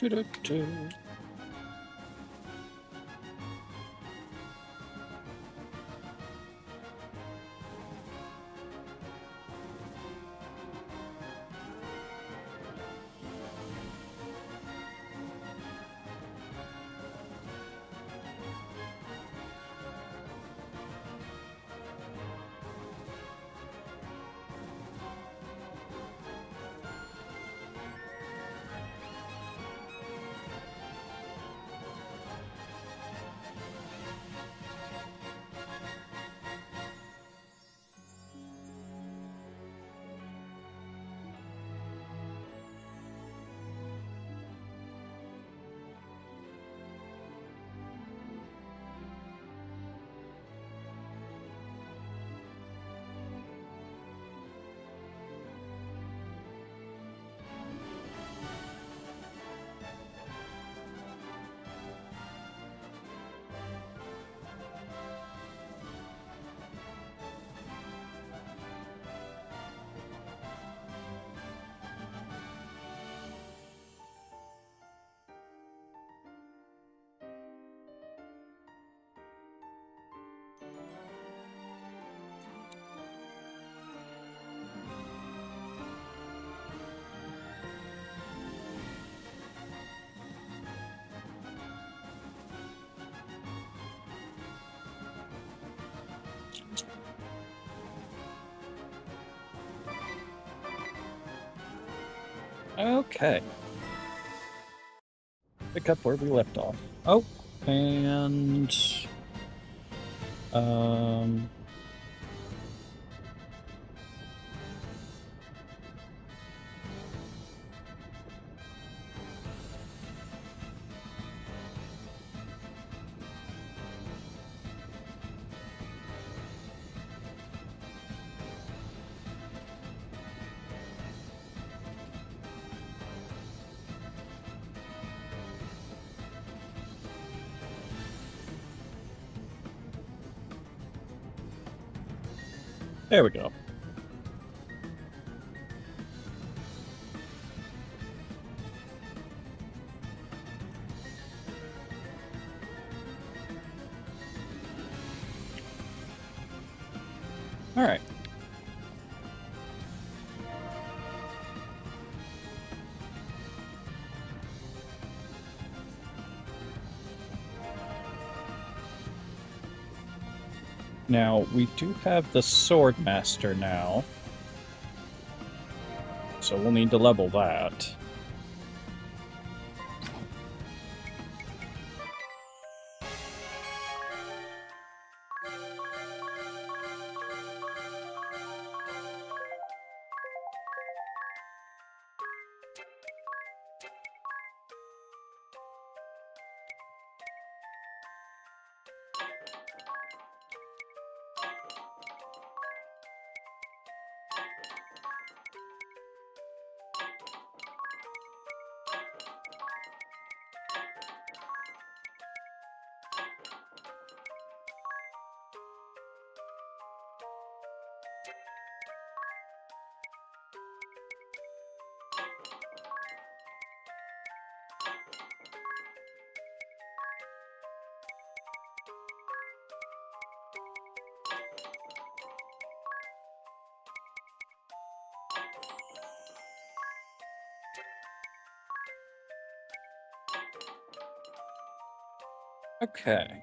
Do-do-do. Okay. Pick up where we left off. Oh, and there we go. All right. Now, we do have the Sword Master now, so we'll need to level that. Okay.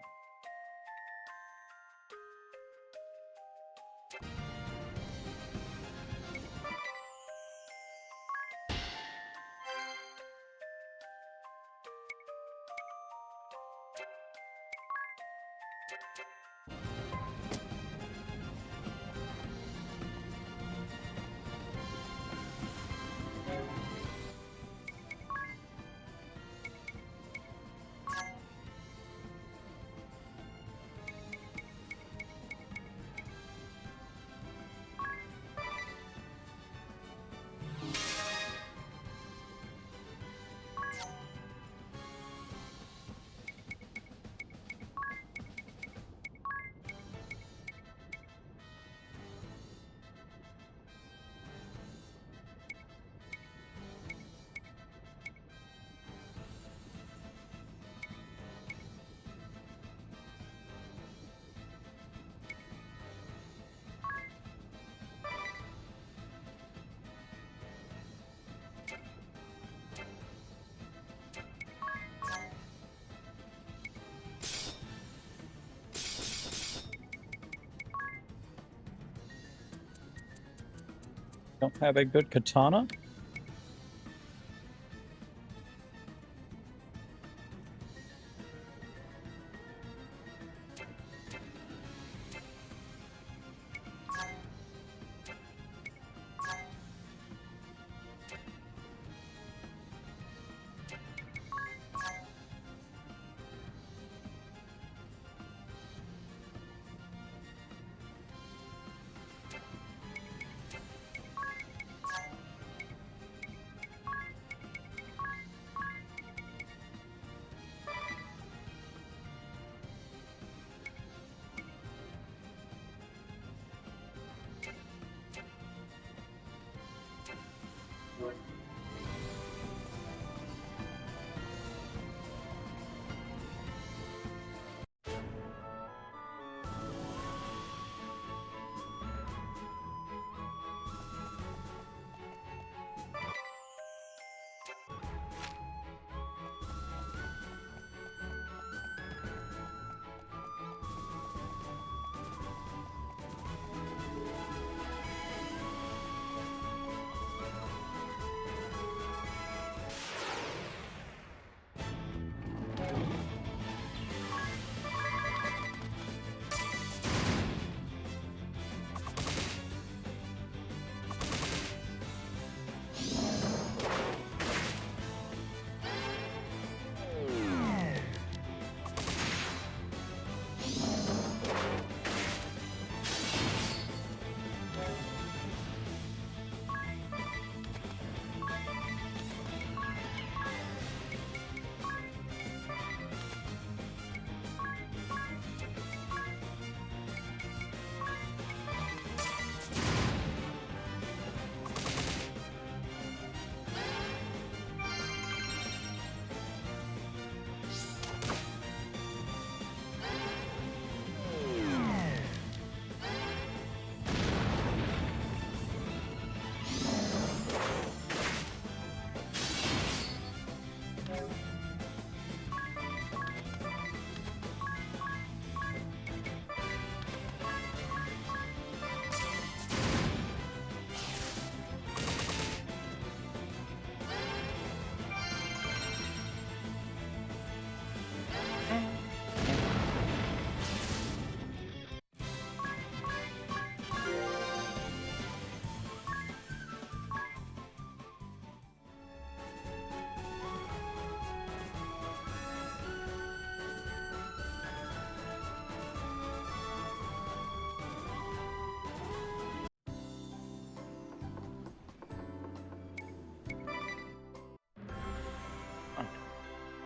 Don't have a good katana?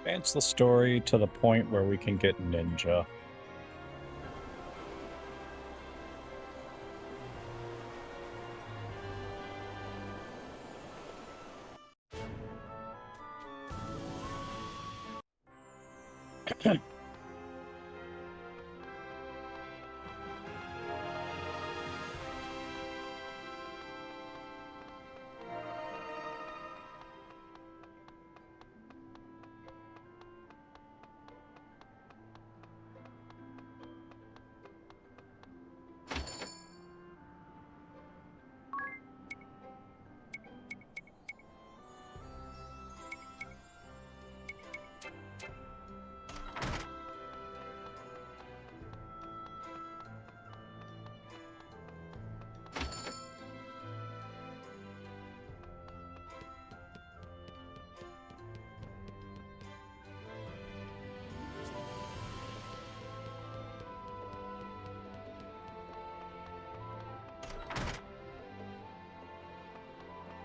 Advance the story to the point where we can get ninja.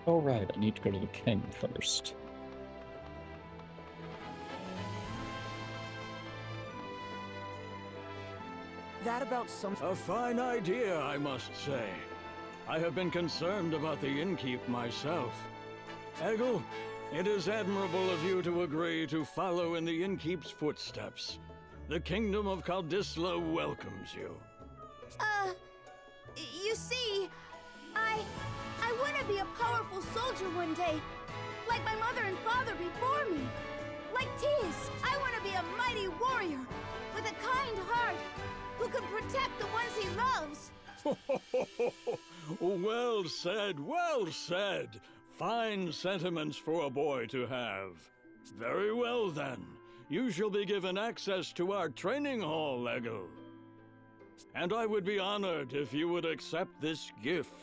Oh, right, I need to go to the king first. That about some... A fine idea, I must say. I have been concerned about the innkeep myself. Eggle, it is admirable of you to agree to follow in the innkeep's footsteps. The kingdom of Kaldisla welcomes you. You see, I want to be a powerful soldier one day, like my mother and father before me. Like Tiz, I want to be a mighty warrior with a kind heart who can protect the ones he loves. Well said, well said. Fine sentiments for a boy to have. Very well then. You shall be given access to our training hall, Eggle. And I would be honored if you would accept this gift.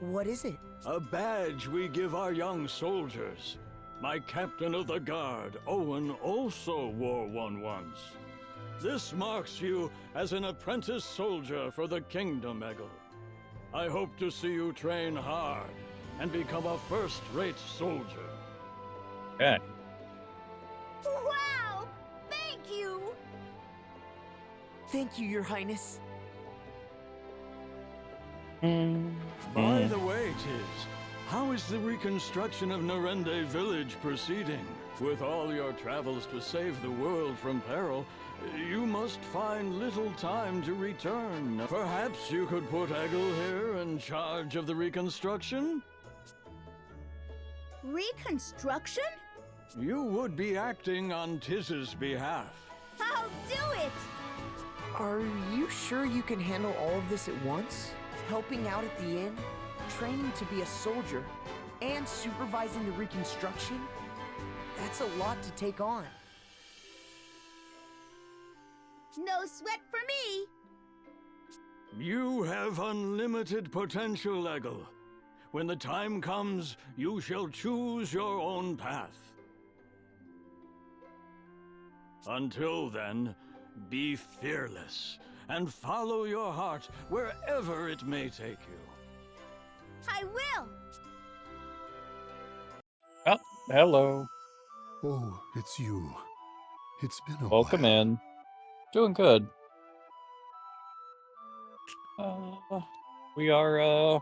What is it? A badge we give our young soldiers. My captain of the guard, Owen, also wore one once. This marks you as an apprentice soldier for the kingdom, Eggle. I hope to see you train hard and become a first-rate soldier. Okay. Wow! Thank you! Thank you, Your Highness. By the way, Tiz, how is the reconstruction of Narende village proceeding? With all your travels to save the world from peril, you must find little time to return. Perhaps you could put Eggle here in charge of the reconstruction? Reconstruction? You would be acting on Tiz's behalf. I'll do it! Are you sure you can handle all of this at once? Helping out at the inn, training to be a soldier, and supervising the reconstruction? That's a lot to take on. No sweat for me! You have unlimited potential, Eggle. When the time comes, you shall choose your own path. Until then, be fearless and follow your heart wherever it may take you. I will! Oh, hello. Oh, it's you. It's been a Welcome while. in. Doing good. We are,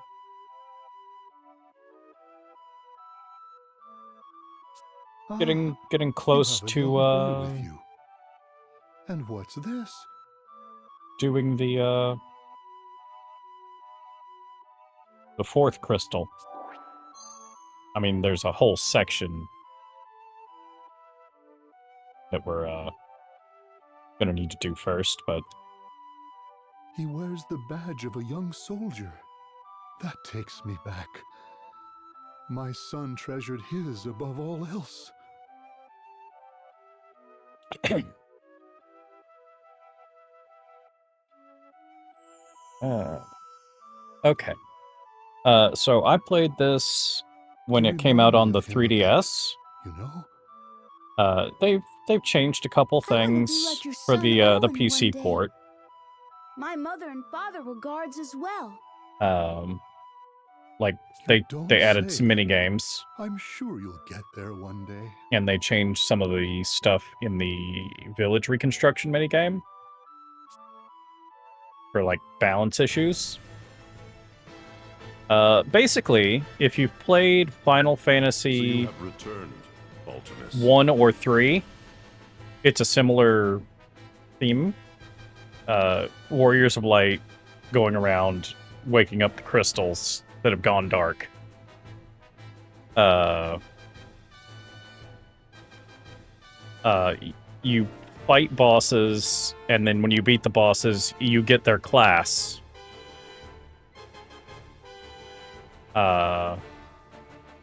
getting You close have a to, young boy with you. And what's this? doing the fourth crystal. I mean, there's a whole section that we're, gonna need to do first, but... He wears the badge of a young soldier. That takes me back. My son treasured his above all else. Okay. So I played this when You it came out on remind the me of him a bit, 3DS. You know? They've changed a couple I wanna be things like your for son the Owen PC one day. port. My mother and father were guards as well. Like You don't they added say. some mini games, I'm sure you'll get there one day. and they changed some of the stuff in the village reconstruction minigame for like balance issues. Basically, if you've played Final So Fantasy you have returned, Ultimus. 1 or 3, it's a similar theme. Warriors of Light going around waking up the crystals that have gone dark. You fight bosses, and then when you beat the bosses, you get their class.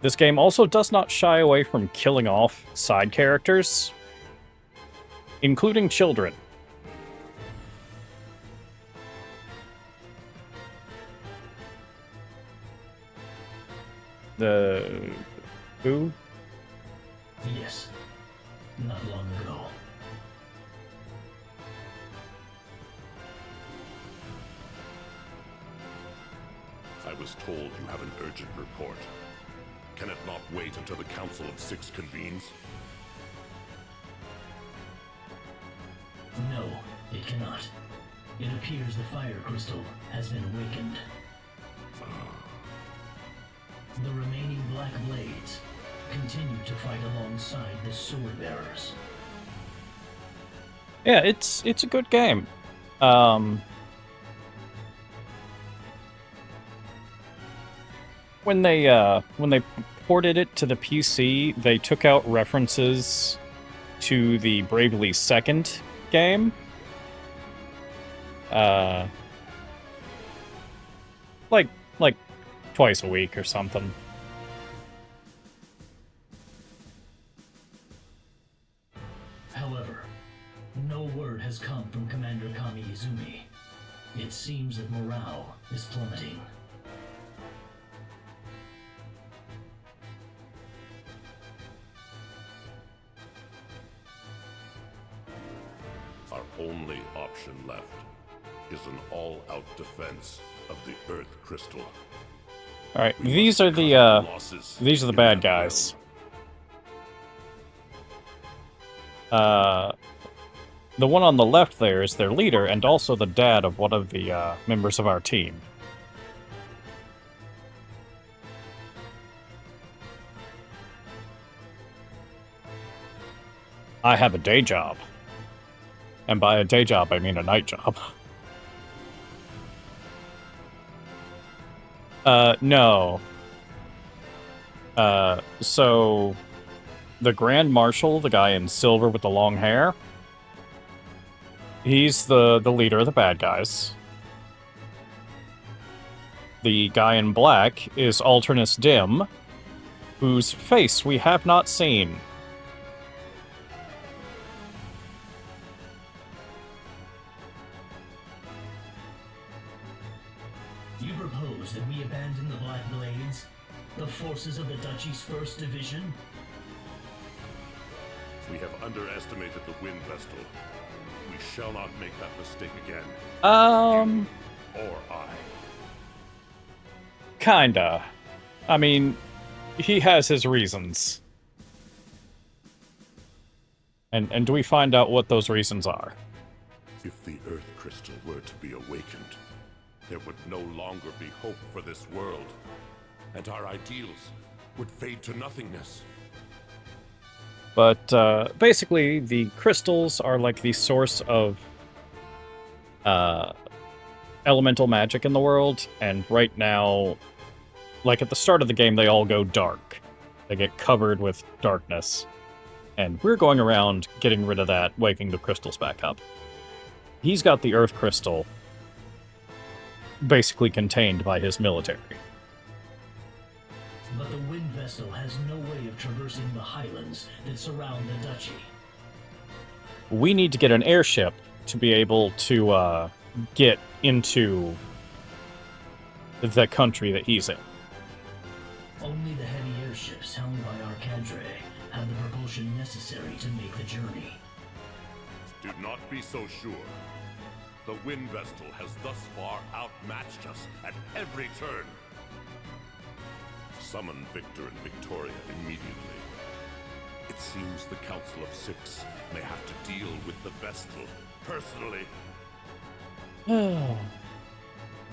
This game also does not shy away from killing off side characters, including children. Who? Yes, not long ago. I was told you have an urgent report. Can it not wait until the Council of Six convenes? No, it cannot. It appears the fire crystal has been awakened. The remaining Black Blades continue to fight alongside the Sword Bearers. Yeah, it's a good game. When they ported it to the PC, they took out references to the Bravely Second game. Like twice a week or something. However, no word has come from Commander Kami Izumi. It seems that morale is plummeting. Our only option left is an all-out defense of the Earth Crystal. All right, We these must are cut the our losses these are the in bad that guys. The one on the left there is their leader and also the dad of one of the members of our team. I have a day job. And by a day job, I mean a night job. No. So the Grand Marshal, the guy in silver with the long hair, he's the leader of the bad guys. The guy in black is Alternus Dim, whose face we have not seen. You propose that we abandon the Black Blades, the forces of the Duchy's 1st Division? We have underestimated the Wind Vestal. We shall not make that mistake again. Or I. Kinda. I mean, he has his reasons. And do we find out what those reasons are? If the Earth Crystal were to be awakened, there would no longer be hope for this world, and our ideals would fade to nothingness. But basically, the crystals are like the source of elemental magic in the world, and right now, like at the start of the game, they all go dark. They get covered with darkness. And we're going around getting rid of that, waking the crystals back up. He's got the Earth Crystal basically contained by his military. But the Wind Vessel has no way of traversing the highlands that surround the Duchy. We need to get an airship to be able to get into the country that he's in. Only the heavy airships helmed by Arcadre have the propulsion necessary to make the journey. Do not be so sure. The Wind Vestal has thus far outmatched us at every turn. Summon Victor and Victoria immediately. It seems the Council of Six may have to deal with the Vestal personally.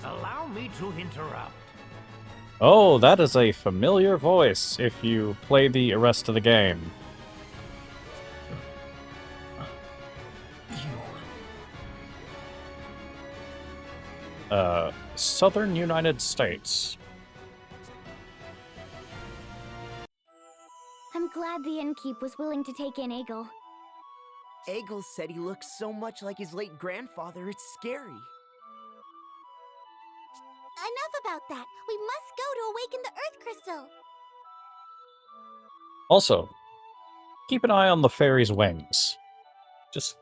Allow me to interrupt. Oh, that is a familiar voice if you play the rest of the game. Southern United States. I'm glad the innkeep was willing to take in Egil. Egil said he looks so much like his late grandfather, it's scary. Enough about that. We must go to awaken the Earth Crystal. Also, keep an eye on the fairy's wings. Just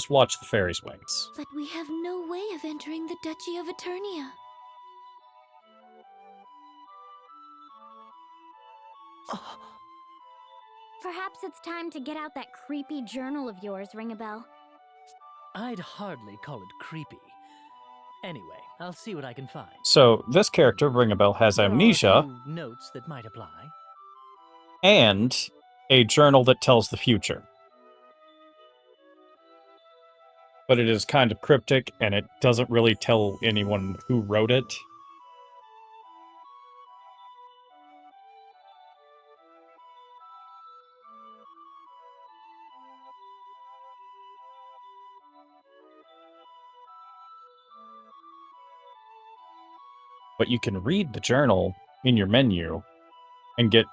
watch the fairy's wings. But we have no way of entering the Duchy of Eternia. Perhaps it's time to get out that creepy journal of yours, Ring-a-Bell. I'd hardly call it creepy. Anyway, I'll see what I can find. So, this character, Ring-a-Bell, has There are a amnesia few notes that might apply. and a journal that tells the future. But it is kind of cryptic, and it doesn't really tell anyone who wrote it. But you can read the journal in your menu and get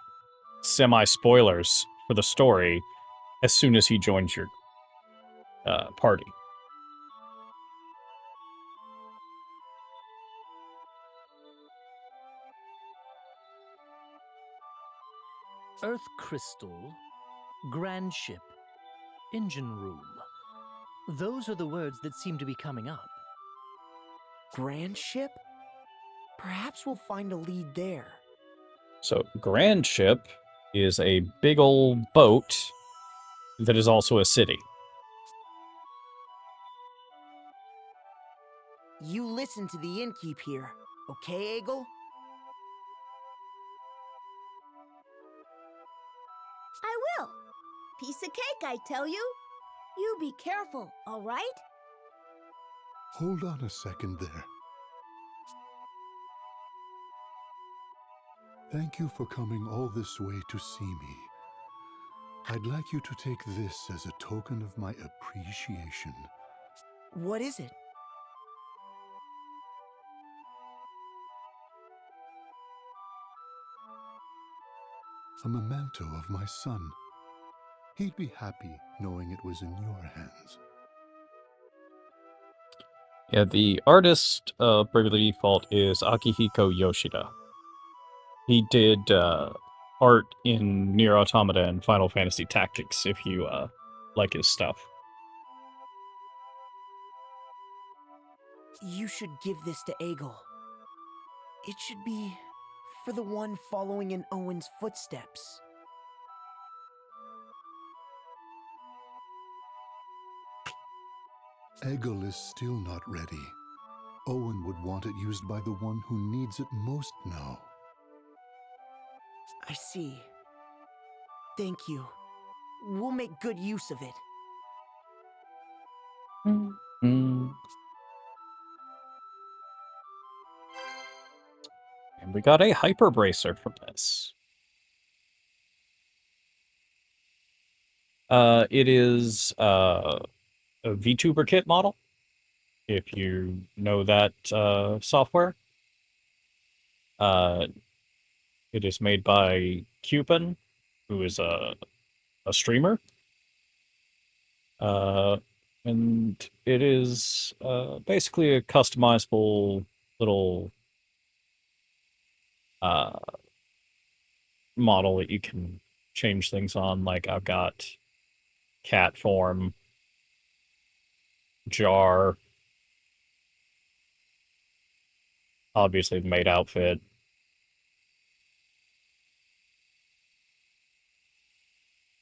semi-spoilers for the story as soon as he joins your party. Earth crystal, grand ship, engine room. Those are the words that seem to be coming up. Grand ship? Perhaps we'll find a lead there. So, Grand Ship is a big old boat that is also a city. You listen to the innkeep here, okay, Egil? I will. Piece of cake, I tell you. You be careful, all right? Hold on a second there. Thank you for coming all this way to see me. I'd like you to take this as a token of my appreciation. What is it? A memento of my son. He'd be happy knowing it was in your hands. Yeah, the artist of Bravely Default is Akihiko Yoshida. He did art in Nier Automata and Final Fantasy Tactics, if you like his stuff. You should give this to Egil. It should be for the one following in Owen's footsteps. Egil is still not ready. Owen would want it used by the one who needs it most now. I see. Thank you. We'll make good use of it. And we got a Hyper Bracer from this. It is a VTuber kit model, if you know that software. It is made by Cupin, who is a streamer. And it is basically a customizable little model that you can change things on. Like, I've got cat form, jar, obviously the maid outfit,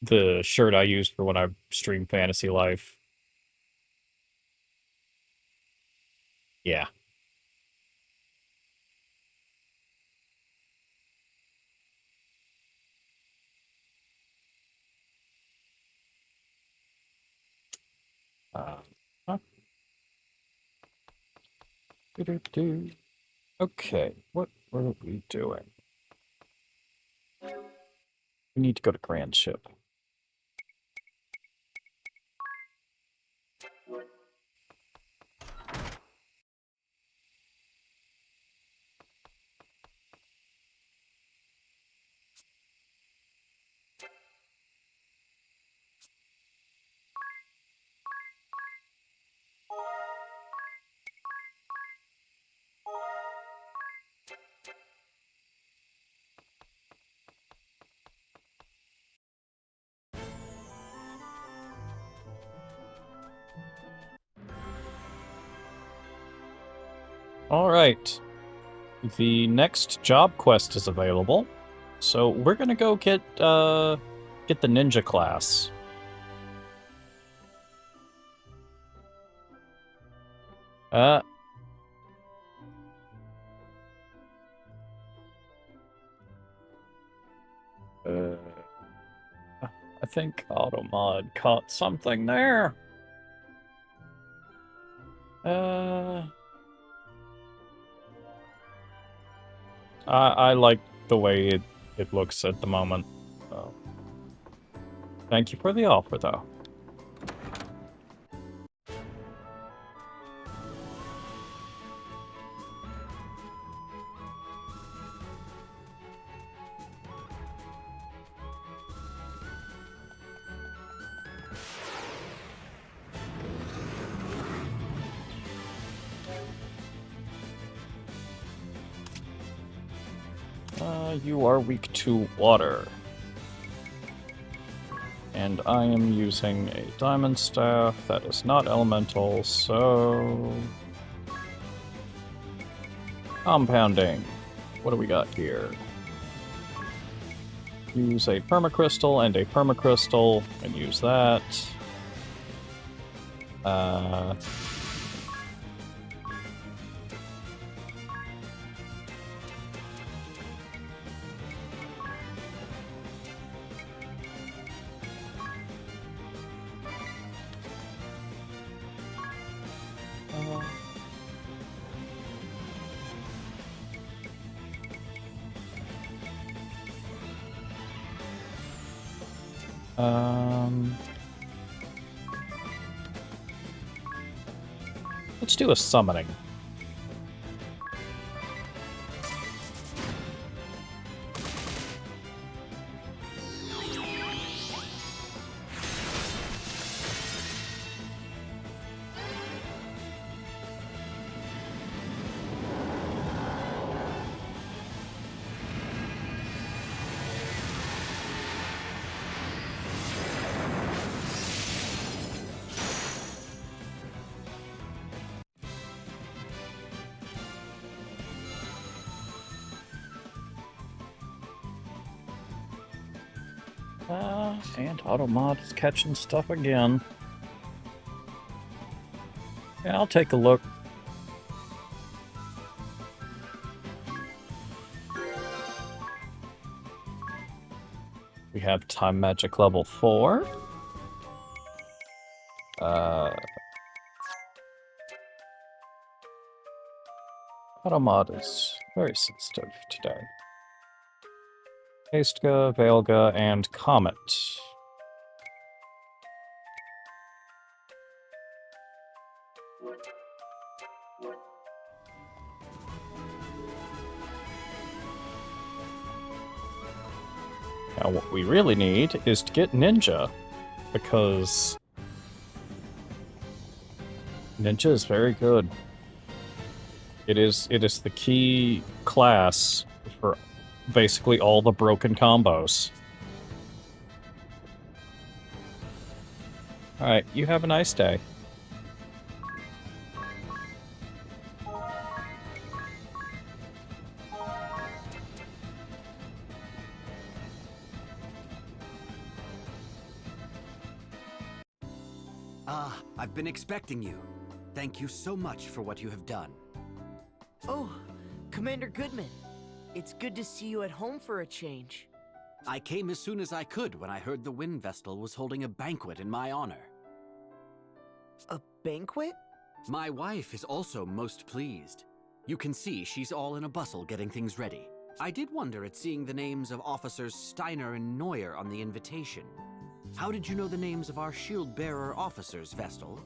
the shirt I used for when I stream Fantasy Life. Yeah. Huh? Do-do-do. Okay, what were we doing? We need to go to Grand Ship. All right. The next job quest is available, so we're gonna go get the ninja class. I think Automod caught something there. I like the way it looks at the moment. So. Thank you for the offer, though. You are weak to water. And I am using a diamond staff that is not elemental, so... Compounding. What do we got here? Use a permacrystal and a permacrystal, and use that. Let's do a summoning. And Automod is catching stuff again. Yeah, I'll take a look. We have Time Magic level 4. Automod is very sensitive today. Hastka, Veilga, and Comet. Now what we really need is to get Ninja, because Ninja is very good. It is the key class for basically all the broken combos. Alright, you have a nice day. I've been expecting you. Thank you so much for what you have done. Oh, Commander Goodman. It's good to see you at home for a change. I came as soon as I could when I heard the Wind Vestal was holding a banquet in my honor. A banquet? My wife is also most pleased. You can see she's all in a bustle getting things ready. I did wonder at seeing the names of Officers Steiner and Neuer on the invitation. How did you know the names of our shield-bearer officers, Vestal?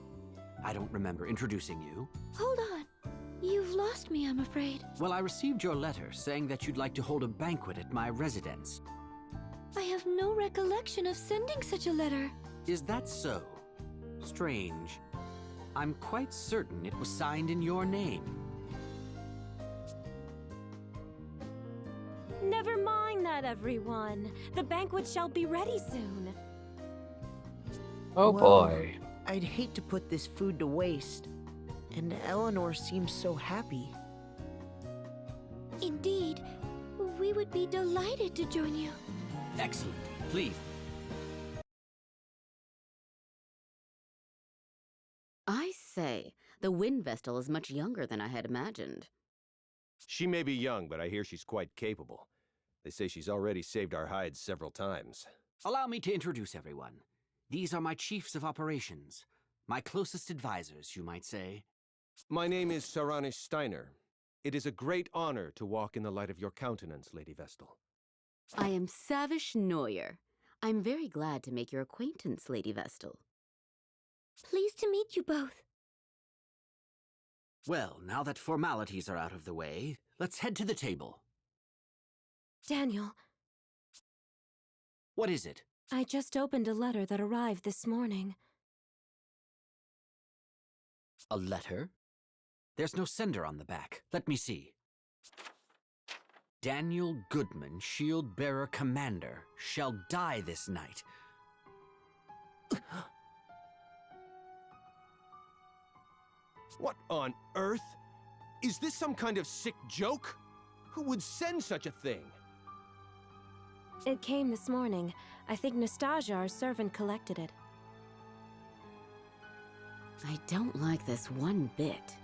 I don't remember introducing you. Hold on. You've lost me, I'm afraid. Well, I received your letter saying that you'd like to hold a banquet at my residence. I have no recollection of sending such a letter. Is that so? Strange. I'm quite certain it was signed in your name. Never mind that, everyone. The banquet shall be ready soon. Oh Well, boy. I'd hate to put this food to waste. And Eleanor seems so happy. Indeed, we would be delighted to join you. Excellent. Please. I say, the Wind Vestal is much younger than I had imagined. She may be young, but I hear she's quite capable. They say she's already saved our hides several times. Allow me to introduce everyone. These are my chiefs of operations. My closest advisors, you might say. My name is Saranish Steiner. It is a great honor to walk in the light of your countenance, Lady Vestal. I am Savish Neuer. I'm very glad to make your acquaintance, Lady Vestal. Pleased to meet you both. Well, now that formalities are out of the way, let's head to the table. Daniel, What is it? I just opened a letter that arrived this morning. A letter? There's no sender on the back. Let me see. Daniel Goodman, Shield Bearer Commander, shall die this night. What on earth? Is this some kind of sick joke? Who would send such a thing? It came this morning. I think Nastasia, our servant, collected it. I don't like this one bit.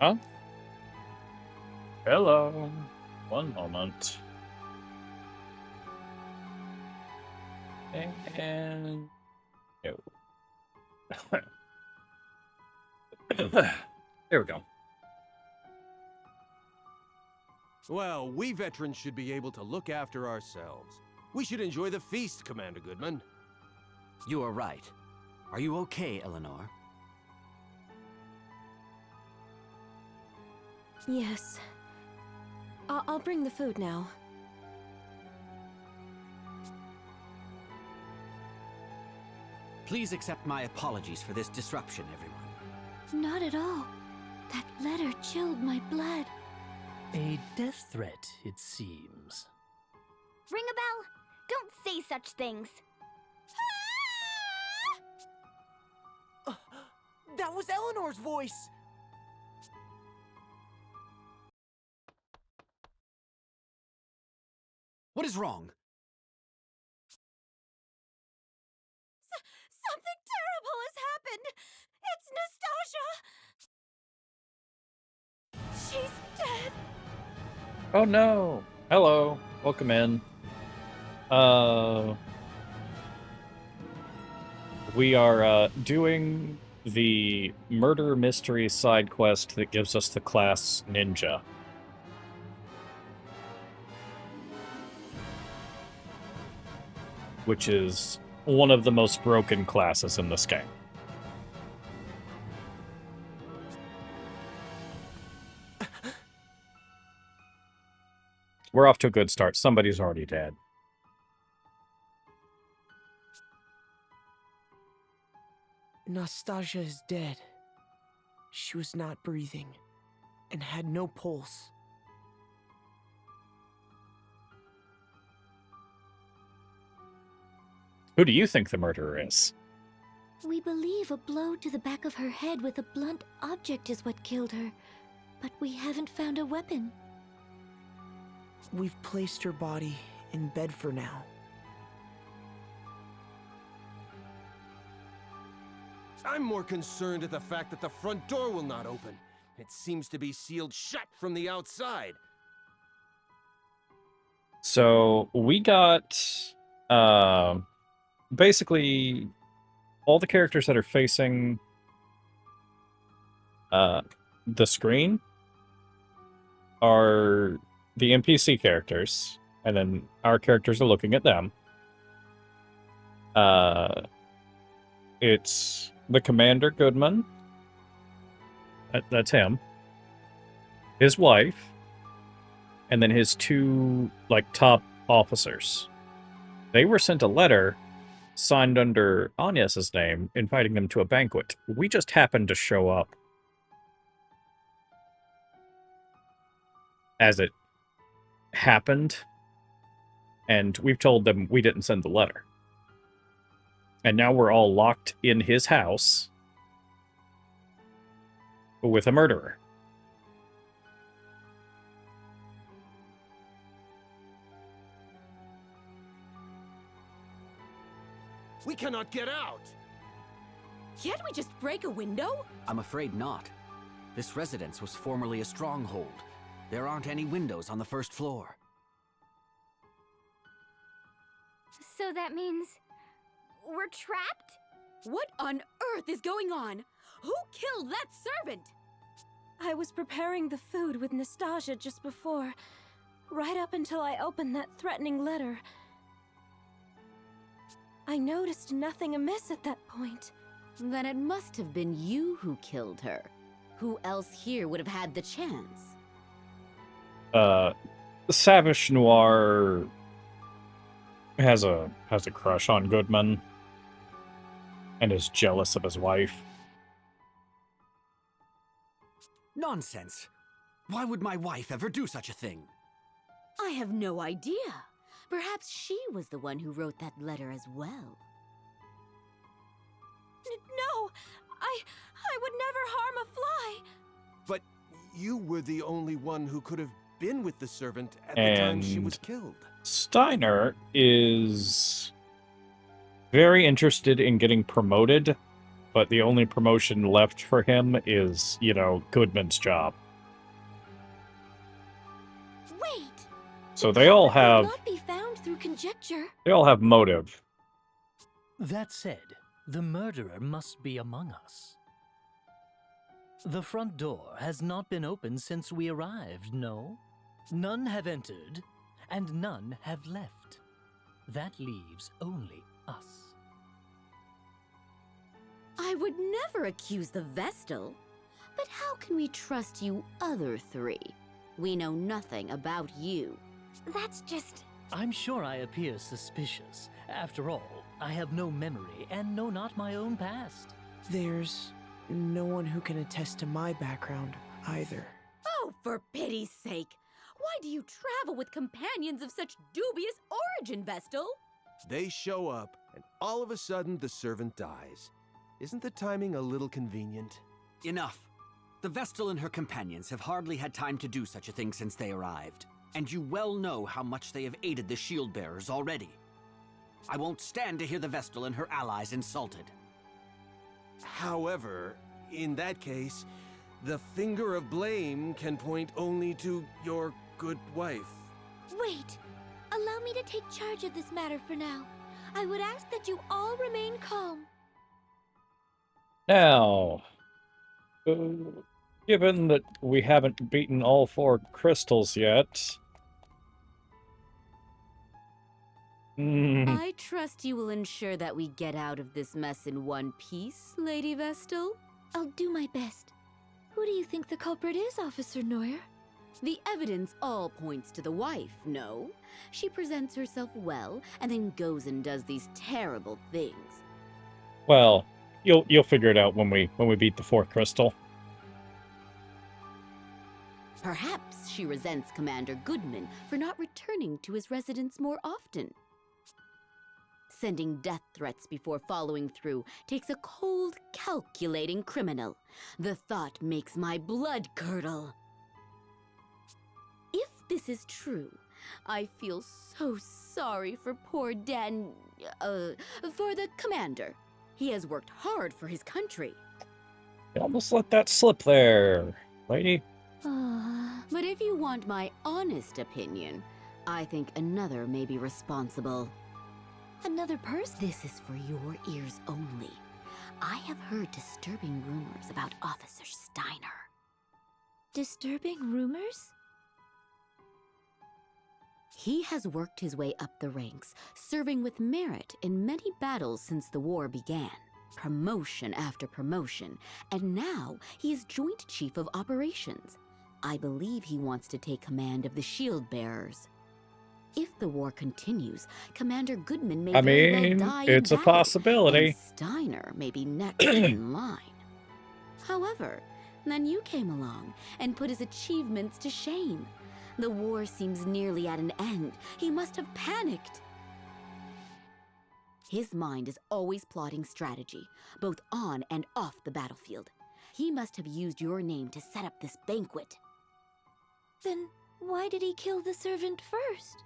Huh? Hello. One moment. And... No. There we go. Well, we veterans should be able to look after ourselves. We should enjoy the feast, Commander Goodman. You are right. Are you okay, Eleanor? Yes. I'll bring the food now. Please accept my apologies for this disruption, everyone. Not at all. That letter chilled my blood. A death threat, it seems. Ring a bell? Don't say such things. That was Eleanor's voice! What is wrong? Something terrible has happened! It's Nastasia! She's dead! Oh no! Hello. Welcome in. We are doing the murder mystery side quest that gives us the class Ninja. Which is one of the most broken classes in this game. We're off to a good start. Somebody's already dead. Nastasia is dead. She was not breathing and had no pulse. Who do you think the murderer is? We believe a blow to the back of her head with a blunt object is what killed her, but we haven't found a weapon. We've placed her body in bed for now. I'm more concerned at the fact that the front door will not open. It seems to be sealed shut from the outside. So we got basically all the characters that are facing the screen are the NPC characters, and then our characters are looking at them. It's the Commander Goodman. That's him. His wife. And then his two, top officers. They were sent a letter signed under Agnes's name, inviting them to a banquet. We just happened to show up as it happened, and we've told them we didn't send the letter. And now we're all locked in his house with a murderer. We cannot get out! Can't we just break a window? I'm afraid not. This residence was formerly a stronghold. There aren't any windows on the first floor. So that means we're trapped? What on earth is going on? Who killed that servant? I was preparing the food with Nastasia just before, right up until I opened that threatening letter. I noticed nothing amiss at that point. Then it must have been you who killed her. Who else here would have had the chance? Savage Noir has a crush on Goodman and is jealous of his wife. Nonsense. Why would my wife ever do such a thing? I have no idea. Perhaps she was the one who wrote that letter as well. No! I would never harm a fly! But you were the only one who could have been with the servant at the time she was killed. Steiner is very interested in getting promoted, but the only promotion left for him is, Goodman's job. Wait! So they all have Not be found through conjecture. motive. That said, the murderer must be among us. The front door has not been opened since we arrived, no? None have entered, and none have left. That leaves only us. I would never accuse the Vestal. But how can we trust you other three? We know nothing about you. That's just... I'm sure I appear suspicious. After all, I have no memory and know not my own past. There's no one who can attest to my background either. Oh, for pity's sake! Why do you travel with companions of such dubious origin, Vestal? They show up, and all of a sudden the servant dies. Isn't the timing a little convenient? Enough. The Vestal and her companions have hardly had time to do such a thing since they arrived. And you well know how much they have aided the shield bearers already. I won't stand to hear the Vestal and her allies insulted. However, in that case, the finger of blame can point only to your good wife. Wait! Allow me to take charge of this matter for now. I would ask that you all remain calm. Now, given that we haven't beaten all 4 crystals yet... I trust you will ensure that we get out of this mess in one piece, Lady Vestal. I'll do my best. Who do you think the culprit is, Officer Neuer? The evidence all points to the wife, no? She presents herself well, and then goes and does these terrible things. Well, you'll figure it out when we beat the 4th crystal. Perhaps she resents Commander Goodman for not returning to his residence more often. Sending death threats before following through takes a cold, calculating criminal. The thought makes my blood curdle. If this is true, I feel so sorry for poor for the commander. He has worked hard for his country. You almost let that slip there, lady. But if you want my honest opinion, I think another may be responsible. Another person? This is for your ears only. I have heard disturbing rumors about Officer Steiner. Disturbing rumors? He has worked his way up the ranks, serving with merit in many battles since the war began. Promotion after promotion, and now he is Joint Chief of Operations. I believe he wants to take command of the shield bearers. If the war continues, Commander Goodman may very well die it's in a battle, possibility. and Steiner may be next in line. However, then you came along and put his achievements to shame. The war seems nearly at an end. He must have panicked. His mind is always plotting strategy, both on and off the battlefield. He must have used your name to set up this banquet. Then why did he kill the servant first?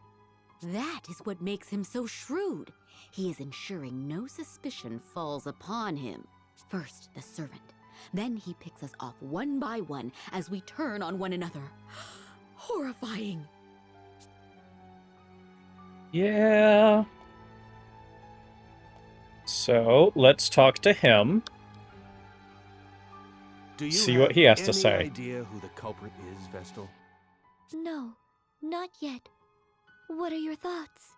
That is what makes him so shrewd. He is ensuring no suspicion falls upon him. First, the servant. Then he picks us off one by one as we turn on one another. Horrifying. Yeah. So, let's talk to him. Do you See have what he has to any say. idea who the culprit is, Vestal? No, not yet. What are your thoughts?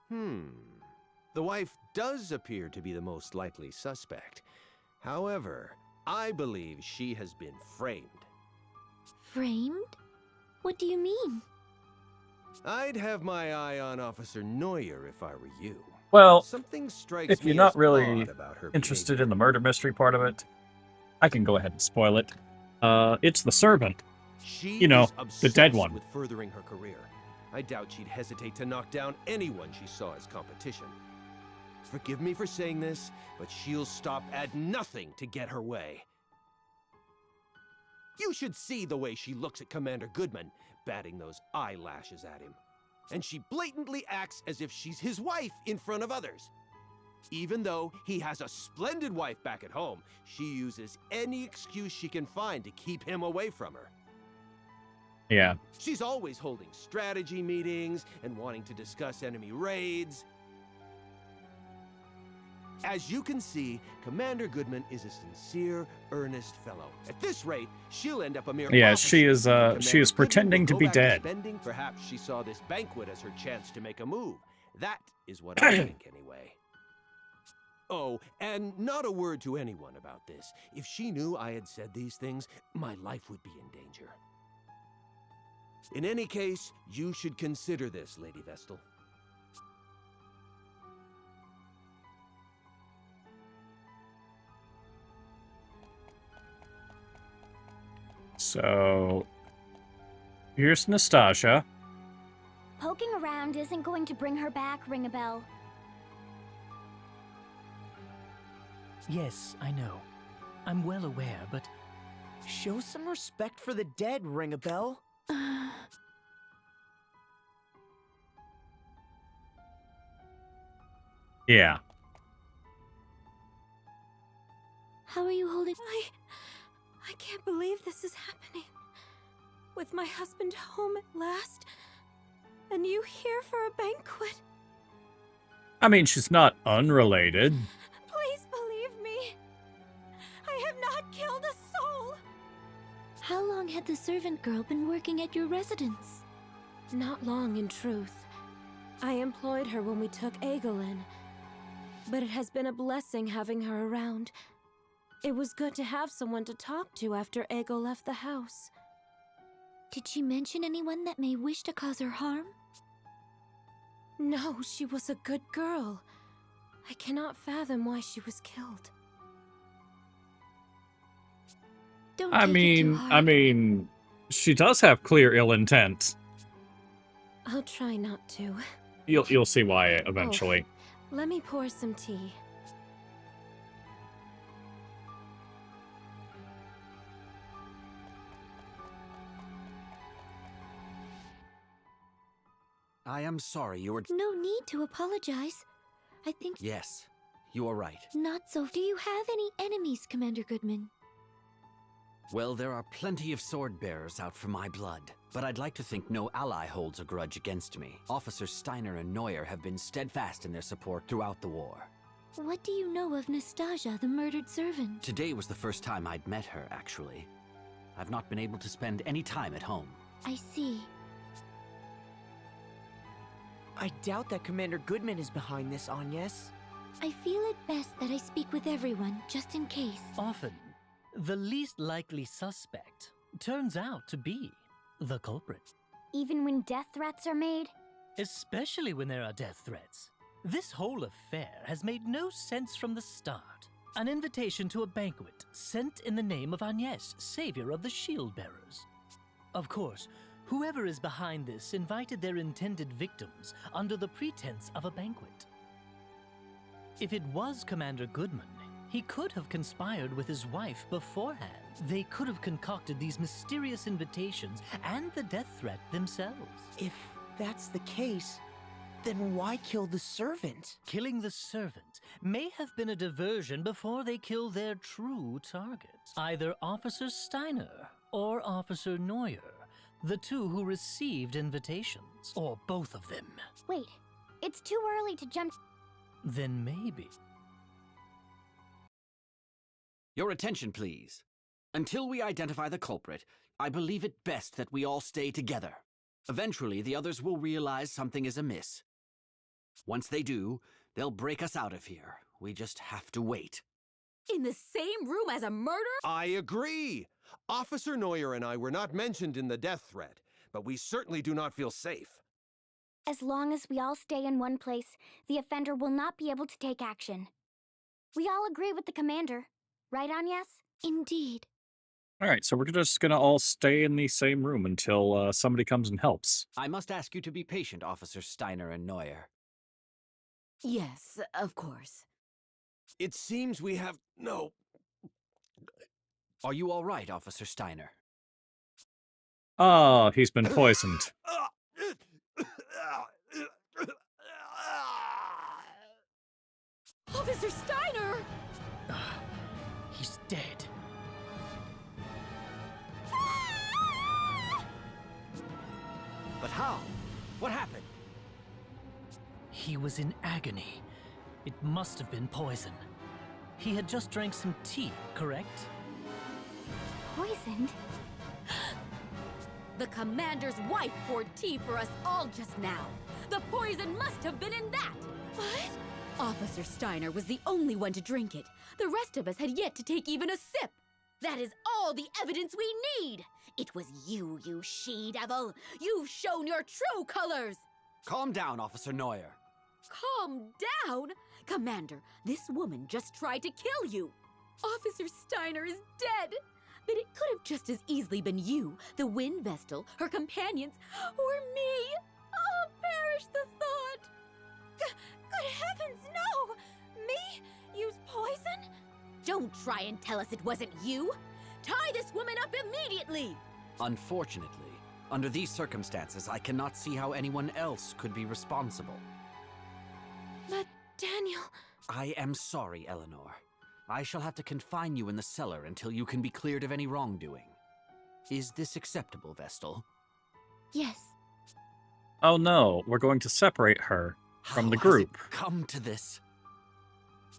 The wife does appear to be the most likely suspect. However, I believe she has been framed. Framed? What do you mean? I'd have my eye on Officer Neuer if I were you. Well, Something strikes if you're me not as really odd about her interested behavior. in the murder mystery part of it, I can go ahead and spoil it. It's the servant. She You know, is the obsessed dead one. with furthering her career. I doubt she'd hesitate to knock down anyone she saw as competition. Forgive me for saying this, but she'll stop at nothing to get her way. You should see the way she looks at Commander Goodman, batting those eyelashes at him. And she blatantly acts as if she's his wife in front of others. Even though he has a splendid wife back at home, she uses any excuse she can find to keep him away from her. Yeah. She's always holding strategy meetings and wanting to discuss enemy raids. As you can see, Commander Goodman is a sincere, earnest fellow. At this rate, she'll end up a mere Yeah, officer, she is and she is Commander Goodman pretending will to go be back dead. spending. Perhaps she saw this banquet as her chance to make a move. That is what I think, anyway. Oh, and not a word to anyone about this. If she knew I had said these things, my life would be in danger. In any case, you should consider this, Lady Vestal. So, here's Nastasia. Poking around isn't going to bring her back, Ring a Bell. Yes, I know. I'm well aware, but Show some respect for the dead, Ring a Bell. Yeah. How are you holding? I can't believe this is happening. With my husband home at last, and you here for a banquet. I mean, she's not unrelated. Please believe me. I have not killed a soul. How long had the servant girl been working at your residence? Not long, in truth. I employed her when we took Egel in, but it has been a blessing having her around. It was good to have someone to talk to after Egel left the house. Did she mention anyone that may wish to cause her harm? No, she was a good girl. I cannot fathom why she was killed. Don't I take it too mean, hard. she does have clear ill intent. I'll try not to. You'll see why eventually. Let me pour some tea. I am sorry you were... No need to apologize. I think... Yes, you are right. Not so. Do you have any enemies, Commander Goodman? Well, there are plenty of sword bearers out for my blood, but I'd like to think no ally holds a grudge against me. Officers Steiner and Neuer have been steadfast in their support throughout the war. What do you know of Nastasia, the murdered servant? Today was the first time I'd met her, actually. I've not been able to spend any time at home. I see. I doubt that Commander Goodman is behind this, Agnes. I feel it best that I speak with everyone, just in case. often the least likely suspect turns out to be the culprit. Even when death threats are made? Especially when there are death threats. This whole affair has made no sense from the start. An invitation to a banquet sent in the name of Agnes, savior of the shield bearers. Of course, whoever is behind this invited their intended victims under the pretense of a banquet. If it was Commander Goodman, he could have conspired with his wife beforehand. They could have concocted these mysterious invitations and the death threat themselves. If that's the case, then why kill the servant? Killing the servant may have been a diversion before they kill their true target. Either Officer Steiner or Officer Neuer, the two who received invitations, or both of them. Wait, it's too early to jump. Then maybe. Your attention, please. Until we identify the culprit, I believe it best that we all stay together. Eventually, the others will realize something is amiss. Once they do, they'll break us out of here. We just have to wait. In the same room as a murder? I agree! Officer Neuer and I were not mentioned in the death threat, but we certainly do not feel safe. As long as we all stay in one place, the offender will not be able to take action. We all agree with the commander. Right, Agnes? Indeed. Alright, so we're just gonna all stay in the same room until somebody comes and helps. I must ask you to be patient, Officer Steiner and Neuer. Yes, of course. It seems we have no... Are you all right, Officer Steiner? Ah, he's been poisoned. Officer Steiner! He's dead. But how? What happened? He was in agony. It must have been poison. He had just drank some tea, correct? Poisoned? The commander's wife poured tea for us all just now. The poison must have been in that! What? Officer Steiner was the only one to drink it. The rest of us had yet to take even a sip. That is all the evidence we need! It was you, you she-devil! You've shown your true colors! Calm down, Officer Neuer. Calm down! Commander, this woman just tried to kill you! Officer Steiner is dead! But it could have just as easily been you, the Wind Vestal, her companions, or me! Oh, perish the thought! Good heavens, no! Me? Use poison? Don't try and tell us it wasn't you! Tie this woman up immediately! Unfortunately, under these circumstances, I cannot see how anyone else could be responsible. But, Daniel... I am sorry, Eleanor. I shall have to confine you in the cellar until you can be cleared of any wrongdoing. Is this acceptable, Vestal? Yes. Oh no, we're going to separate her from the How has it group. come to this?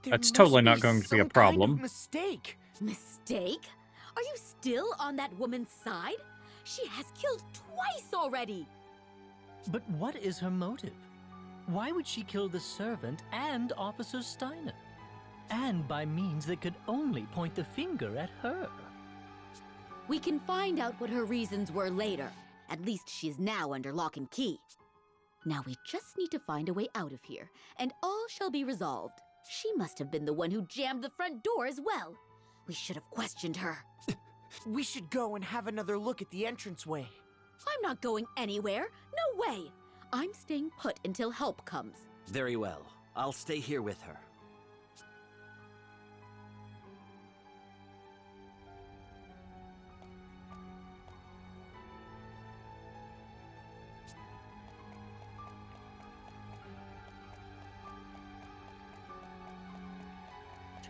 That's totally not going to be a some problem. Kind of mistake. Mistake? Are you still on that woman's side? She has killed twice already! But what is her motive? Why would she kill the servant and Officer Steiner? And by means that could only point the finger at her. We can find out what her reasons were later. At least she's now under lock and key. Now we just need to find a way out of here, and all shall be resolved. She must have been the one who jammed the front door as well. We should have questioned her. We should go and have another look at the entranceway. I'm not going anywhere. No way. I'm staying put until help comes. Very well. I'll stay here with her.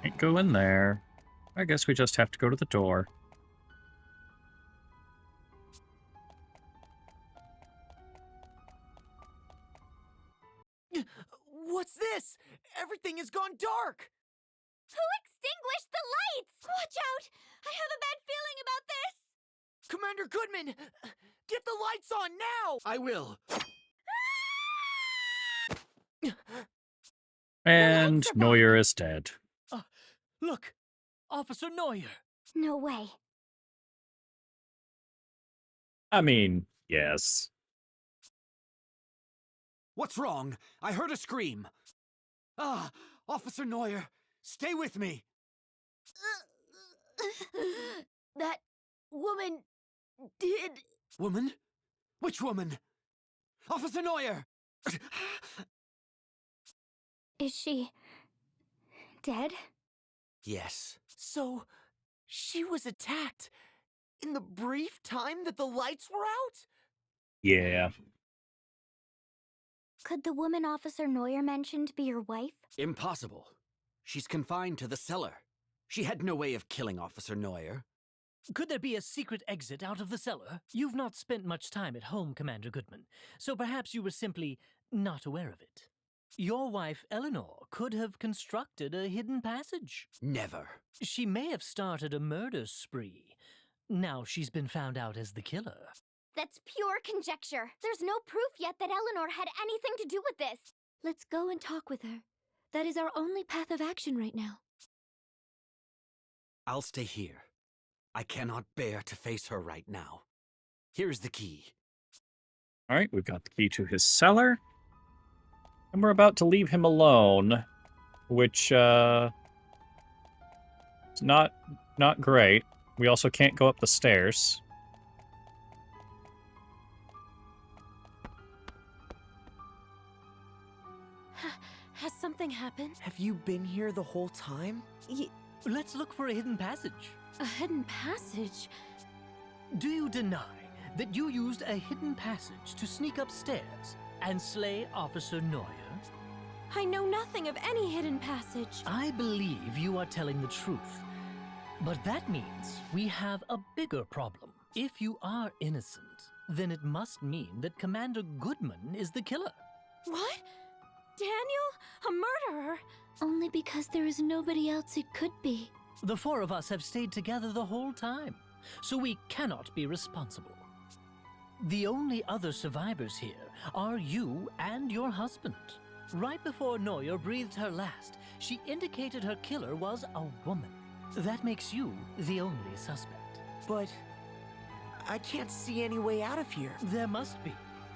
Can't go in there. I guess we just have to go to the door. What's this? Everything has gone dark! Who extinguished the lights? Watch out! I have a bad feeling about this! Commander Goodman! Get the lights on now! I will. And lights are Neuer is dead. Look! Officer Neuer! No way. I mean, yes. What's wrong? I heard a scream. Ah, Officer Neuer, stay with me. That woman did... Woman? Which woman? Officer Neuer! Is she... dead? Yes. So, she was attacked in the brief time that the lights were out? Yeah. Could the woman Officer Neuer mentioned be your wife? Impossible. She's confined to the cellar. She had no way of killing Officer Neuer. Could there be a secret exit out of the cellar? You've not spent much time at home, Commander Goodman, so perhaps you were simply not aware of it. Your wife, Eleanor, could have constructed a hidden passage. Never. She may have started a murder spree. Now she's been found out as the killer. That's pure conjecture. There's no proof yet that Eleanor had anything to do with this. Let's go and talk with her. That is our only path of action right now. I'll stay here. I cannot bear to face her right now. Here's the key. Alright, we've got the key to his cellar. And we're about to leave him alone, which, is not great. We also can't go up the stairs. Has something happened? Have you been here the whole time? Let's look for a hidden passage. A hidden passage? Do you deny that you used a hidden passage to sneak upstairs and slay Officer Neuer? I know nothing of any hidden passage. I believe you are telling the truth. But that means we have a bigger problem. If you are innocent, then it must mean that Commander Goodman is the killer. What? Daniel? A murderer? Only because there is nobody else it could be. The four of us have stayed together the whole time, so we cannot be responsible. The only other survivors here are you and your husband. Right before Neuer breathed her last, she indicated her killer was a woman. That makes you the only suspect. But I can't see any way out of here. There must be.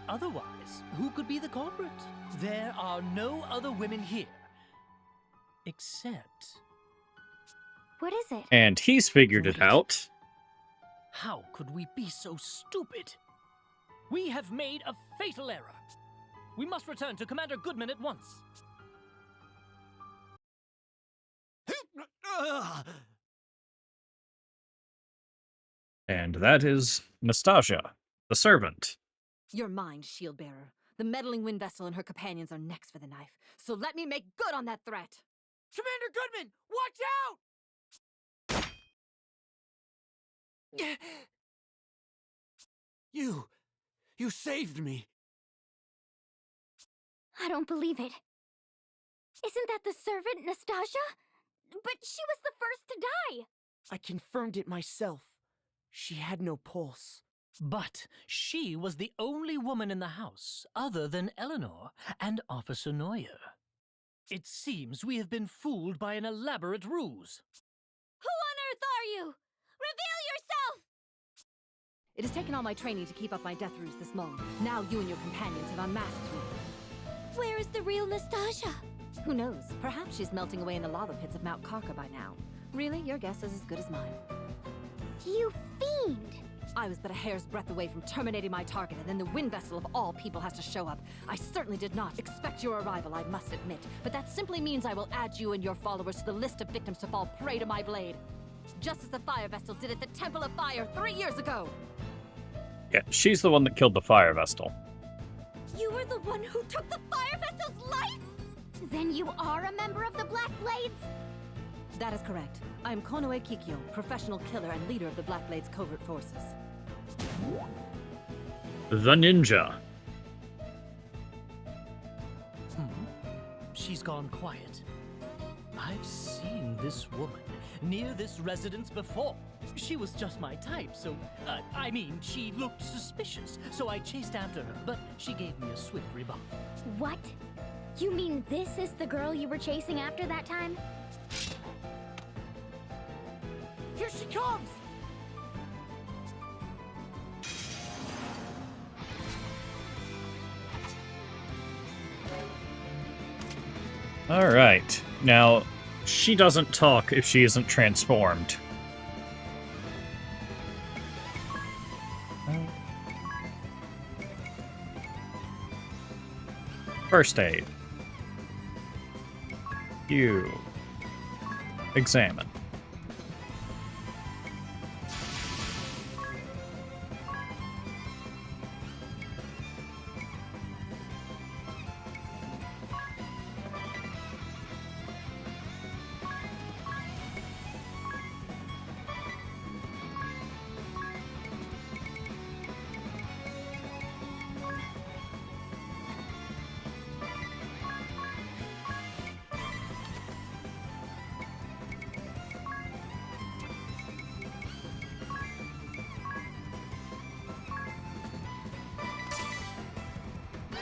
Otherwise, who could be the culprit? There are no other women here. Except... What is it? And he's figured it out. How could we be so stupid? We have made a fatal error. We must return to Commander Goodman at once. And that is Nastasia, the servant. You're mine, shield bearer. The meddling wind vessel and her companions are next for the knife. So let me make good on that threat. Commander Goodman, watch out! You saved me. I don't believe it. Isn't that the servant, Nastasia? But she was the first to die. I confirmed it myself. She had no pulse. But she was the only woman in the house other than Eleanor and Officer Neuer. It seems we have been fooled by an elaborate ruse. Who on earth are you? Reveal yourself! It has taken all my training to keep up my death ruse this long. Now you and your companions have unmasked me. Where is the real Nastasia? Who knows? Perhaps she's melting away in the lava pits of Mount Karka by now. Really, your guess is as good as mine. You fiend! I was but a hair's breadth away from terminating my target, and then the wind vessel of all people has to show up. I certainly did not expect your arrival, I must admit. But that simply means I will add you and your followers to the list of victims to fall prey to my blade. Just as the fire vessel did at the Temple of Fire 3 years ago. Yeah, she's the one that killed the fire vestal. You were the one who took the fire vessel's life? Then you are a member of the Black Blades? That is correct. I am Konoe Kikyo, professional killer and leader of the Black Blades covert forces. The ninja. She's gone quiet. I've seen this woman near this residence before. She was just my type, so... I mean, she looked suspicious, so I chased after her, but she gave me a swift rebuff. What? You mean this is the girl you were chasing after that time? Here she comes! Alright. Now, she doesn't talk if she isn't transformed. First aid. You. Examine.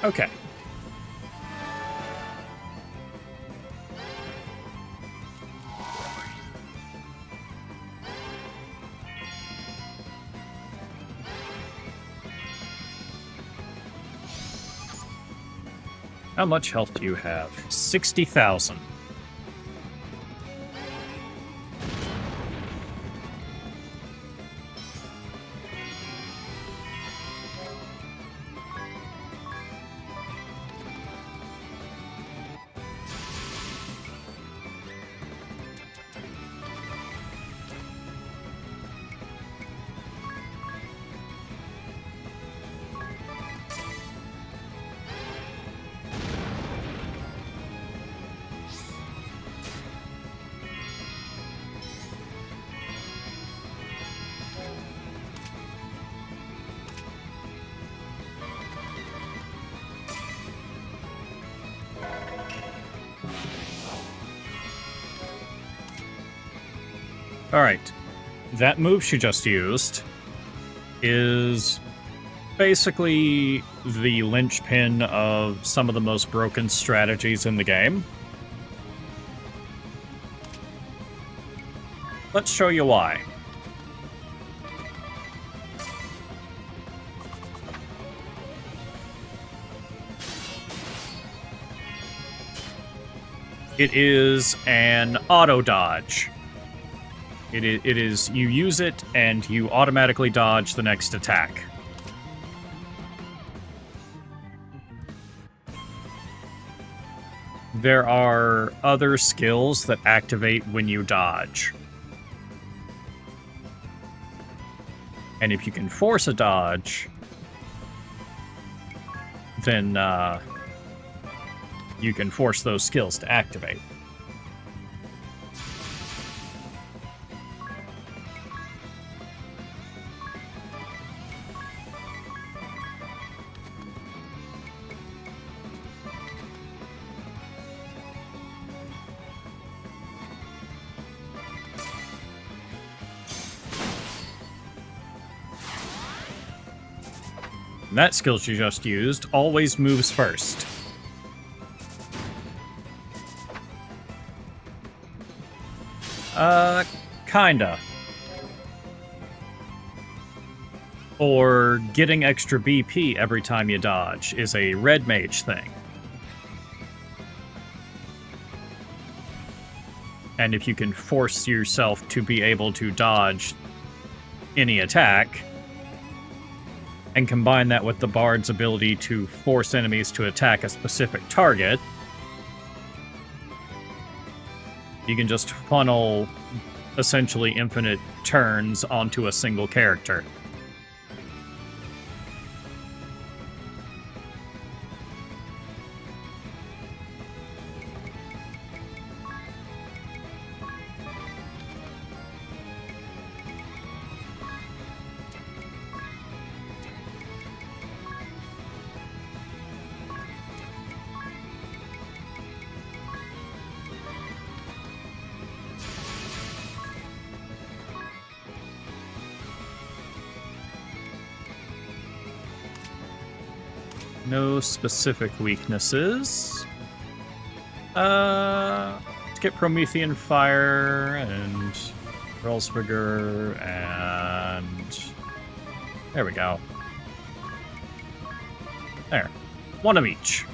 Okay. How much health do you have? 60,000. Alright. That move she just used is basically the linchpin of some of the most broken strategies in the game. Let's show you why. It is an auto dodge. It is you use it and you automatically dodge the next attack. There are other skills that activate when you dodge. And if you can force a dodge, then you can force those skills to activate. That skill she just used always moves first. Kinda. Or getting extra BP every time you dodge is a red mage thing. And if you can force yourself to be able to dodge any attack, and combine that with the bard's ability to force enemies to attack a specific target, you can just funnel essentially infinite turns onto a single character. No specific weaknesses. Let's get Promethean Fire and Relsvigor and... There we go. There. One of each.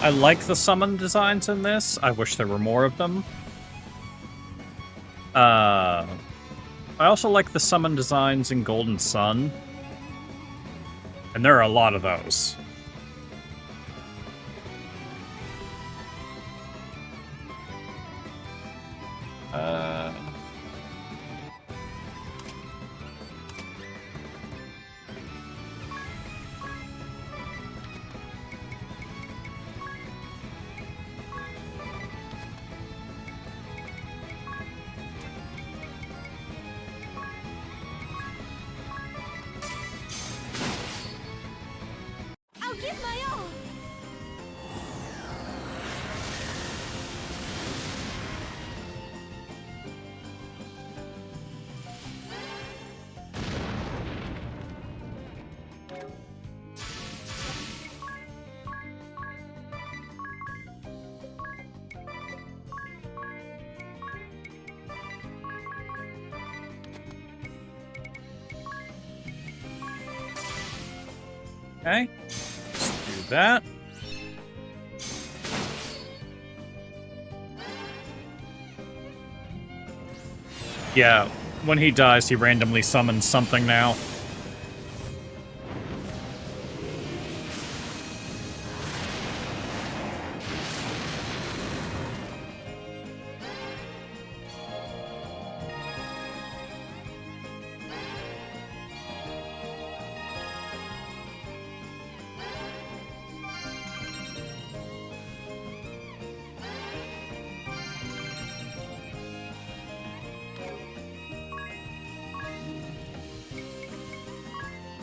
I like the summon designs in this. I wish there were more of them. I also like the summon designs in Golden Sun. And there are a lot of those. Okay, let's do that. Yeah, when he dies, he randomly summons something now.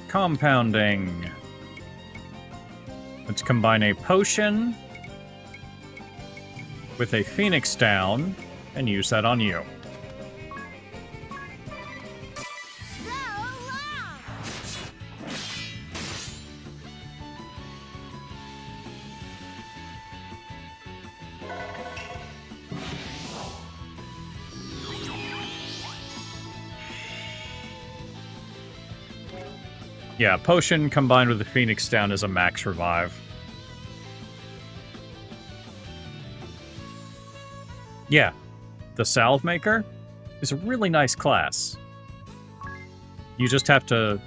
Compounding. Let's combine a potion with a Phoenix down and use that on you. Yeah, potion combined with the Phoenix down is a max revive. Yeah, the Salve Maker is a really nice class. You just have to,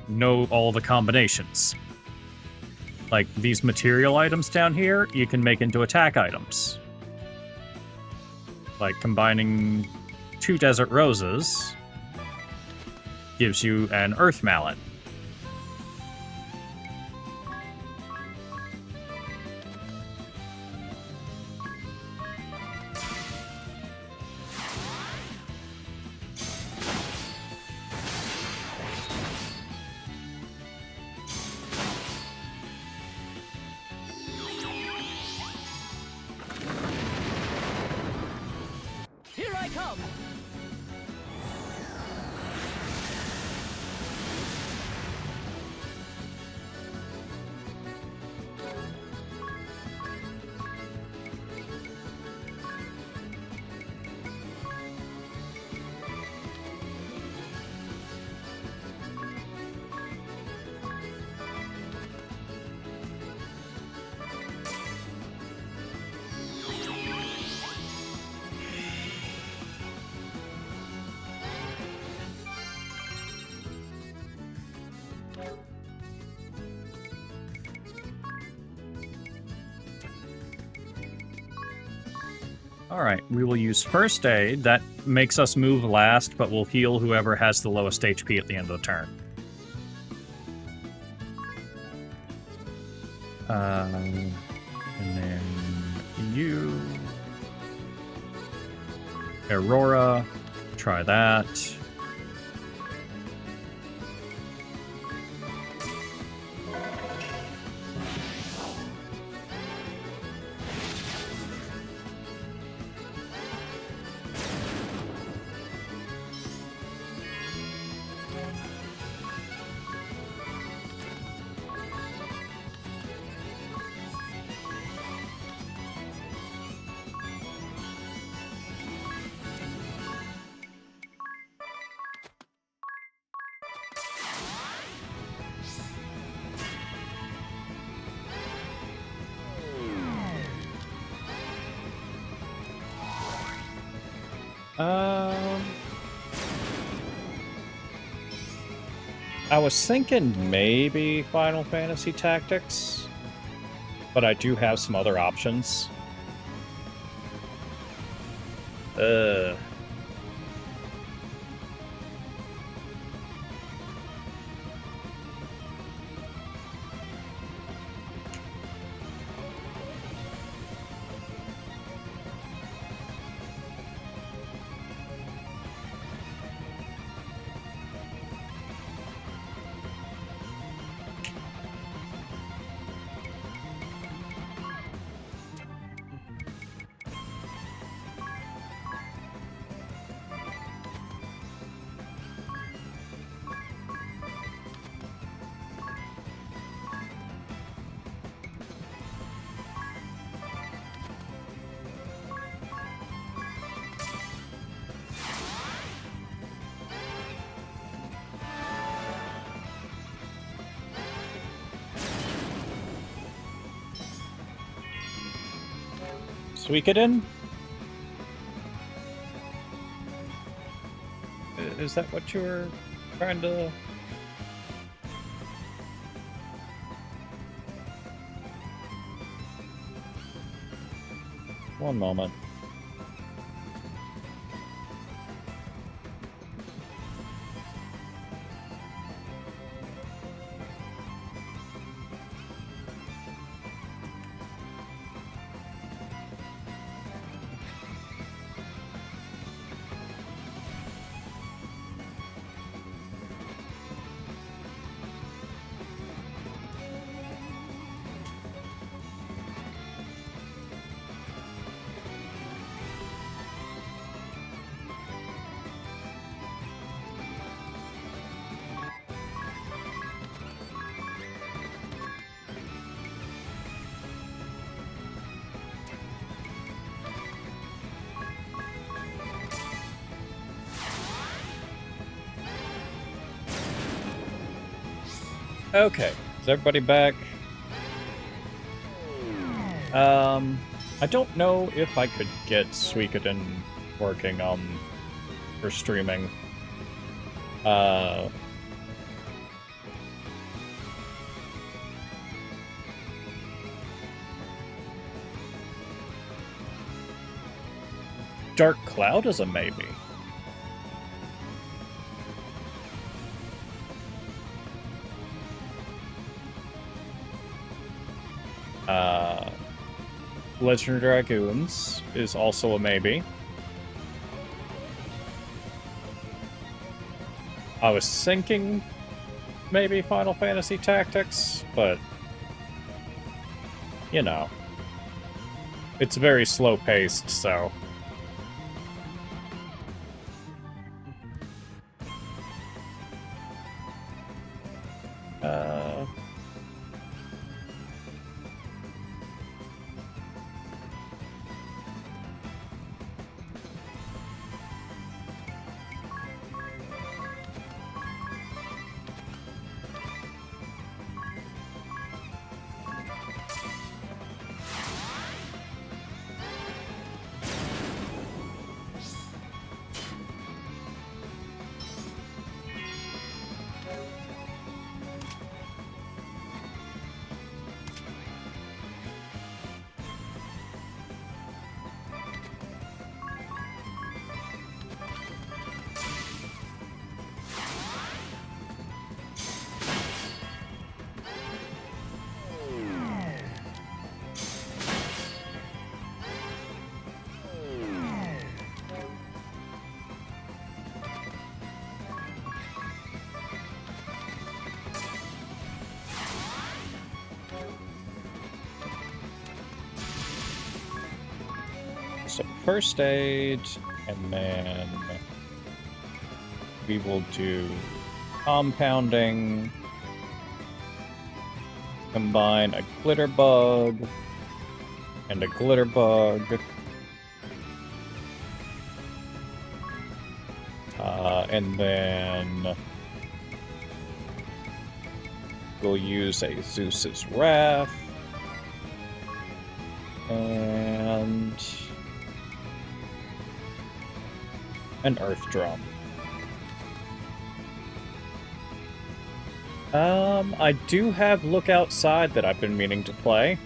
know all the combinations. Like, these material items down here, you can make into attack items. Like, combining 2 Desert Roses gives you an Earth Mallet. Here I come! Alright, we will use First Aid. That makes us move last, but we'll heal whoever has the lowest HP at the end of the turn. And then you... Aurora, try that. I was thinking maybe Final Fantasy Tactics, but I do have some other options. Suikoden? Is that what you were trying to... One moment. Okay, is everybody back? I don't know if I could get Suikoden working for streaming. Dark Cloud is a maybe. Legend of Dragoons is also a maybe. I was thinking maybe Final Fantasy Tactics, but you know, it's very slow-paced, so... So first aid, and then we will do compounding, combine a glitter bug and a glitter bug, and then we'll use a Zeus's Wrath, and an Earth Drum. I do have Look Outside that I've been meaning to play.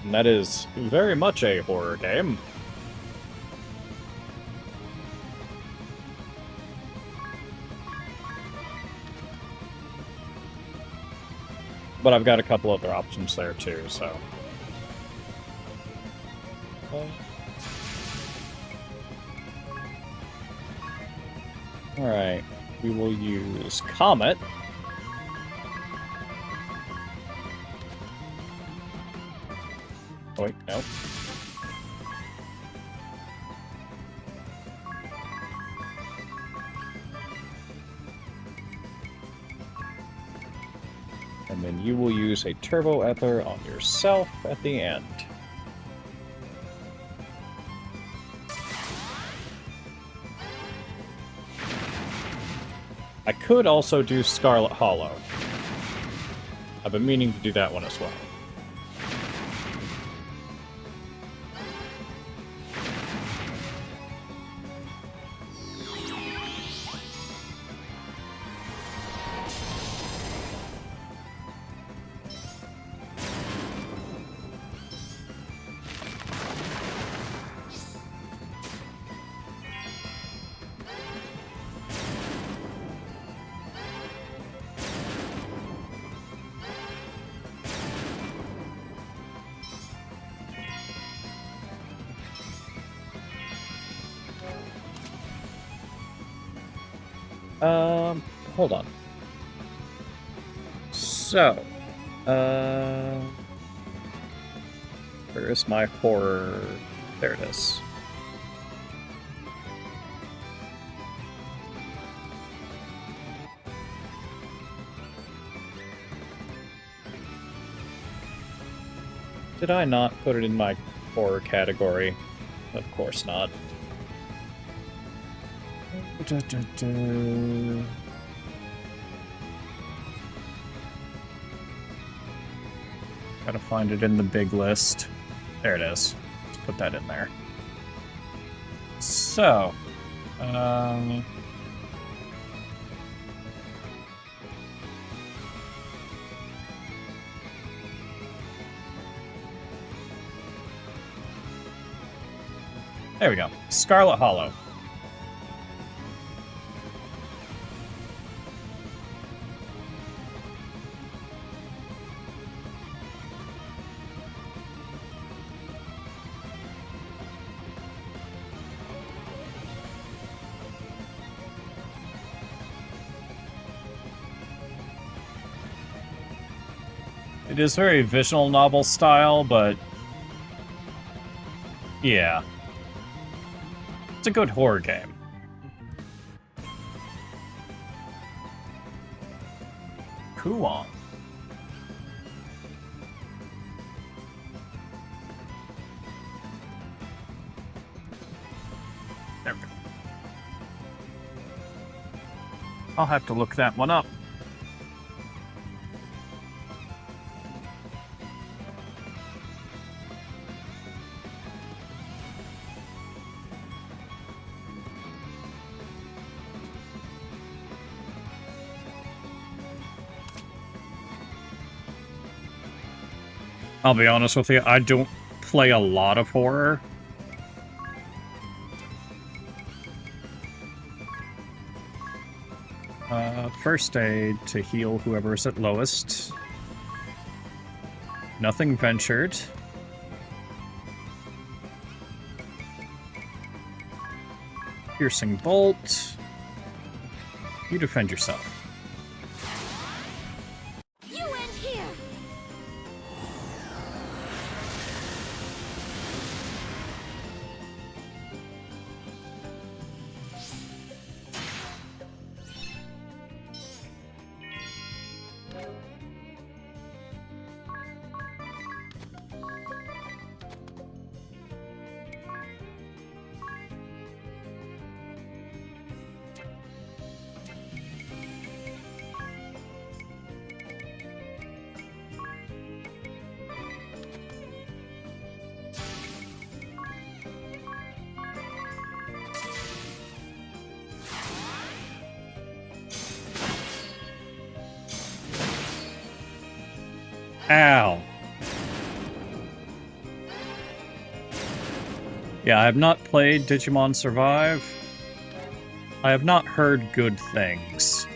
And that is very much a horror game. But I've got a couple other options there too, so... Alright, we will use Comet. Oh, wait, no. And then you will use a Turbo Ether on yourself at the end. could also do Scarlet Hollow. I've been meaning to do that one as well. Hold on. So, where is my horror? There it is. Did I not put it in my horror category? Of course not. Gotta find it in the big list. There it is. Let's put that in there. So, there we go. Scarlet Hollow. It is very visual novel style, but yeah. It's a good horror game. Cool. There we go. I'll have to look that one up. I'll be honest with you, I don't play a lot of horror. First aid to heal whoever is at lowest. Nothing ventured. Piercing bolt. You defend yourself. You end here! Ow. Yeah, I have not played Digimon Survive. I have not heard good things.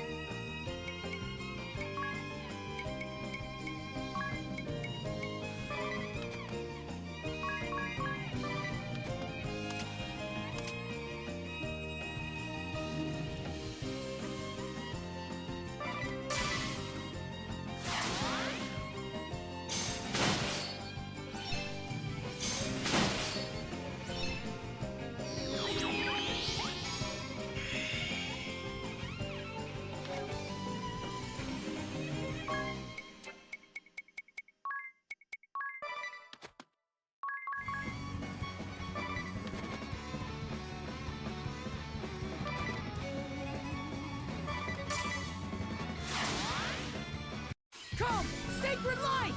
Come, sacred light!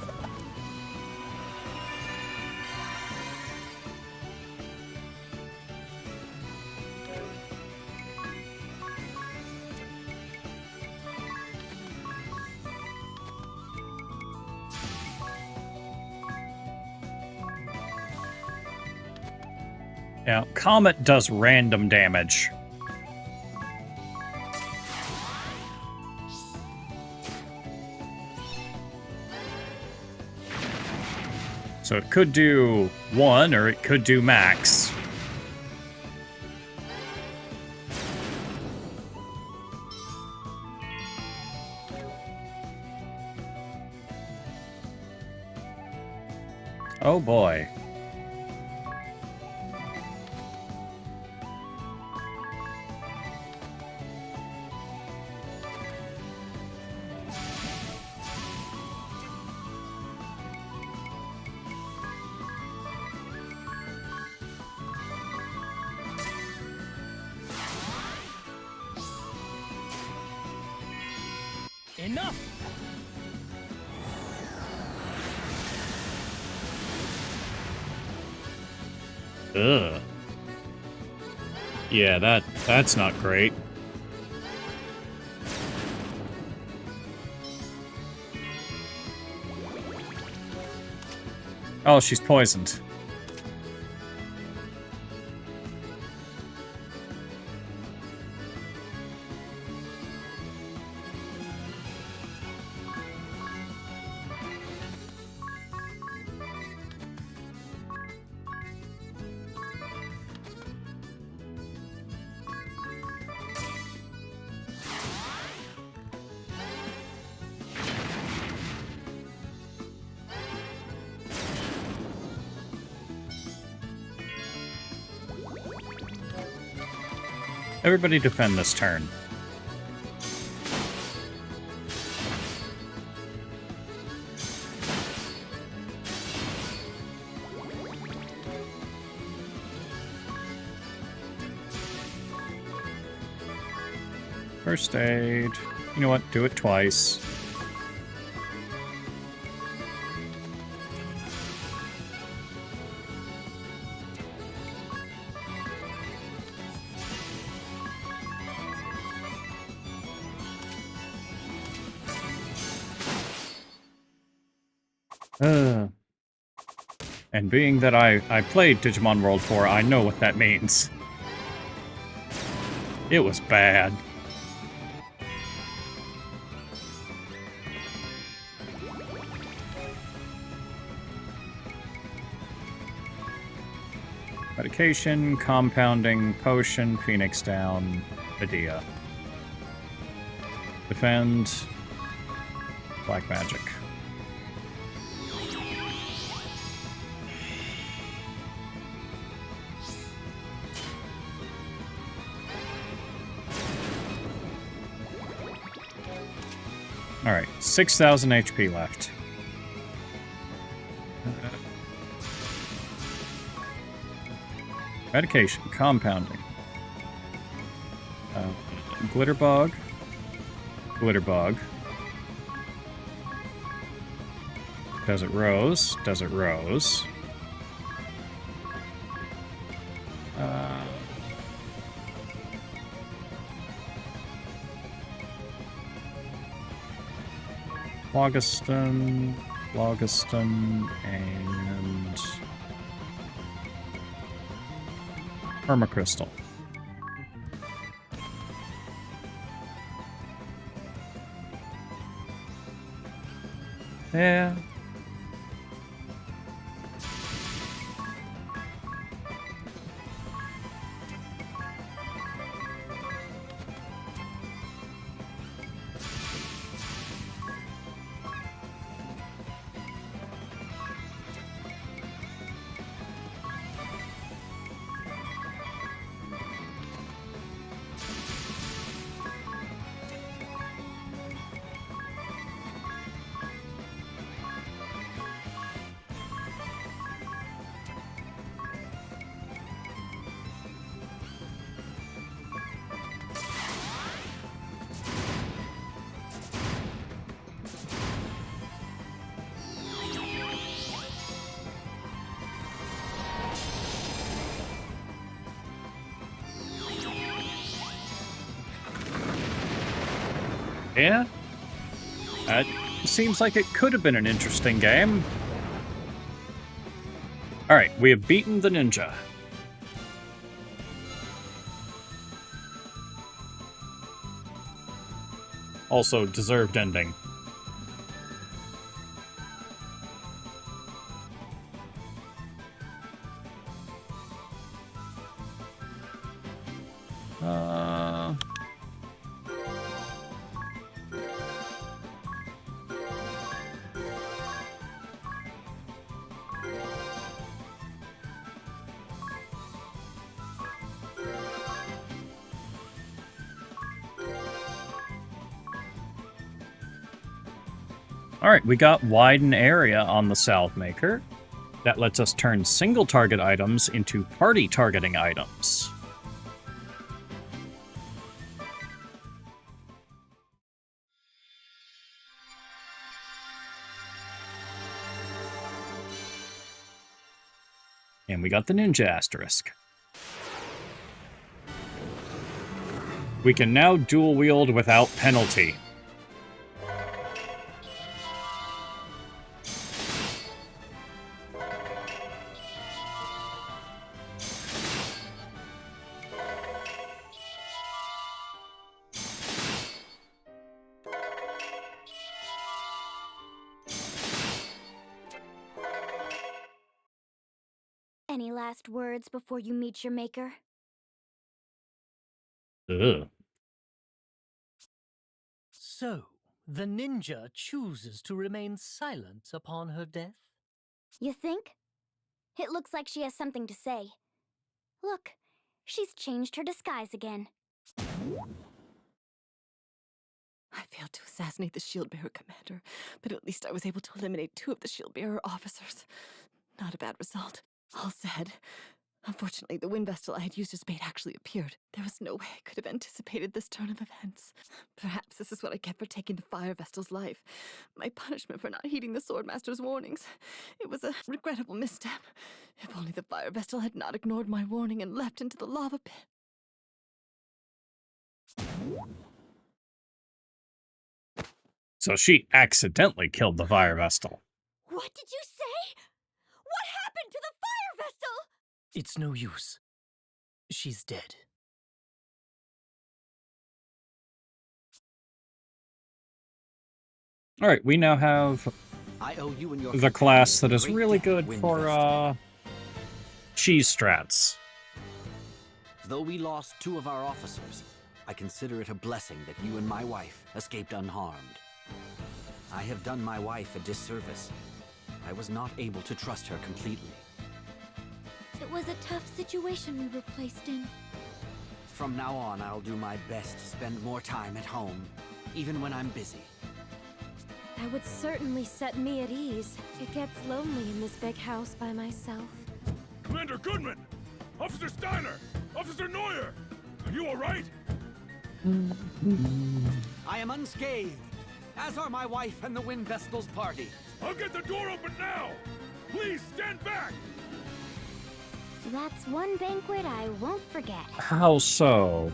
Now, Comet does random damage. So it could do 1, or it could do max. Oh boy. Enough! Ugh. Yeah, that's not great. Oh, she's poisoned. Everybody defend this turn. First aid. You know what? Do it twice. And being that I played Digimon World 4, I know what that means. It was bad. Medication, compounding, potion, Phoenix down, Medea. Defend, black magic. Alright, 6,000 HP left. Medication, compounding. Glitterbug. Glitterbug. Desert Rose. Desert Rose. Phlogiston, and Permacrystal. Yeah. Yeah. That seems like it could have been an interesting game. Alright, we have beaten the ninja. Also, deserved ending. Alright, we got widen area on the Salve Maker. That lets us turn single target items into party targeting items. And we got the ninja asterisk. We can now dual wield without penalty. Any last words before you meet your maker? Ugh. So, the ninja chooses to remain silent upon her death? You think? It looks like she has something to say. Look, she's changed her disguise again. I failed to assassinate the shield bearer commander, but at least I was able to eliminate 2 of the shield bearer officers. Not a bad result. All said, unfortunately, the wind vessel I had used as bait actually appeared. There was no way I could have anticipated this turn of events. Perhaps this is what I get for taking the fire vessel's life. My punishment for not heeding the swordmaster's warnings. It was a regrettable misstep. If only the fire vessel had not ignored my warning and leapt into the lava pit. So she accidentally killed the fire vestal. What did you say? What happened to the fire vessel? It's no use. She's dead. Alright, we now have I owe you and your the class that is great really debt, good Wind for, Vestal. cheese strats. Though we lost 2 of our officers, I consider it a blessing that you and my wife escaped unharmed. I have done my wife a disservice. I was not able to trust her completely. It was a tough situation we were placed in. From now on, I'll do my best to spend more time at home, even when I'm busy. That would certainly set me at ease. It gets lonely in this big house by myself. Commander Goodman! Officer Steiner! Officer Neuer! Are you alright? I am unscathed, as are my wife and the Wind Vestal's party. I'll get the door open now! Please stand back! That's one banquet I won't forget. How so?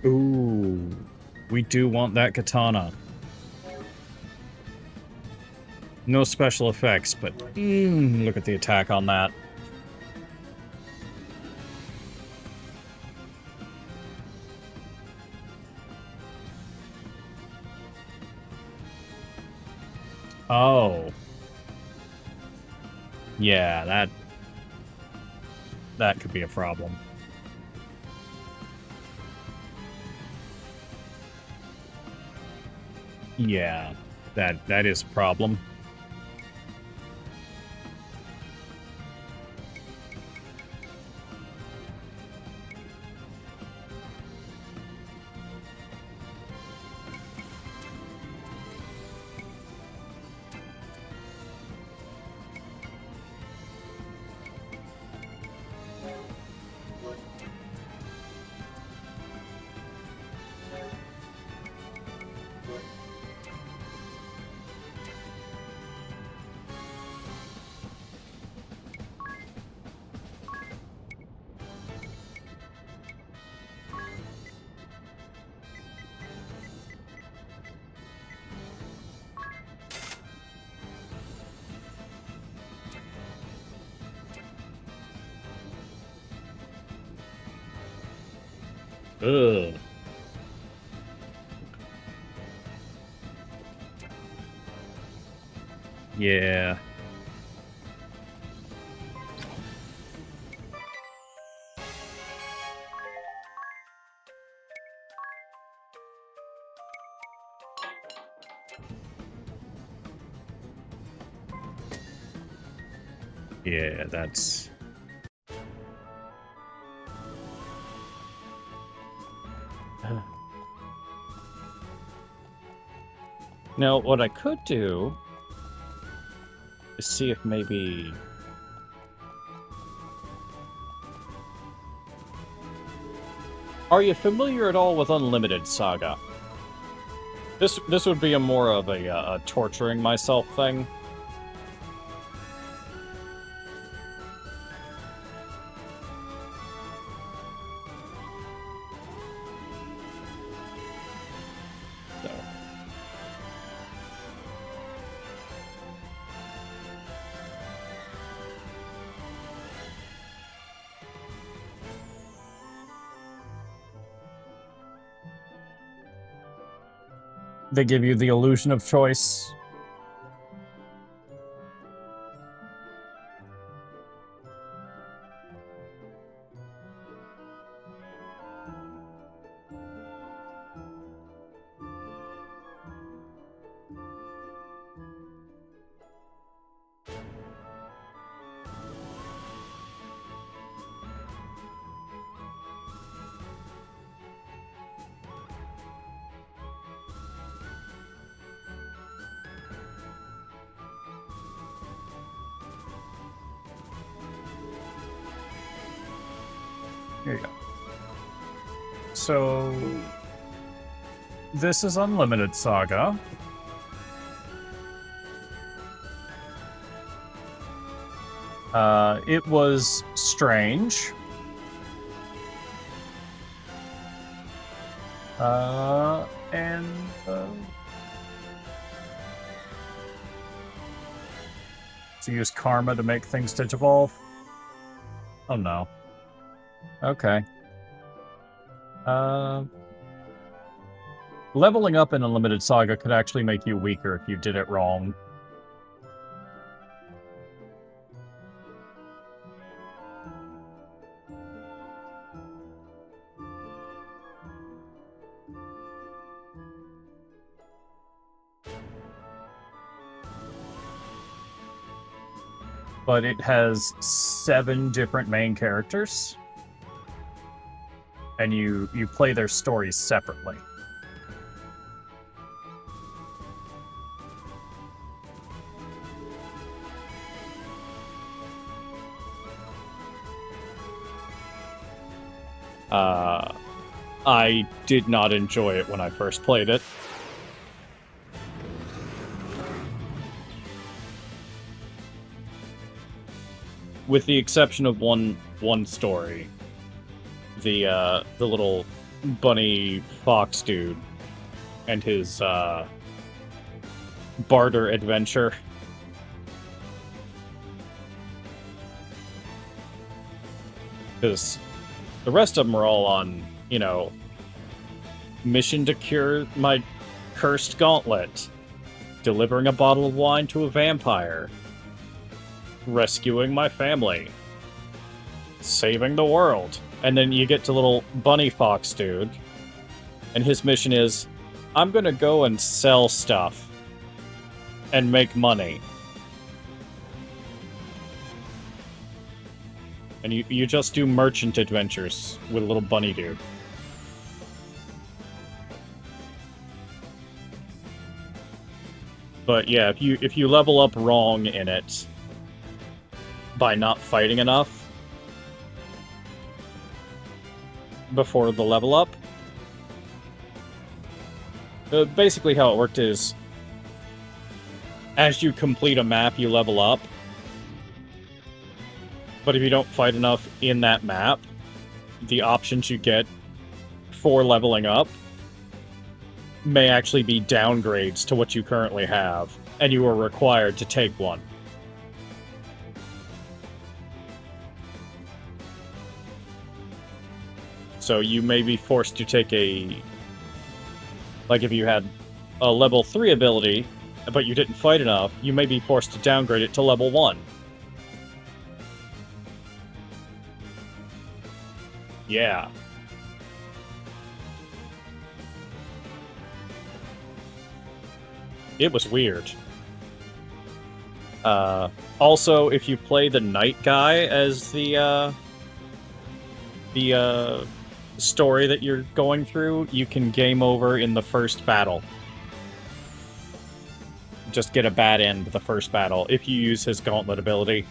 Ooh. We do want that katana. No special effects, but look at the attack on that. Oh. Yeah, that could be a problem. Yeah. That is a problem. Ugh. Yeah. Yeah, that's... Now, what I could do is see if maybe... Are you familiar at all with Unlimited Saga? This would be a more of a torturing myself thing. They give you the illusion of choice. Here you go. So, this is Unlimited Saga. It was strange. To use karma to make things digivolve? Oh no. Okay. Leveling up in Unlimited Saga could actually make you weaker if you did it wrong. But it has 7 different main characters. And you play their stories separately. I did not enjoy it when I first played it. With the exception of one story. The little bunny fox dude and his barter adventure. Because the rest of them are all on, you know, mission to cure my cursed gauntlet, delivering a bottle of wine to a vampire, rescuing my family, saving the world. And then you get to little bunny fox dude, and his mission is, I'm gonna go and sell stuff and make money. And you just do merchant adventures with a little bunny dude. But yeah, if you level up wrong in it by not fighting enough before the level up, basically how it worked is as you complete a map, you level up. But if you don't fight enough in that map, the options you get for leveling up may actually be downgrades to what you currently have, and you are required to take one. So you may be forced to take a... Like if you had a level 3 ability, but you didn't fight enough, you may be forced to downgrade it to level 1. Yeah. It was weird. Also, if you play the Knight guy as the story that you're going through, you can game over in the first battle. Just get a bad end the first battle if you use his gauntlet ability.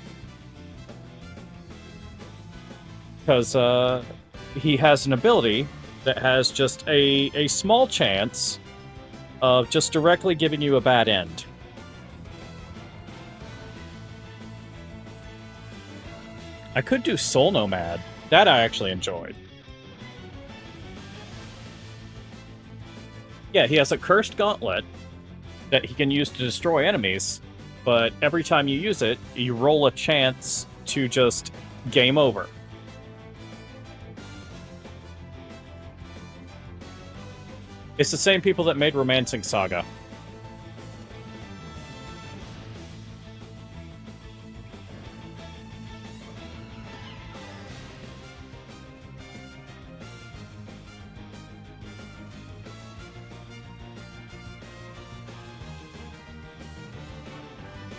Because, he has an ability that has just a small chance of just directly giving you a bad end. I could do Soul Nomad. That I actually enjoyed. Yeah, he has a cursed gauntlet that he can use to destroy enemies, but every time you use it, you roll a chance to just game over. It's the same people that made Romancing Saga.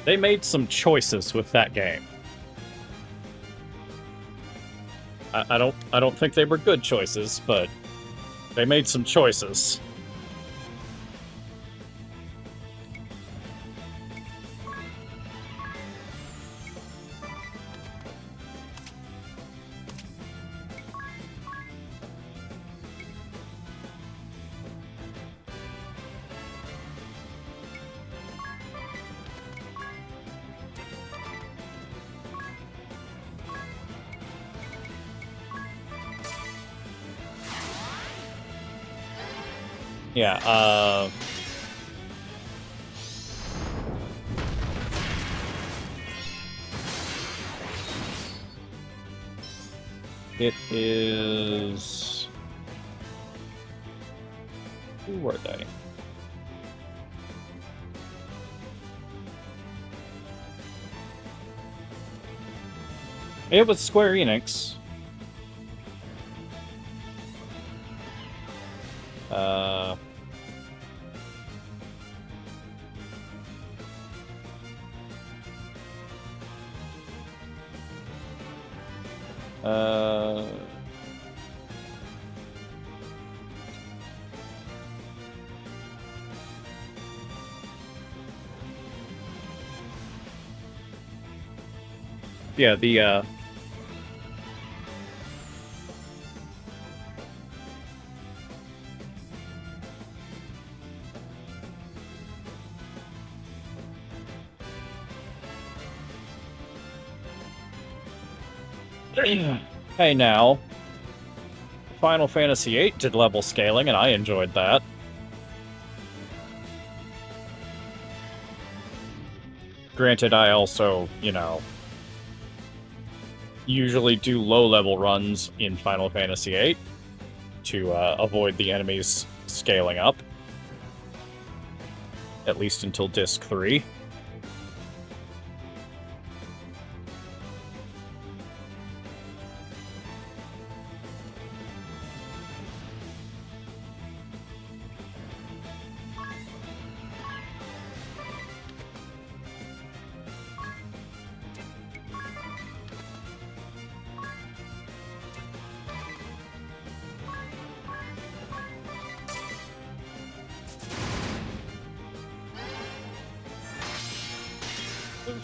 They made some choices with that game. I don't think they were good choices, but they made some choices. Yeah, it is... Who were they? It was Square Enix. Yeah, the, Hey now, Final Fantasy VIII did level scaling, and I enjoyed that. Granted, I also, you know, usually do low-level runs in Final Fantasy VIII to avoid the enemies scaling up. At least until Disc 3.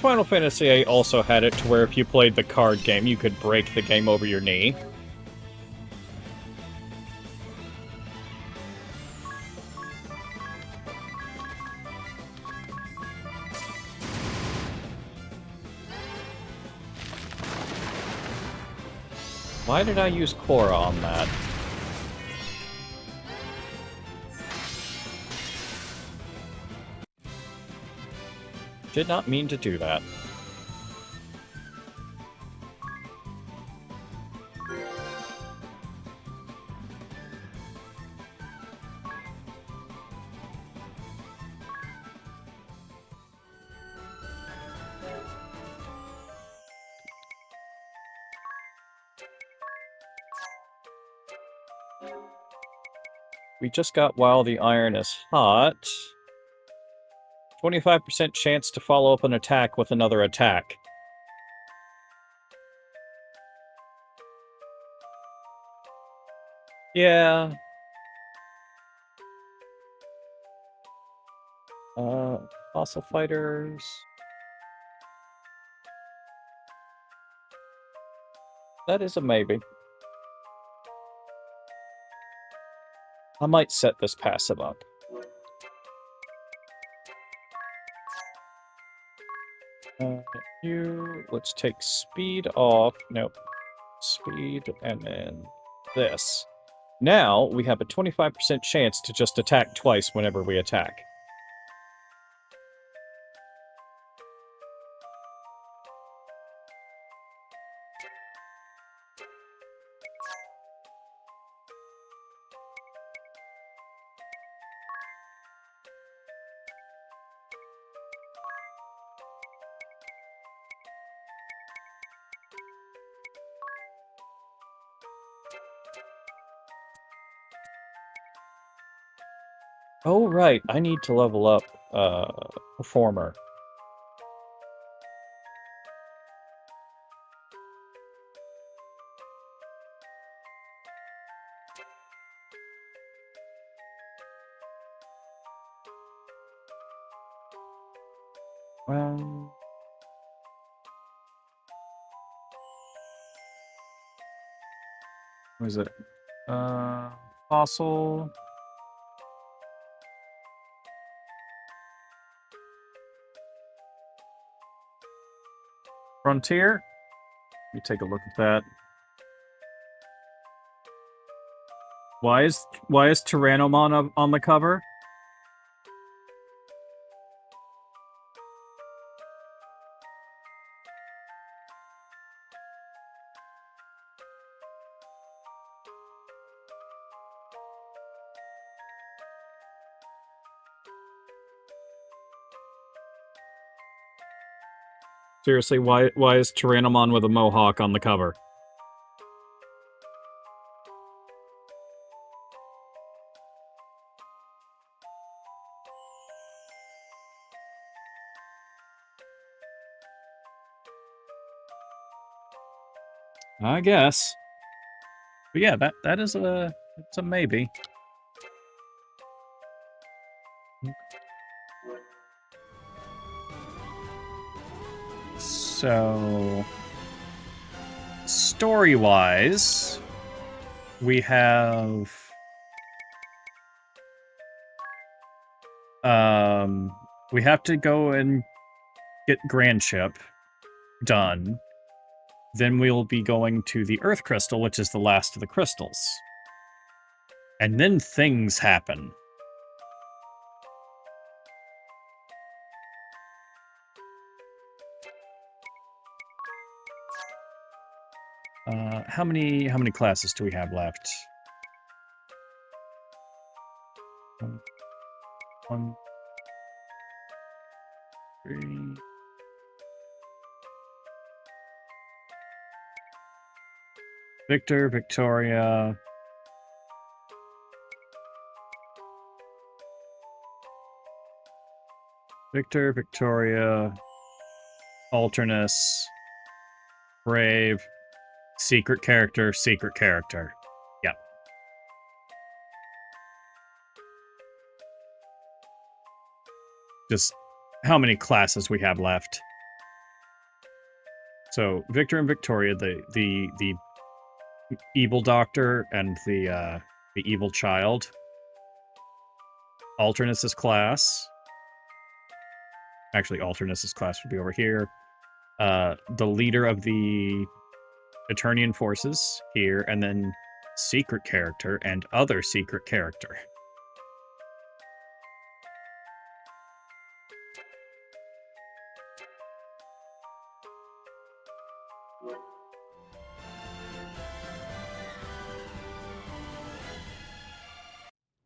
Final Fantasy VIII also had it to where if you played the card game, you could break the game over your knee. Why did I use Korra on that? Did not mean to do that. We just got While the Iron is Hot. 25% chance to follow up an attack with another attack. Yeah. Fossil Fighters. That is a maybe. I might set this passive up. Let's take speed off. Nope. Speed, and then this. Now, we have a 25% chance to just attack twice whenever we attack. Oh, right. I need to level up, Performer. What is it? Fossil. Frontier? Let me take a look at that. Why is Tyrannomon on the cover? Seriously, why is Tyrannomon with a mohawk on the cover? I guess. But yeah, that is it's a maybe. So, story-wise, we have we have to go and get Grandship done. Then we'll be going to the Earth Crystal, which is the last of the crystals. And then things happen. How many classes do we have left? One, three. Victor, Victoria. Victor, Victoria. Alternus. Brave. Secret character, secret character. Yep. Just how many classes we have left. So Victor and Victoria, the evil doctor and the evil child. Alternus' class. Actually, Alternus' class would be over here. The leader of the Eternian forces here, and then secret character and other secret character.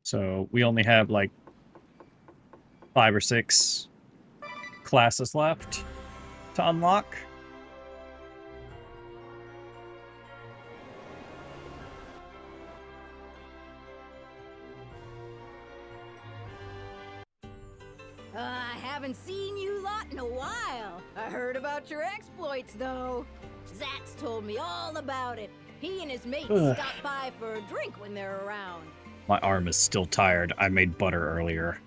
So we only have like 5 or 6 classes left to unlock. I haven't seen you lot in a while. I heard about your exploits, though. Zat's told me all about it. He and his mates stop by for a drink when they're around. My arm is still tired. I made butter earlier.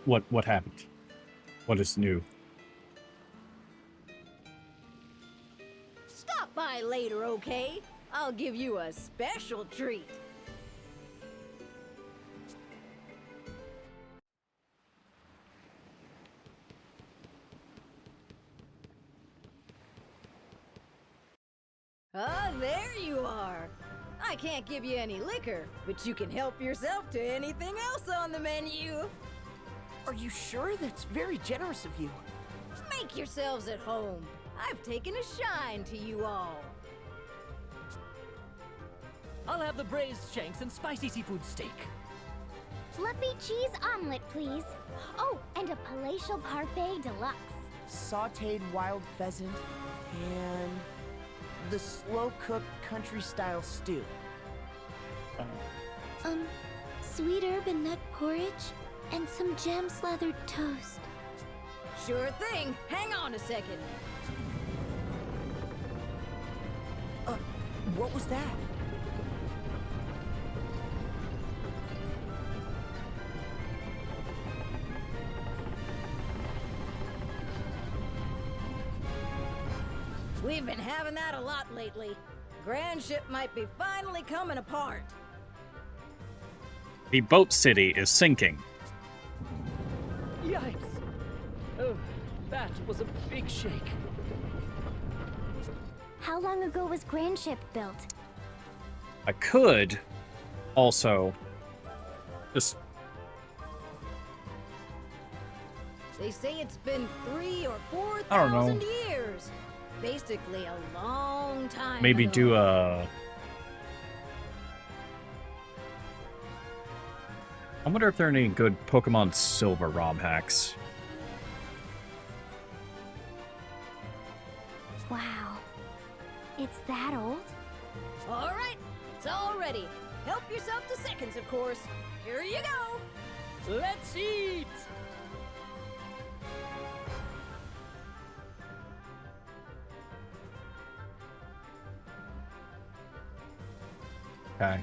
What happened? What is new? Stop by later, okay? I'll give you a special treat. Ah, there you are. I can't give you any liquor, but you can help yourself to anything else on the menu. Are you sure? That's very generous of you. Make yourselves at home. I've taken a shine to you all. I'll have the braised shanks and spicy seafood steak. Fluffy cheese omelet, please. Oh, and a palatial parfait deluxe. Sautéed wild pheasant and the slow-cooked country-style stew. Sweet herb and nut porridge and some jam-slathered toast. Sure thing. Hang on a second. What was that? We've been having that a lot lately. Grand ship might be finally coming apart. The boat city is sinking. Yikes! Oh, that was a big shake. How long ago was Grand Ship built? I could also just... They say it's been 3,000 or I don't know. 4,000 years. Basically a long time maybe ago. do a... I wonder if there are any good Pokemon Silver ROM hacks. Wow. It's that old? All right, it's all ready. Help yourself to seconds, of course. Here you go. Let's eat! Okay.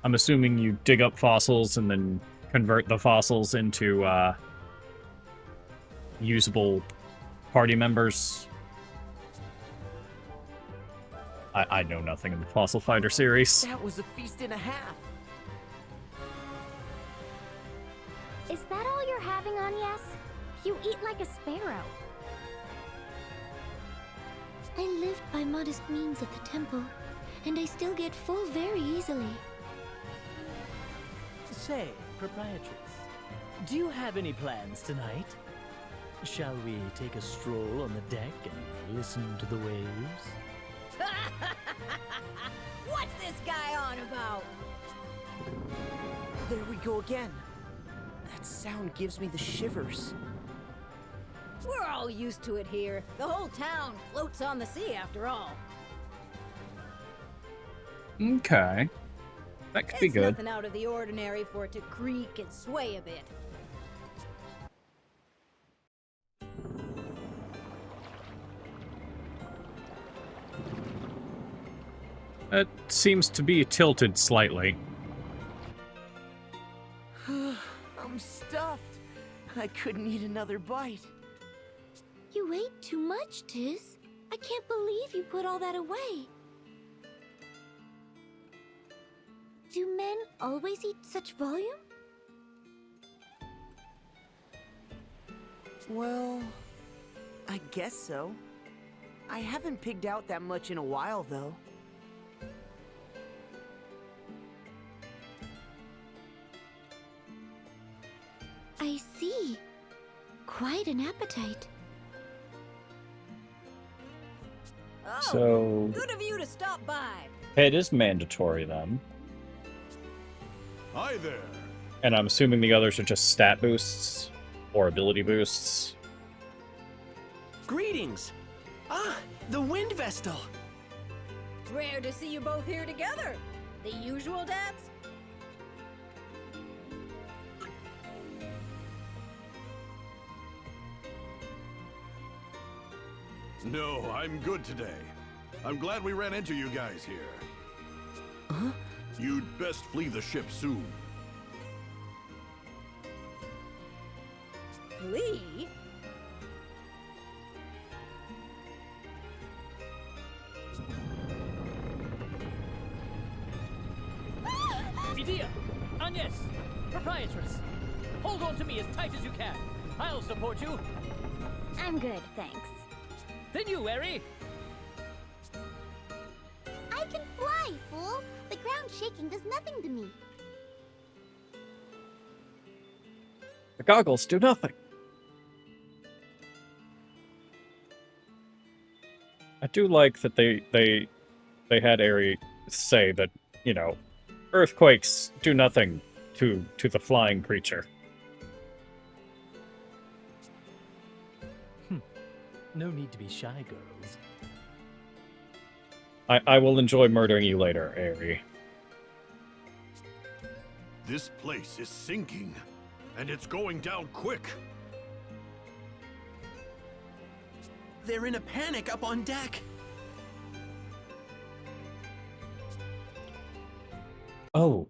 I'm assuming you dig up fossils and then convert the fossils into usable party members. I know nothing in the Fossil Fighter series. That was a feast and a half. Is that all you're having on, Yes? You eat like a sparrow. I lived by modest means at the temple, and I still get full very easily. Say, proprietress, do you have any plans tonight? Shall we take a stroll on the deck and listen to the waves? What's this guy on about? There we go again. That sound gives me the shivers. We're all used to it here. The whole town floats on the sea after all. Okay. That could be It's good. nothing out of the ordinary for it to creak and sway a bit. It seems to be tilted slightly. I'm stuffed. I couldn't eat another bite. You ate too much, Tiz. I can't believe you put all that away. Do men always eat such volume? Well, I guess so. I haven't pigged out that much in a while, though. I see. Quite an appetite. Oh, So- good of you to stop by. It is mandatory then. Hi there. And I'm assuming the others are just stat boosts or ability boosts. Greetings! Ah, the Wind Vestal! Rare to see you both here together. The usual dads? No, I'm good today. I'm glad we ran into you guys here. Huh? You'd best flee the ship soon. Flee? Medea! Agnes! Proprietress! Hold on to me as tight as you can. I'll support you. I'm good, thanks. Then you, Eri! I can fly, fool! The ground shaking does nothing to me. The goggles do nothing. I do like that they had Eri say that, you know, earthquakes do nothing to the flying creature. No need to be shy, girls. I will enjoy murdering you later, Eri. This place is sinking, and it's going down quick. They're in a panic up on deck! Oh,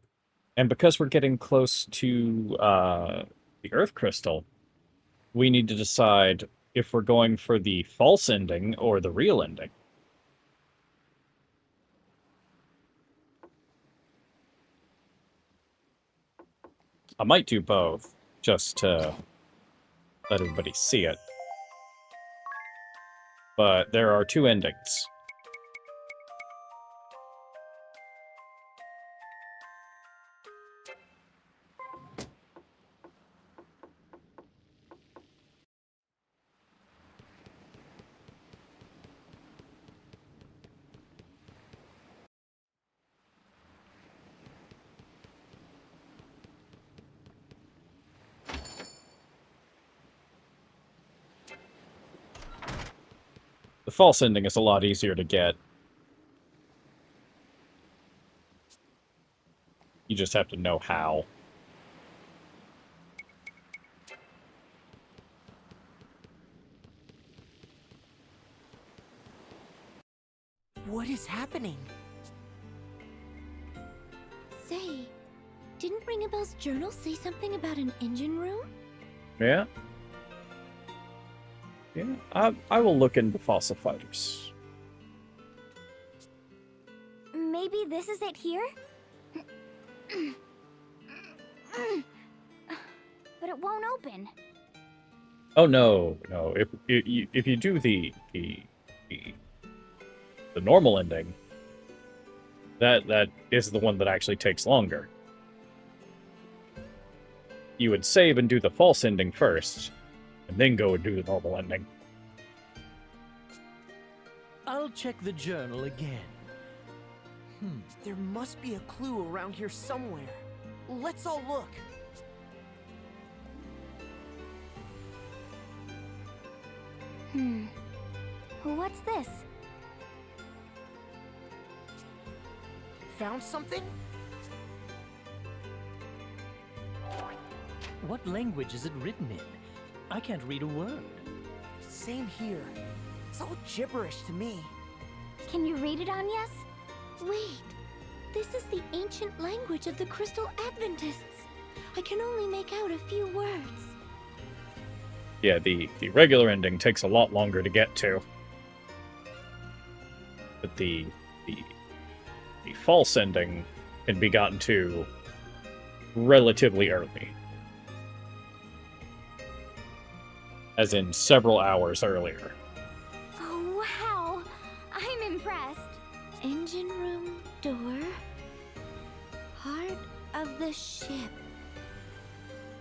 and because we're getting close to the Earth Crystal, we need to decide if we're going for the false ending or the real ending. I might do both, just to let everybody see it. But there are two endings. The false ending is a lot easier to get. You just have to know how. What is happening? Say, didn't Ring a Bell's journal say something about an engine room? Yeah? Yeah, I will look into fossil fighters. Maybe this is it here? But it won't open. Oh no, no. If you do the normal ending, that is the one that actually takes longer. You would save and do the false ending first, and then go and do the normal ending. I'll check the journal again. There must be a clue around here somewhere. Let's all look. What's this? Found something? What language is it written in? I can't read a word. Same here. It's all gibberish to me. Can you read it, Agnes? Wait, this is the ancient language of the Crystal Adventists. I can only make out a few words. Yeah, the regular ending takes a lot longer to get to. But the false ending can be gotten to relatively early. As in several hours earlier. Oh, wow. I'm impressed. Engine room door. Part of the ship.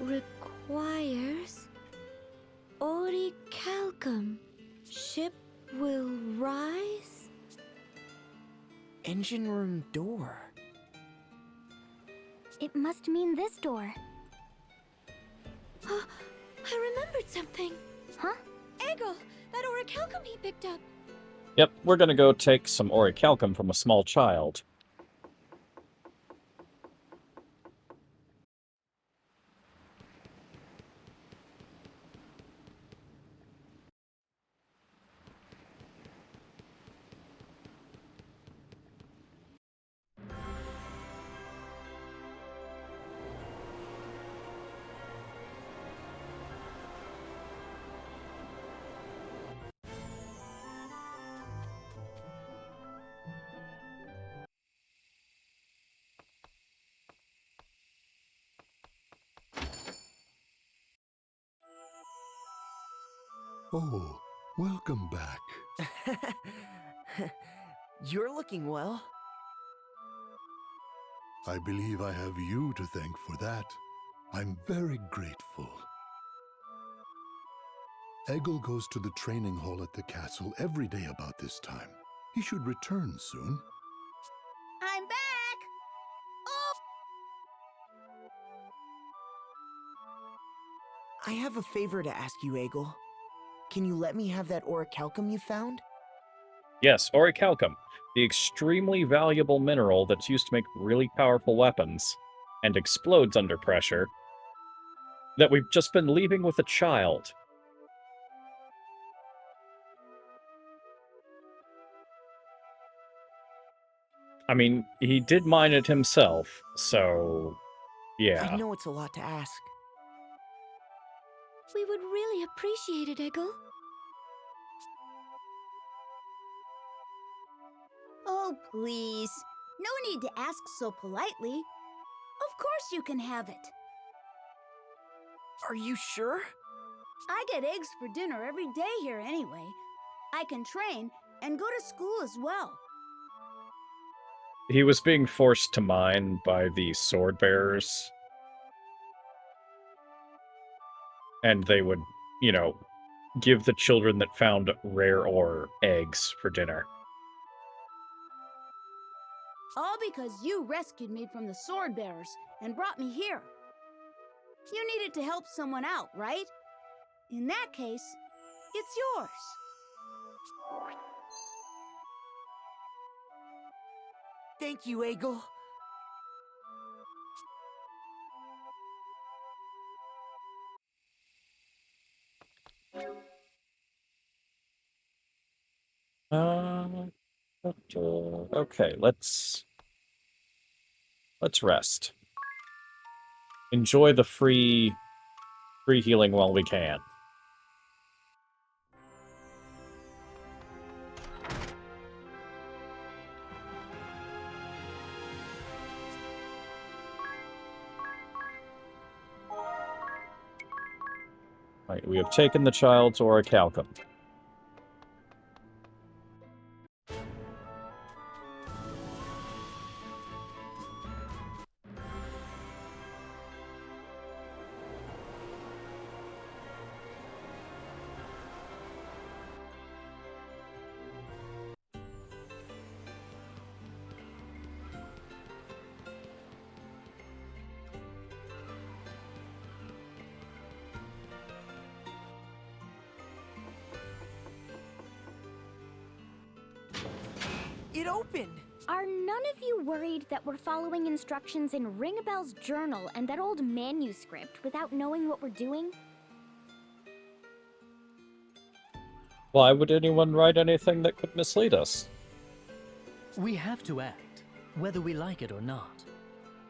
Requires orichalcum. Ship will rise? Engine room door. It must mean this door. Oh, I remembered something. Huh? Eggle, that orichalcum he picked up. Yep, we're gonna go take some orichalcum from a small child. Oh, welcome back. You're looking well. I believe I have you to thank for that. I'm very grateful. Eggle goes to the training hall at the castle every day about this time. He should return soon. I'm back! Oh! I have a favor to ask you, Eggle. Can you let me have that orichalcum you found? Yes, orichalcum, the extremely valuable mineral that's used to make really powerful weapons, and explodes under pressure, that we've just been leaving with a child. I mean, he did mine it himself, so yeah. I know it's a lot to ask. We would really appreciate it, Eggle. Oh, please. No need to ask so politely. Of course you can have it. Are you sure? I get eggs for dinner every day here anyway. I can train and go to school as well. He was being forced to mine by the sword bearers. And they would, you know, give the children that found rare ore eggs for dinner. All because you rescued me from the sword bearers and brought me here. You needed to help someone out, right? In that case, it's yours. Thank you, Eggle. Okay, let's rest. Enjoy the free healing while we can. Right, we have taken the child's orichalcum. It opened! Are none of you worried that we're following instructions in Ringabel's journal and that old manuscript without knowing what we're doing? Why would anyone write anything that could mislead us? We have to act, whether we like it or not.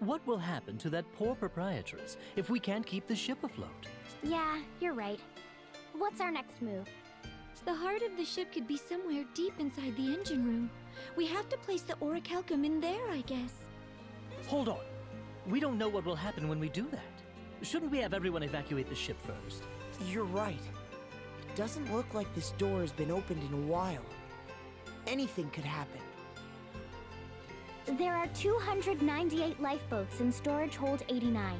What will happen to that poor proprietress if we can't keep the ship afloat? Yeah, you're right. What's our next move? The heart of the ship could be somewhere deep inside the engine room. We have to place the orichalcum in there, I guess. Hold on. We don't know what will happen when we do that. Shouldn't we have everyone evacuate the ship first? You're right. It doesn't look like this door has been opened in a while. Anything could happen. There are 298 lifeboats in storage hold 89.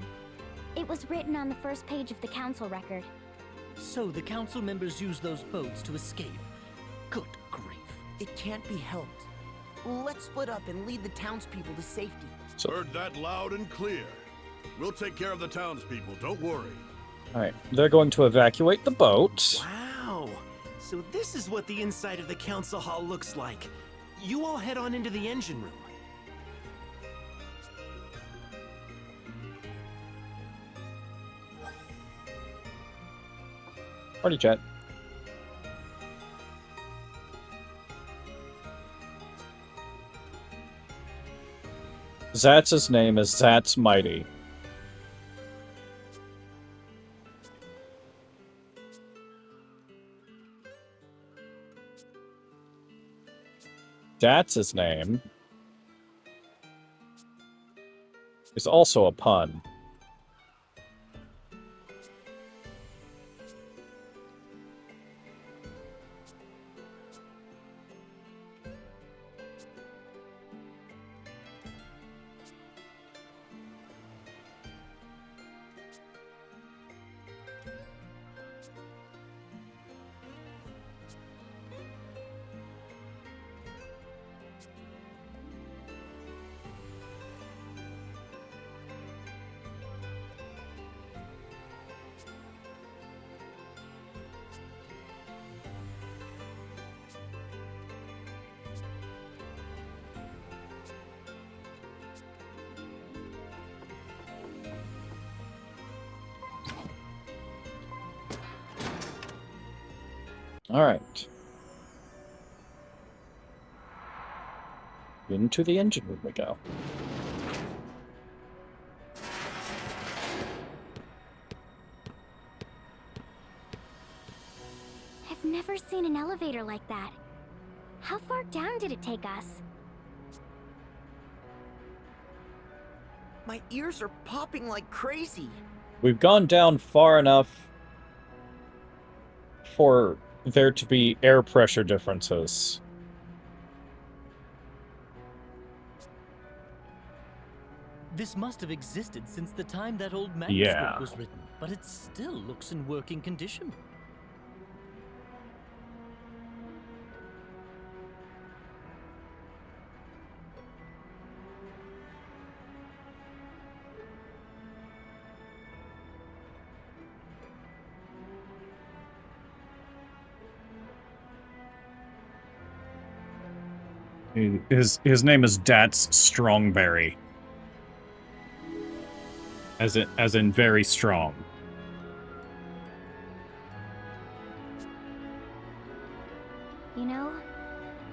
It was written on the first page of the council record. So the council members use those boats to escape. Good grief. It can't be helped. Let's split up and lead the townspeople to safety. Heard that loud and clear. We'll take care of the townspeople, don't worry. Alright, they're going to evacuate the boat. Wow. So this is what the inside of the council hall looks like. You all head on into the engine room. Party chat. Zatz's name is Zatz Mighty. Datz's name is also a pun. All right. Into the engine room we go. I've never seen an elevator like that. How far down did it take us? My ears are popping like crazy. We've gone down far enough for there to be air pressure differences. This must have existed since the time that old manuscript was written, but it still looks in working condition. His name is Datz Strongberry. As in very strong. You know,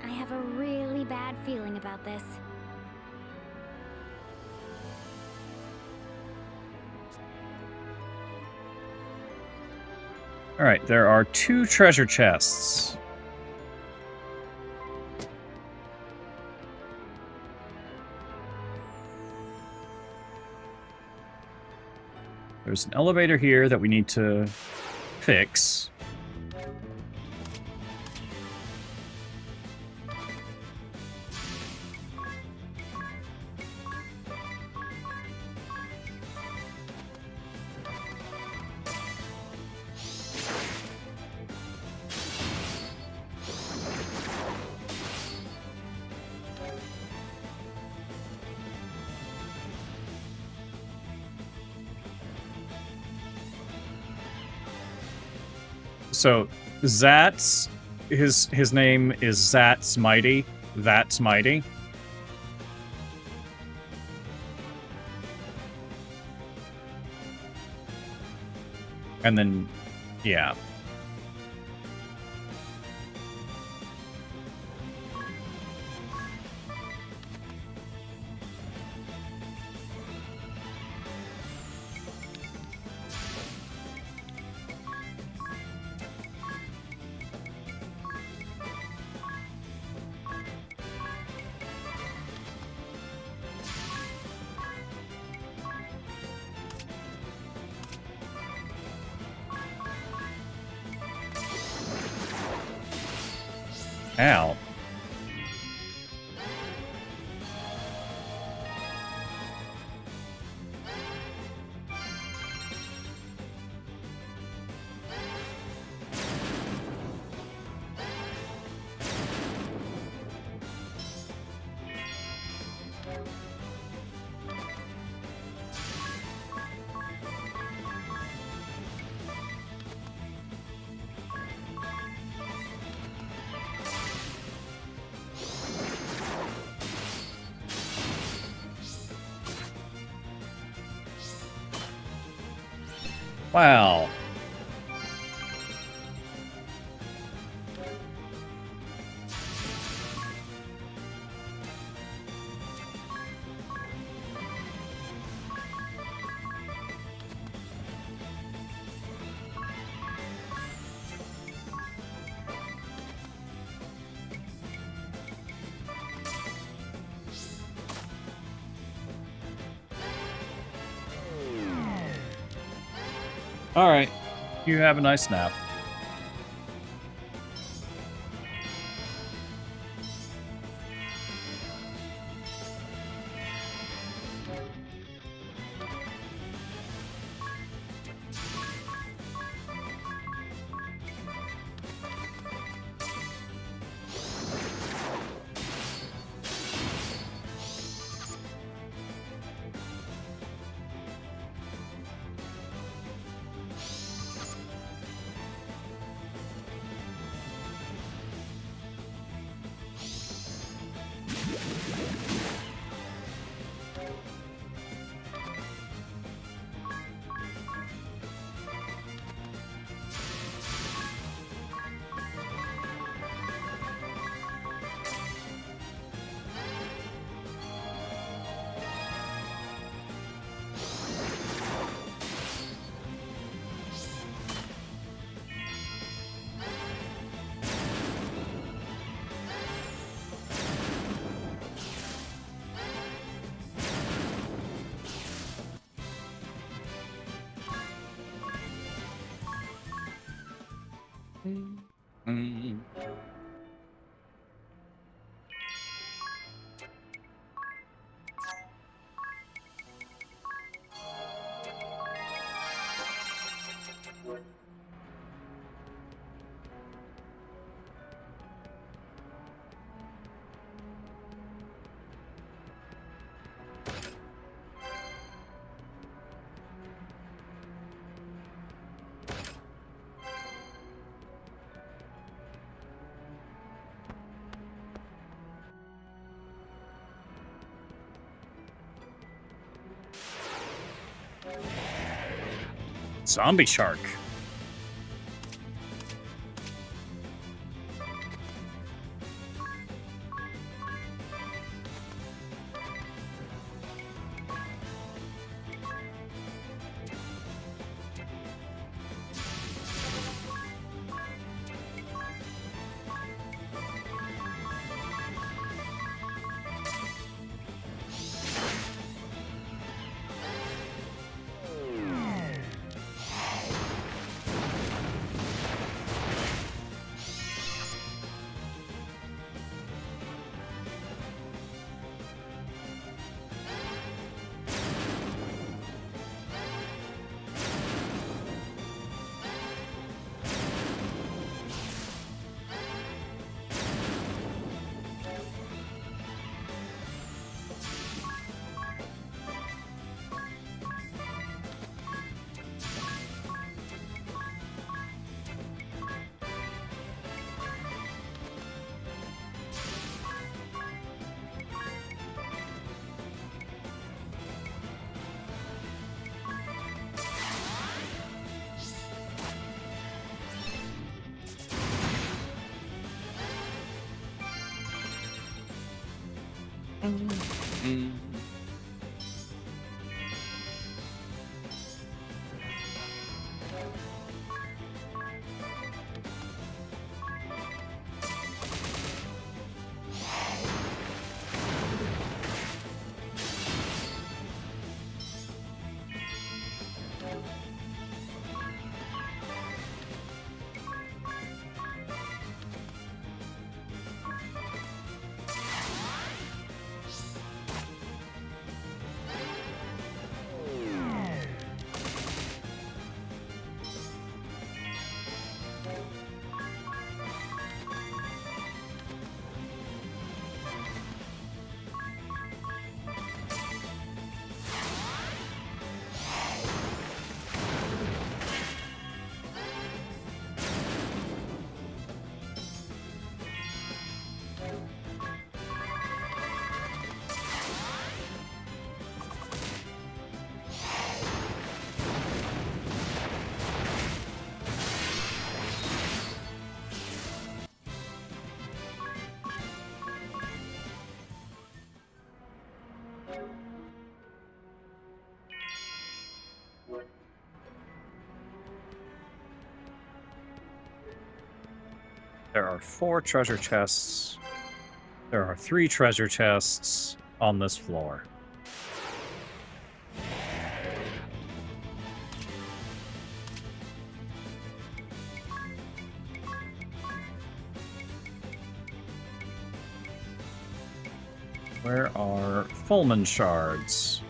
I have a really bad feeling about this. Alright, there are 2 treasure chests. There's an elevator here that we need to fix. So, Zatz, his name is Zatz Mighty. That's Mighty. And then, yeah. Ow. Wow. All right. You have a nice nap. Zombie shark. There are 4 treasure chests. There are 3 treasure chests on this floor. Where are Fulman shards?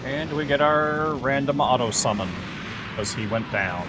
And we get our random auto summon, because he went down.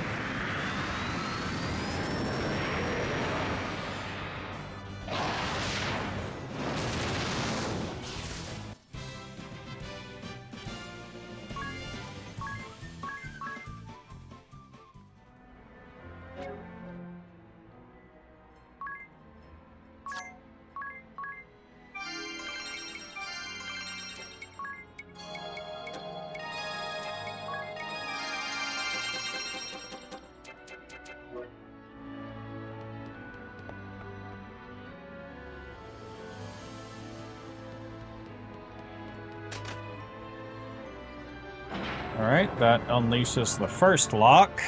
Alright, that unleashes the first lock.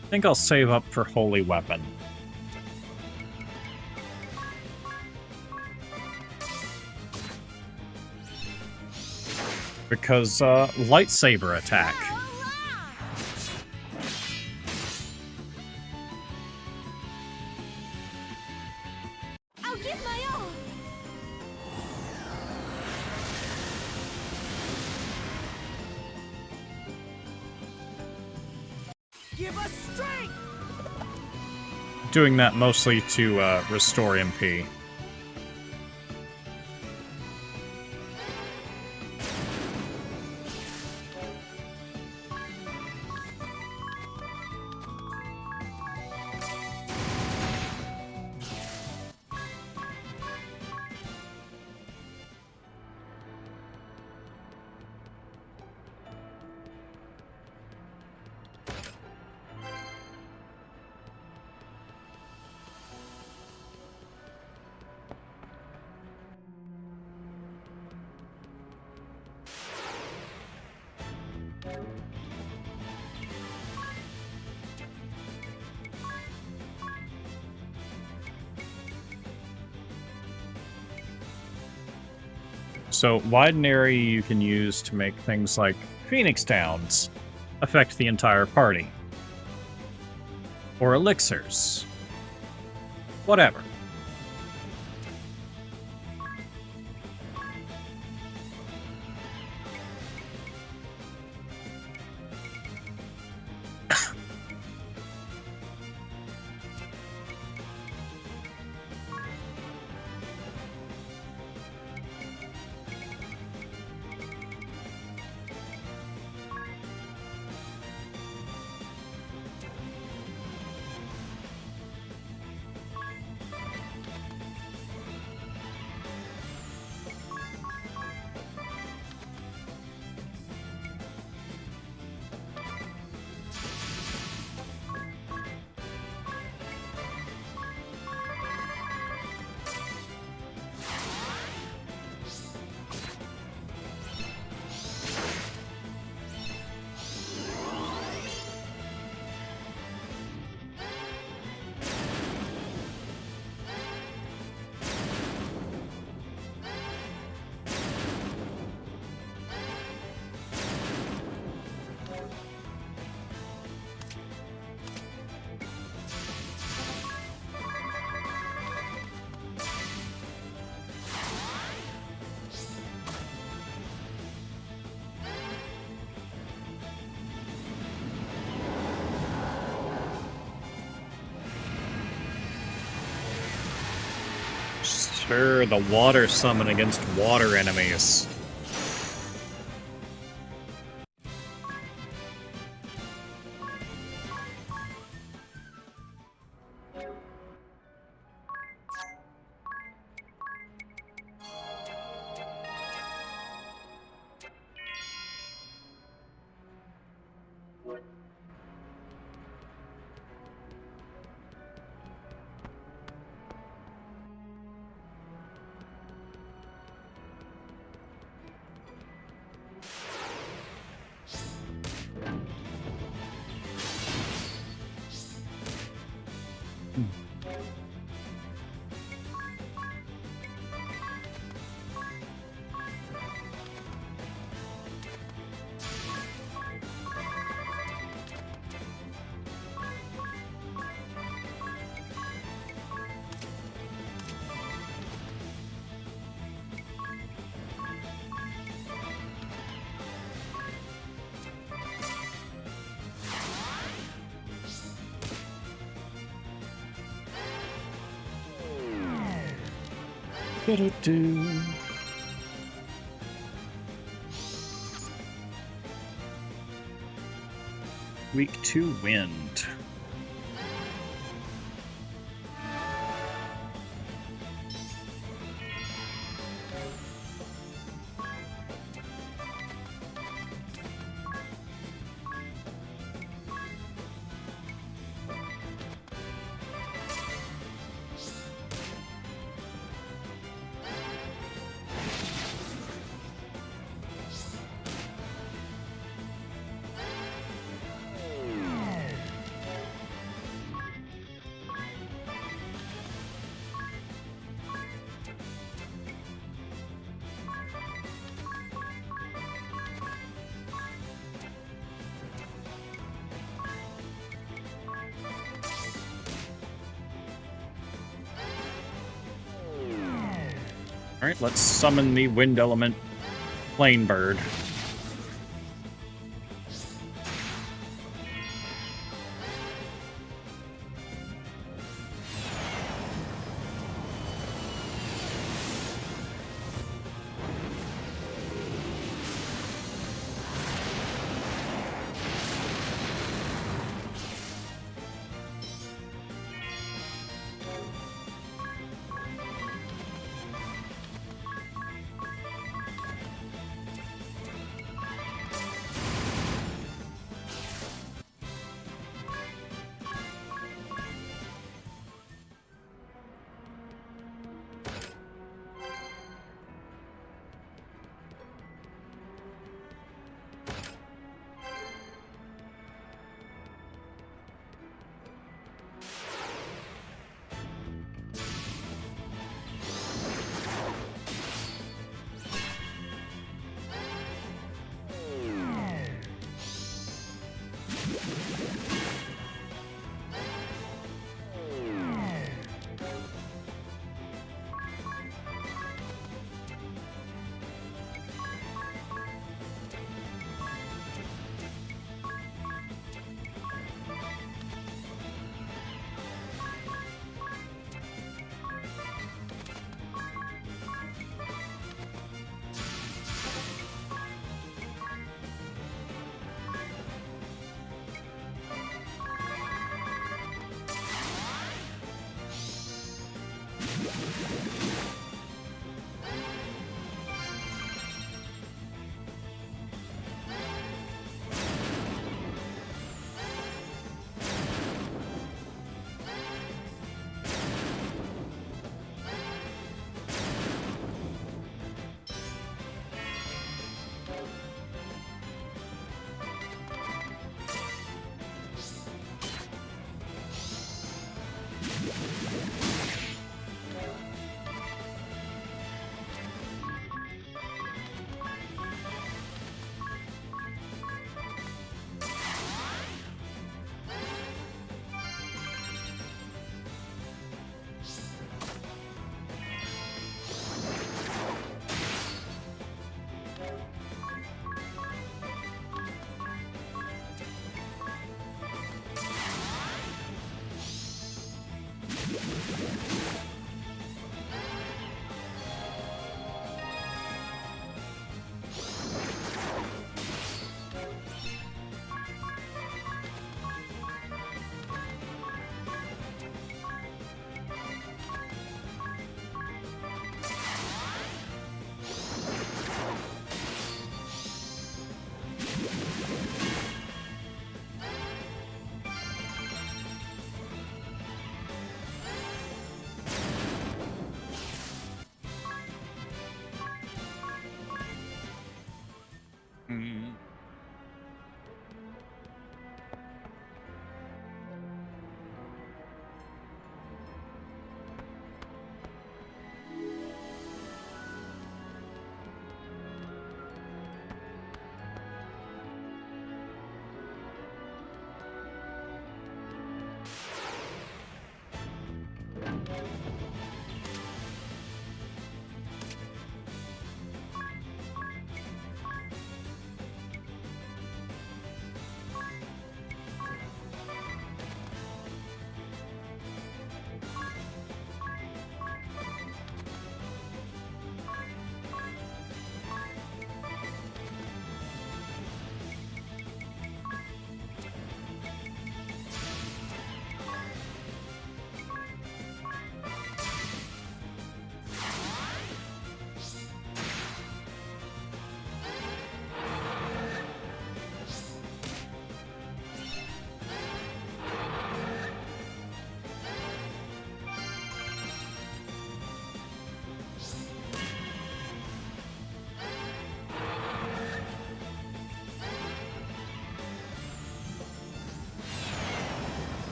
I think I'll save up for Holy Weapon. Because, lightsaber attack. I'll give my all. Give us strength! Doing that mostly to, restore MP. So, wide area you can use to make things like Phoenix Downs affect the entire party. Or elixirs. Whatever. Sure, the water summon against water enemies. Week 2 wind. Alright, let's summon the wind element plane bird.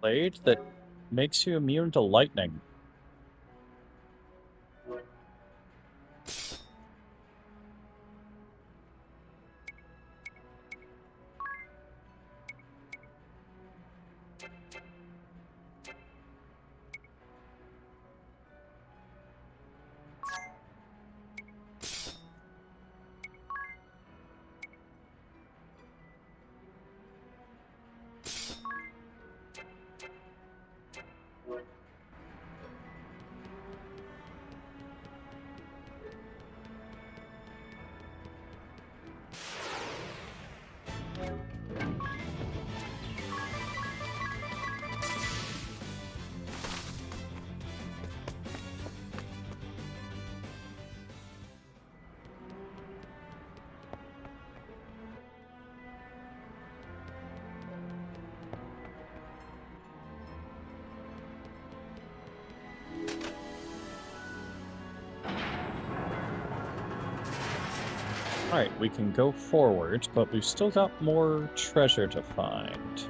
blade that makes you immune to lightning. Alright, we can go forward, but we've still got more treasure to find.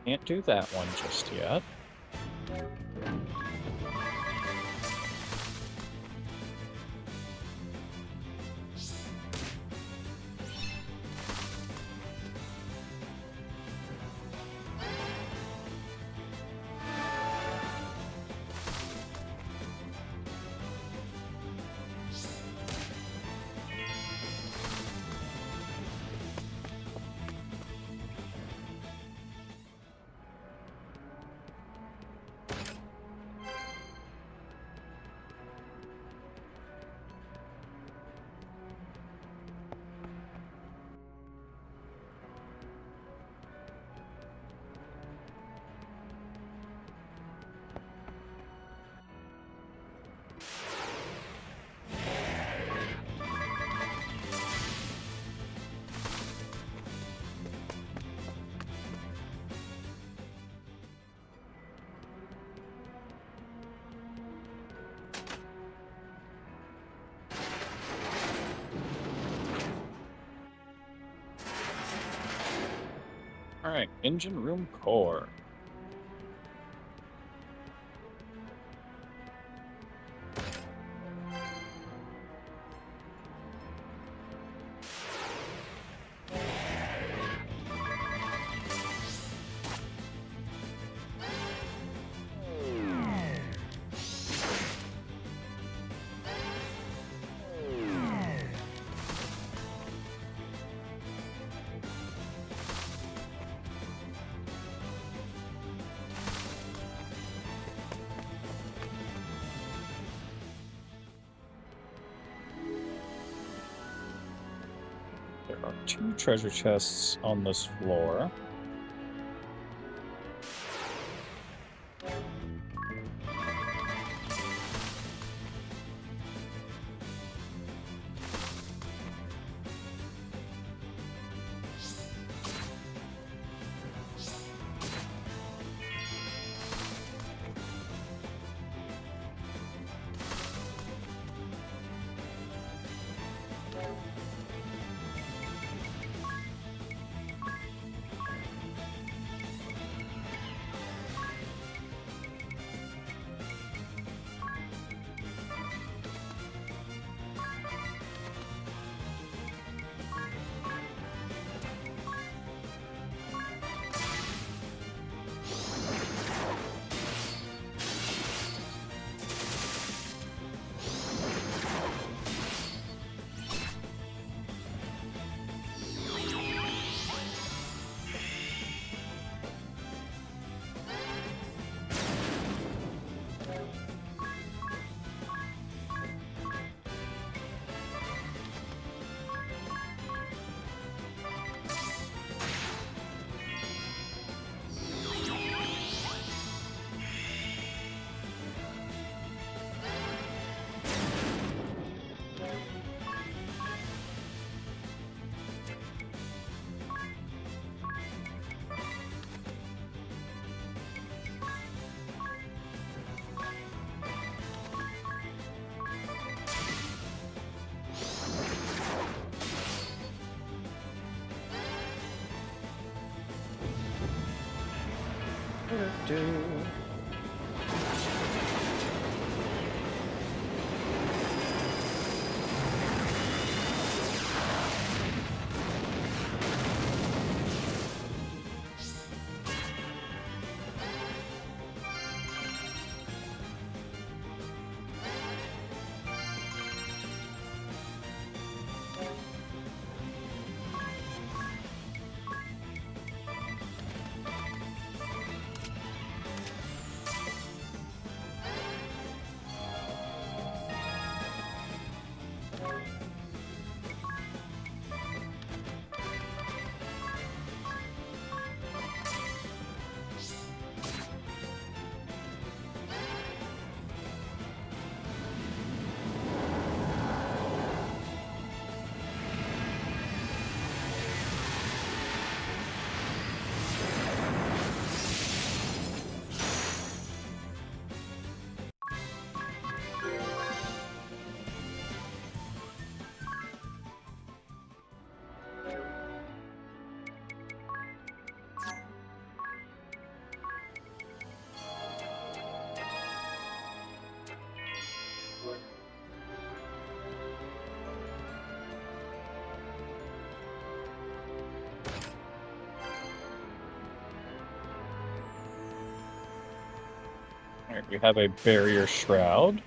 Can't do that one just yet. Alright, engine room core. There are 2 treasure chests on this floor. Alright, we have a barrier shroud.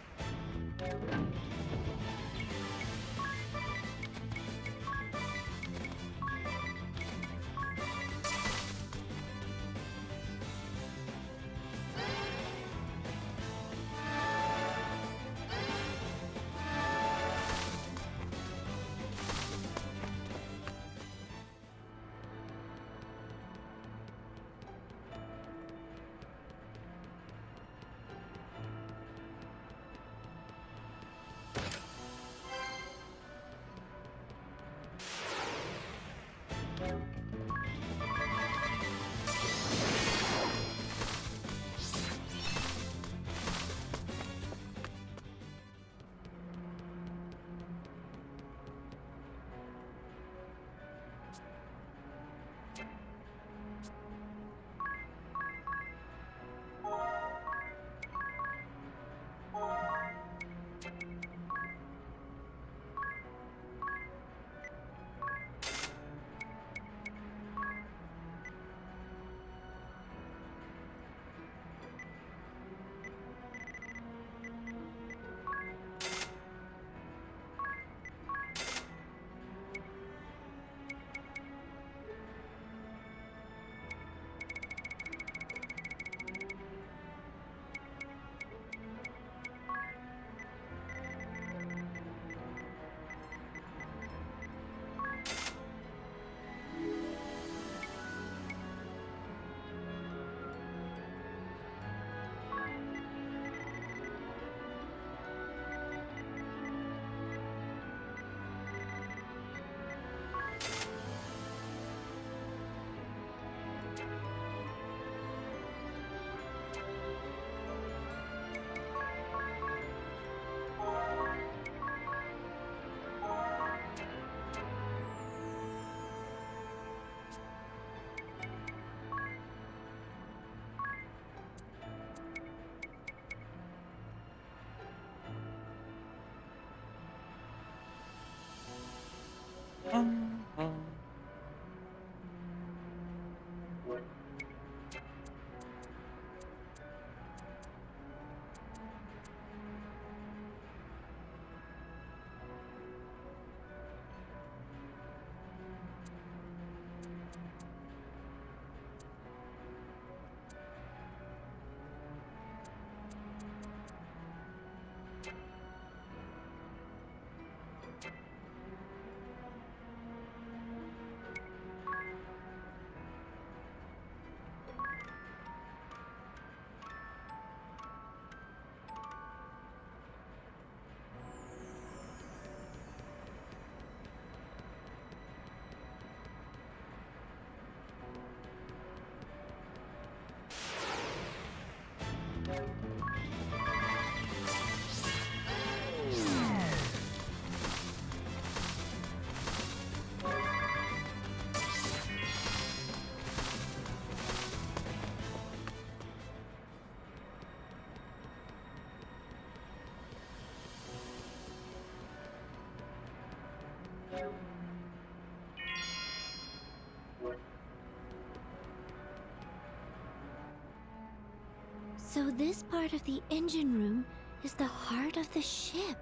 So this part of the engine room is the heart of the ship.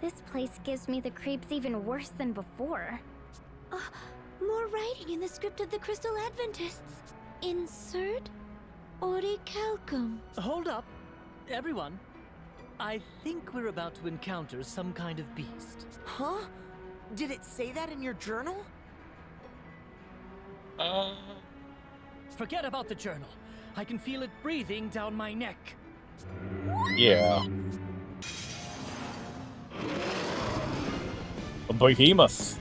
This place gives me the creeps even worse than before. More writing in the script of the Crystal Adventists. Insert orichalcum. Hold up, everyone. I think we're about to encounter some kind of beast. Huh? Did it say that in your journal? Forget about the journal. I can feel it breathing down my neck. Yeah. A behemoth.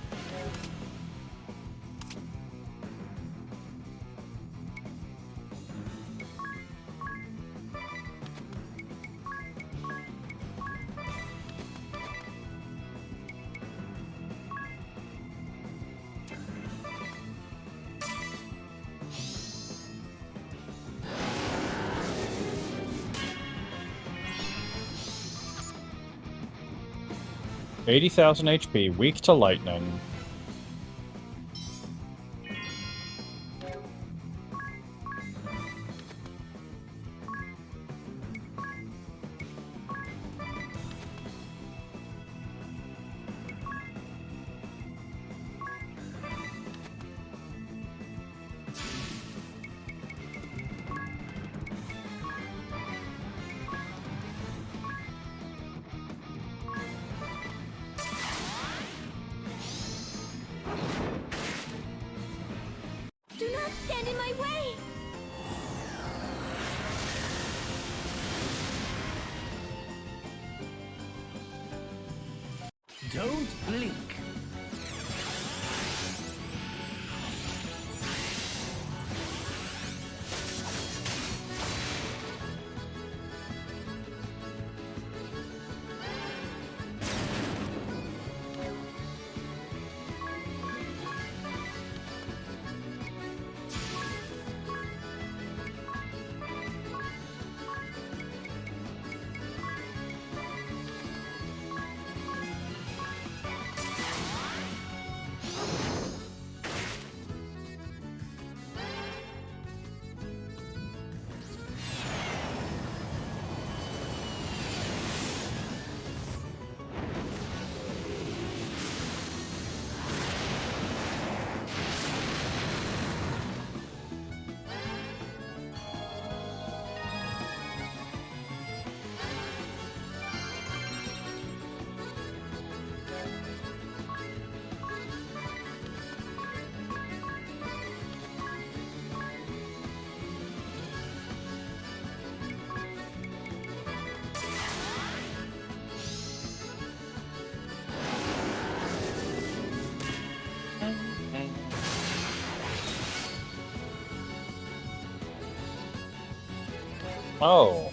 $80,000 HP, weak to lightning. Do not stand in my way! Don't blink. Oh.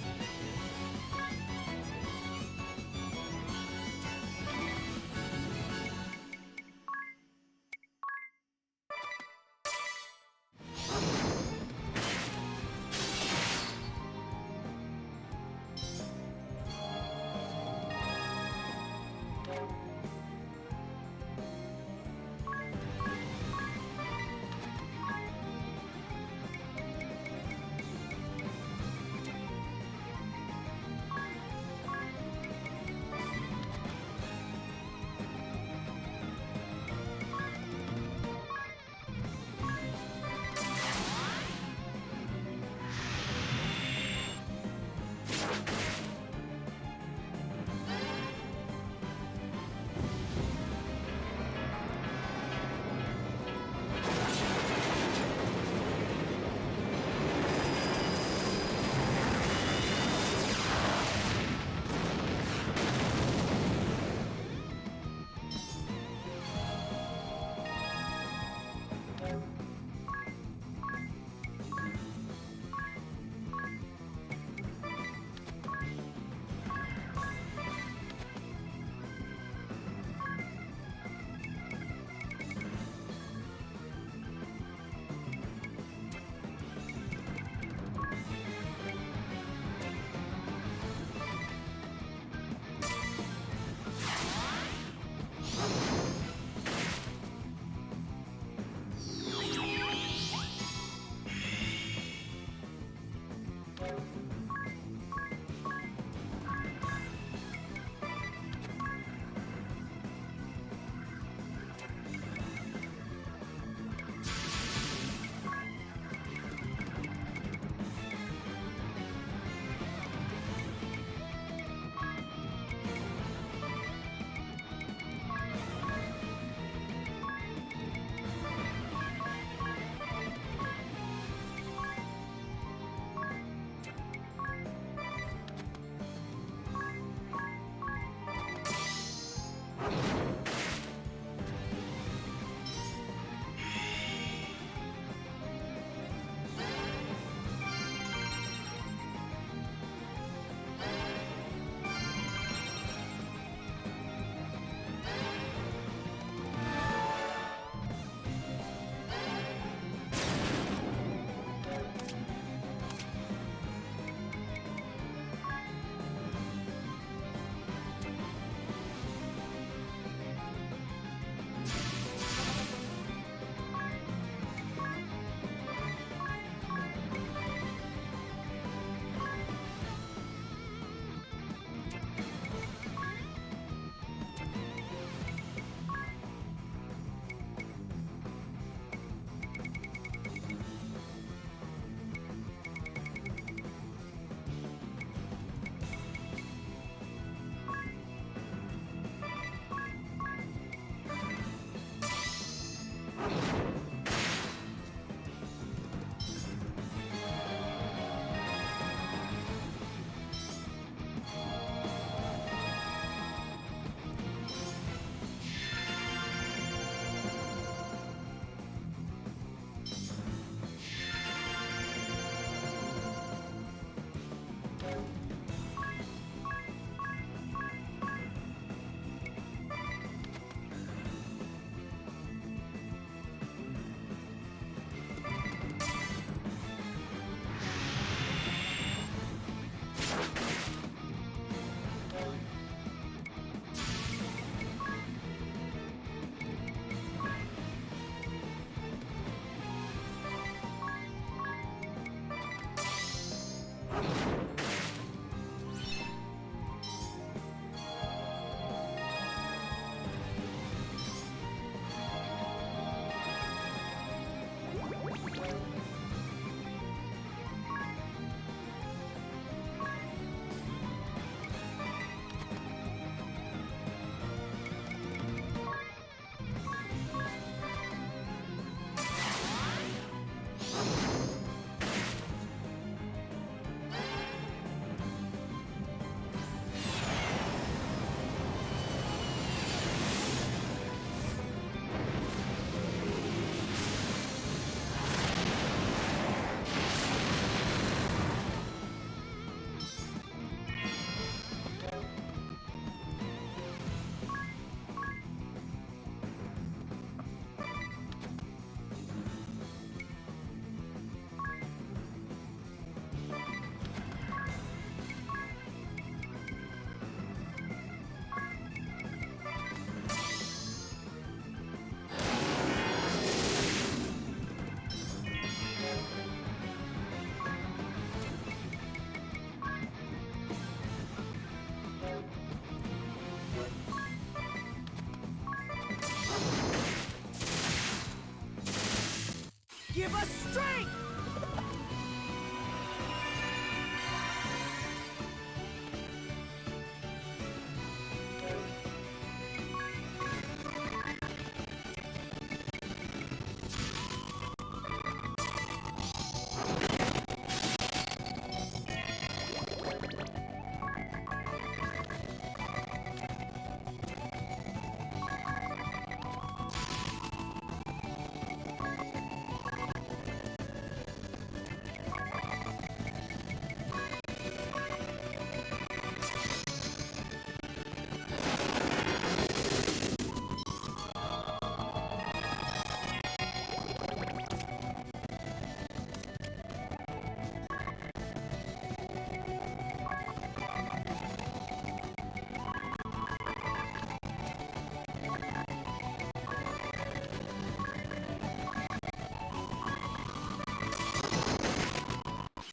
Give us strength!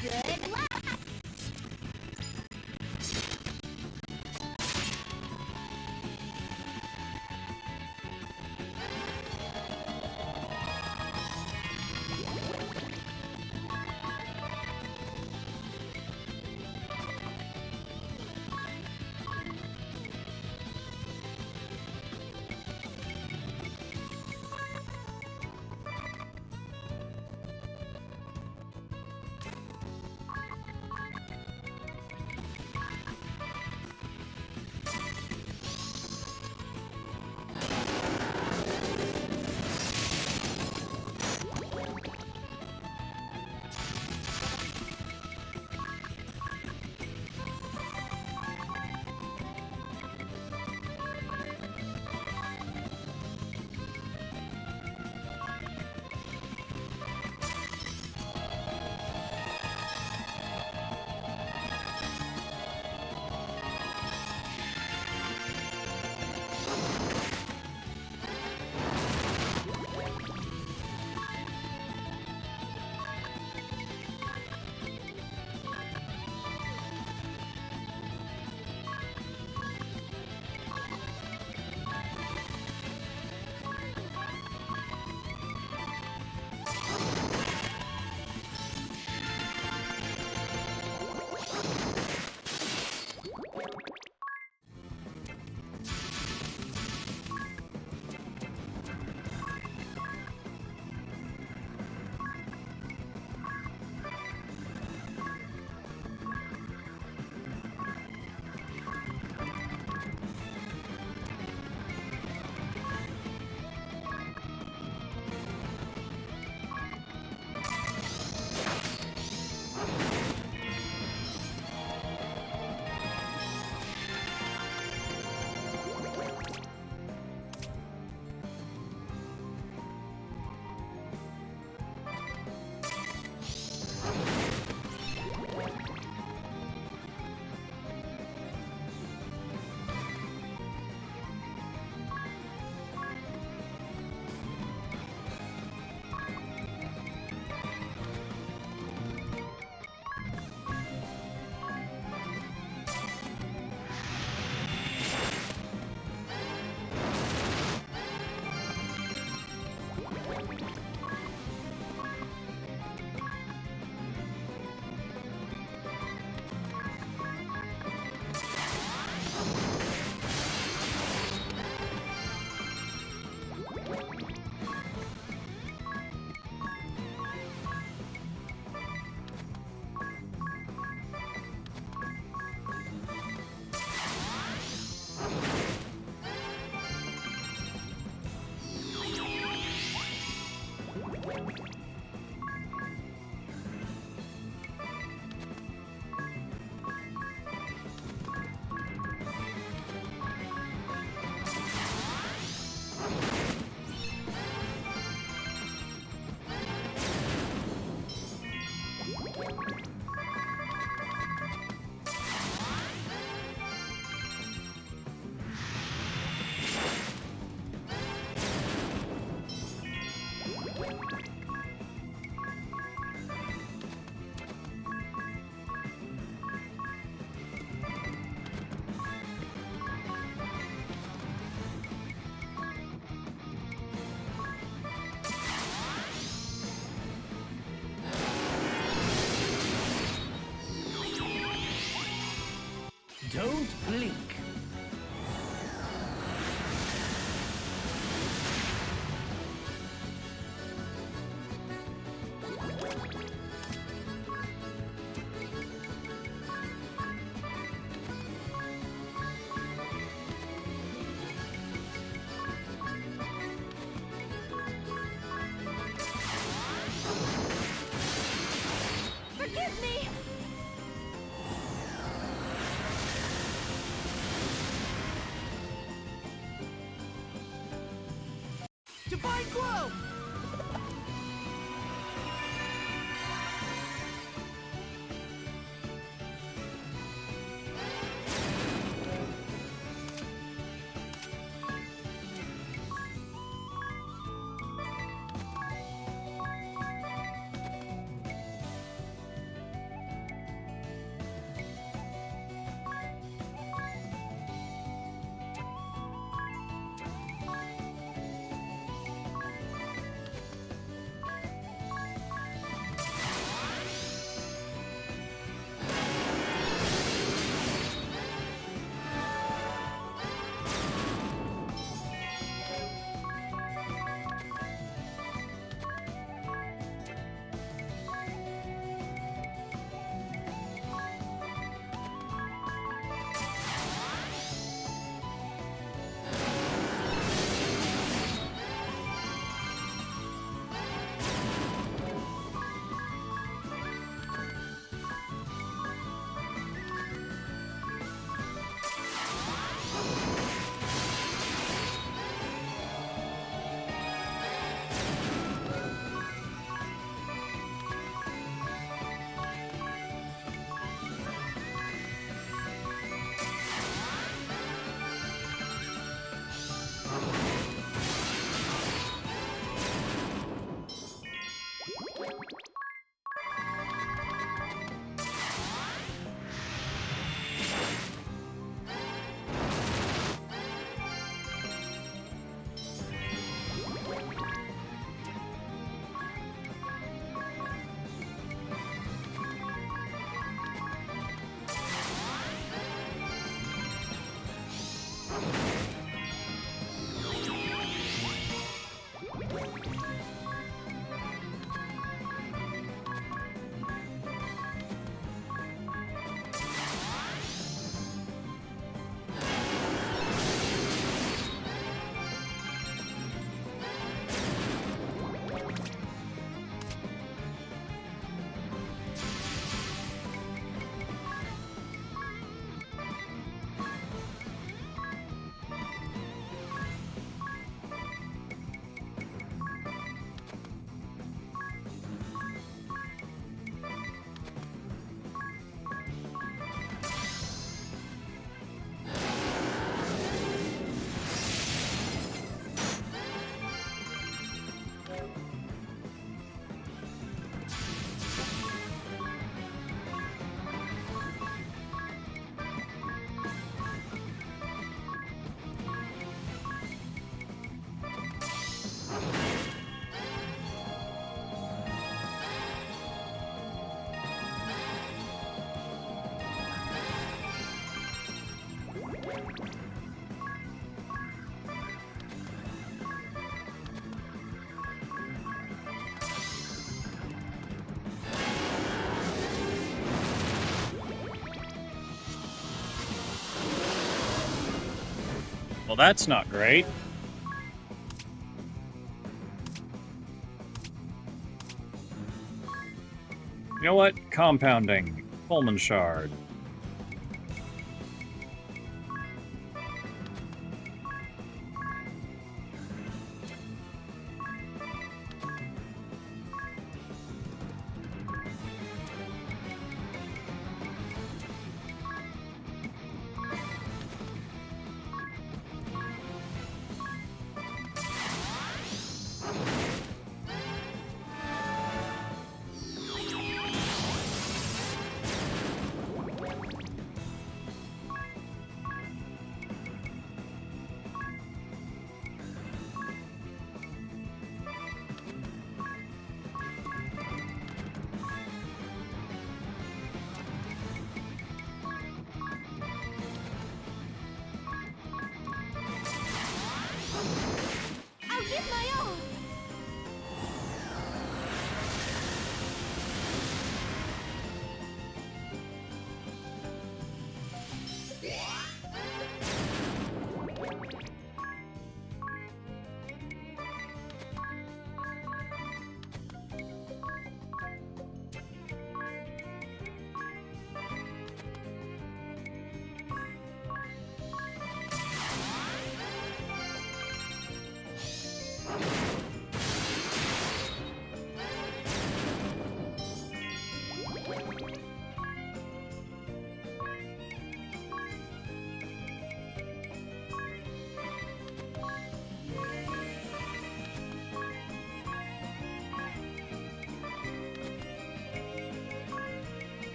Good luck! Don't blink. Forgive me! Divine Glow! Well, that's not great. You know what? Compounding. Pullman Shard.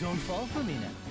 Don't fall for me now.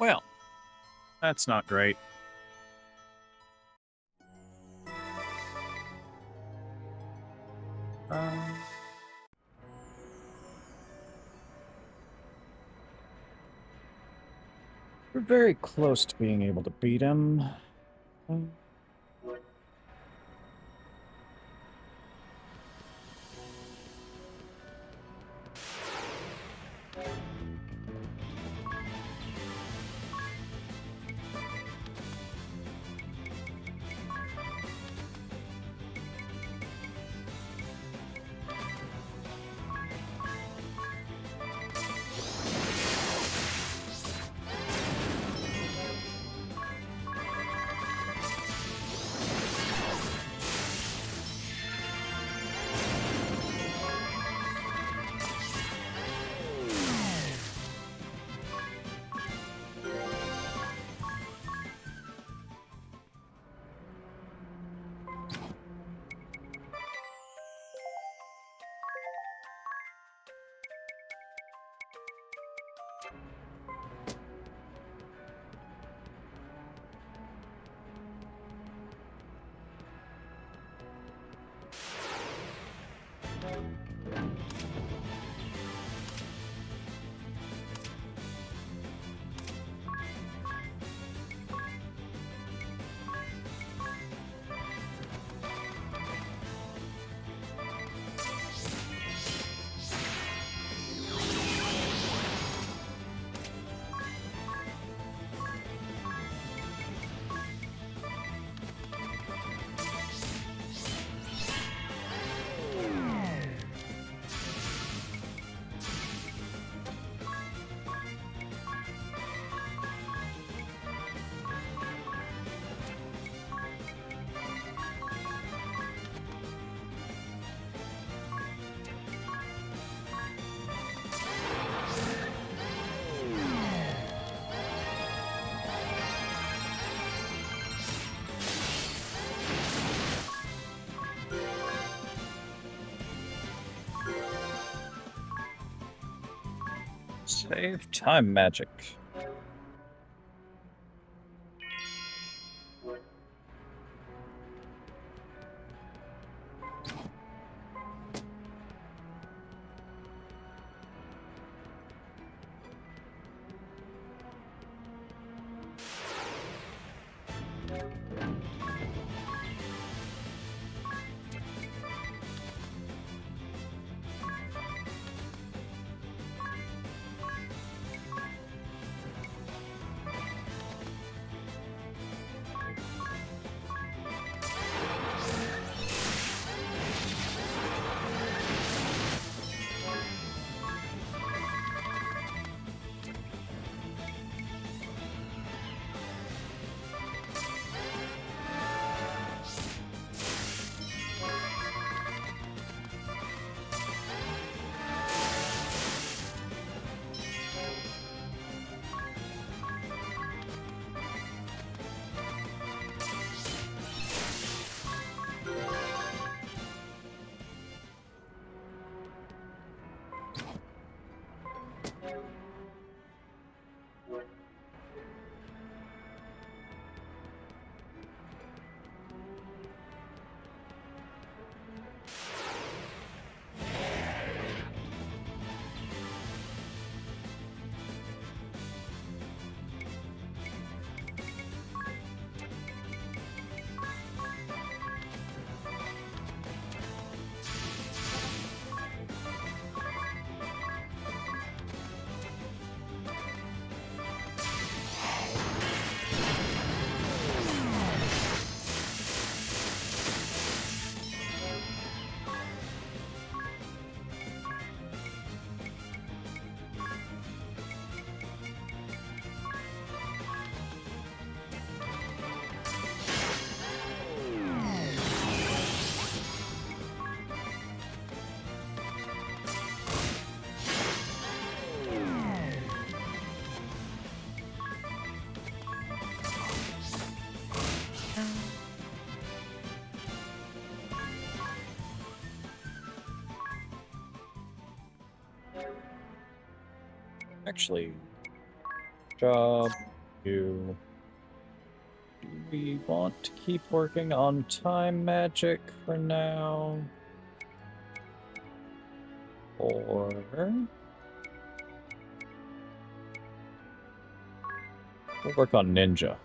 Well, that's not great. We're very close to being able to beat him. Save time magic. Actually, job you. Do we want to keep working on time magic for now? Or we'll work on ninja.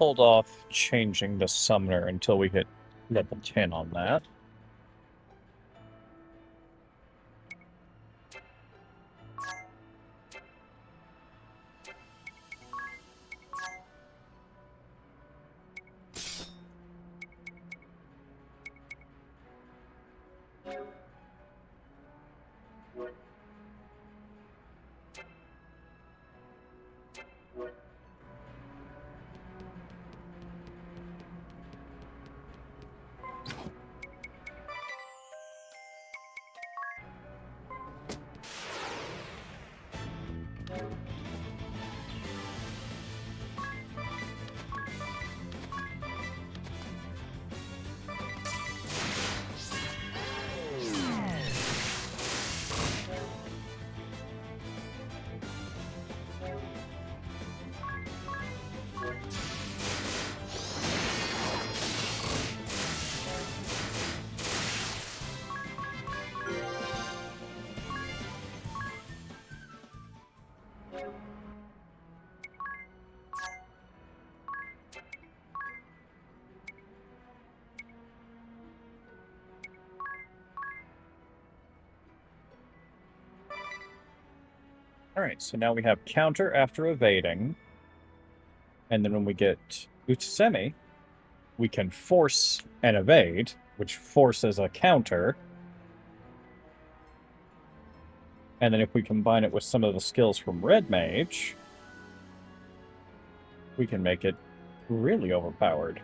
Hold off changing the summoner until we hit level 10 on that. Alright, so now we have counter after evading. And then when we get Utsumi, we can force and evade, which forces a counter. And then if we combine it with some of the skills from Red Mage, we can make it really overpowered.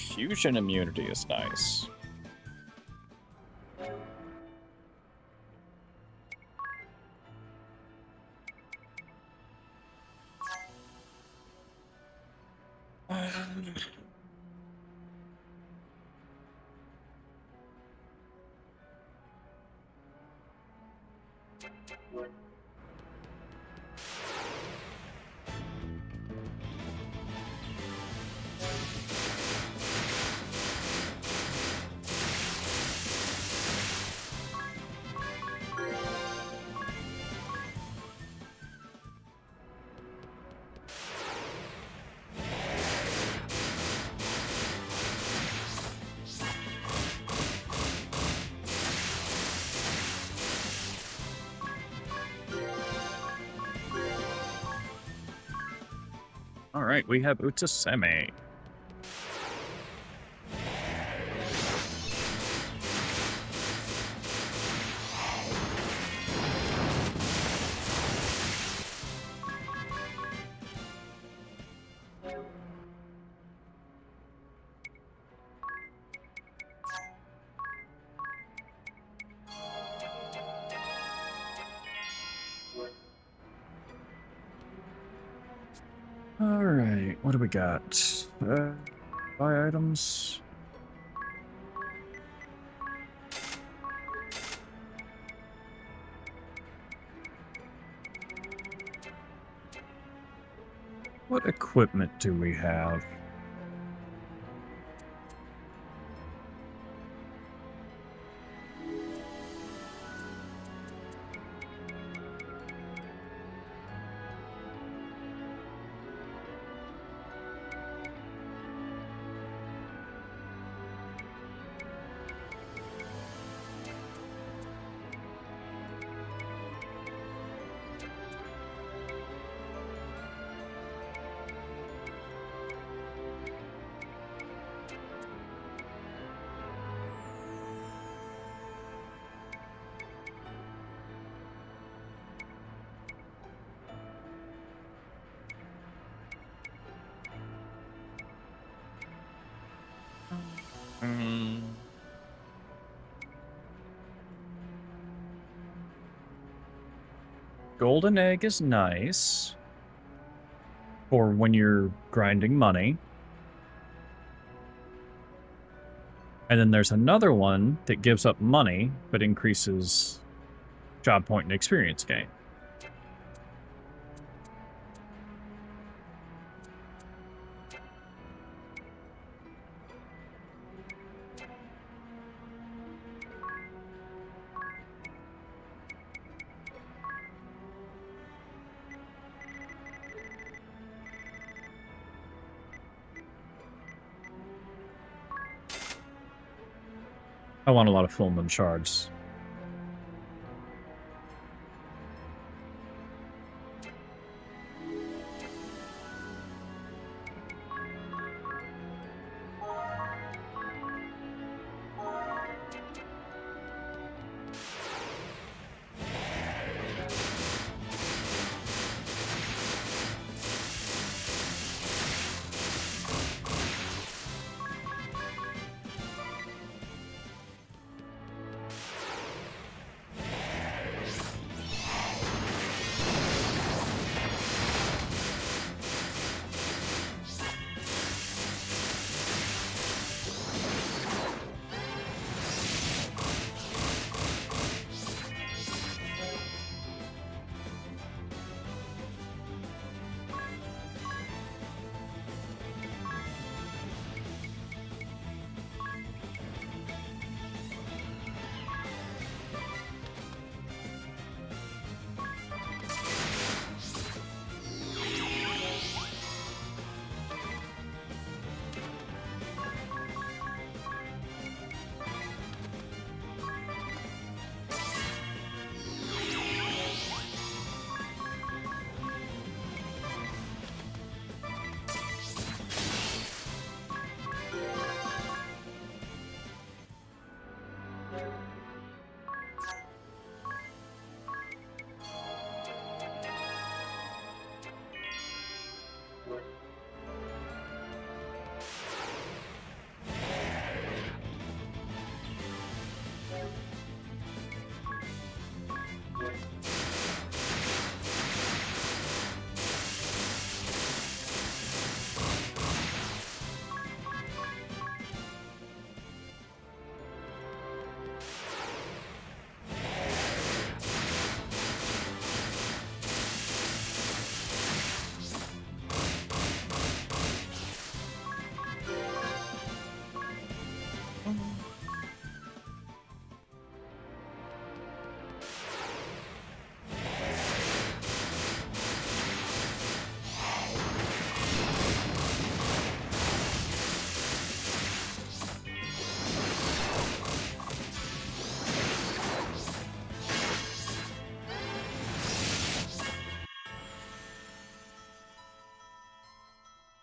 Fusion immunity is nice. All right, we have Utaseme. All right, what do we got? Buy items. What equipment do we have? Golden egg is nice for when you're grinding money. And then there's another one that gives up money but increases job point and experience gain. I want a lot of fulminant shards.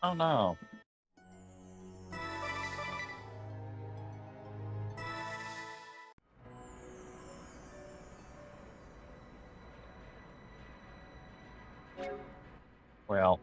Oh no. Well.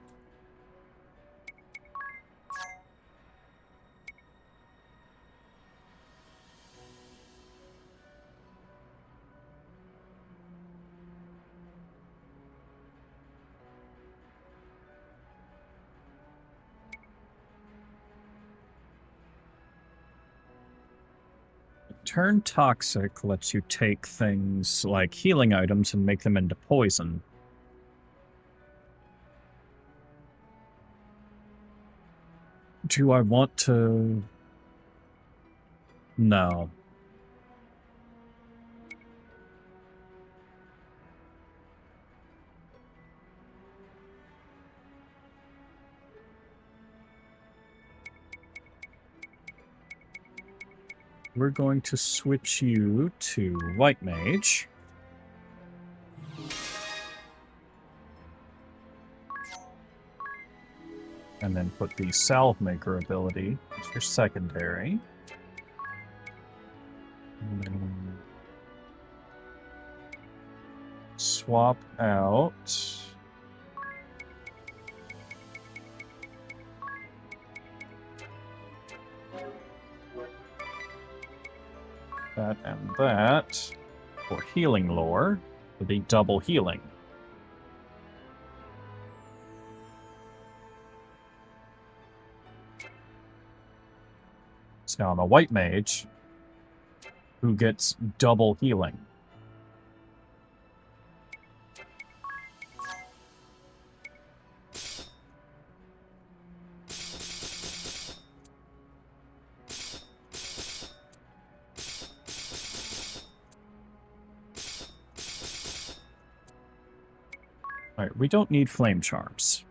Turn toxic lets you take things like healing items and make them into poison. Do I want to... No. We're going to switch you to White Mage. And then put the Salve Maker ability as your secondary. And then swap out that and that for healing lore for the double healing. So now I'm a white mage who gets double healing. Alright, we don't need flame charms.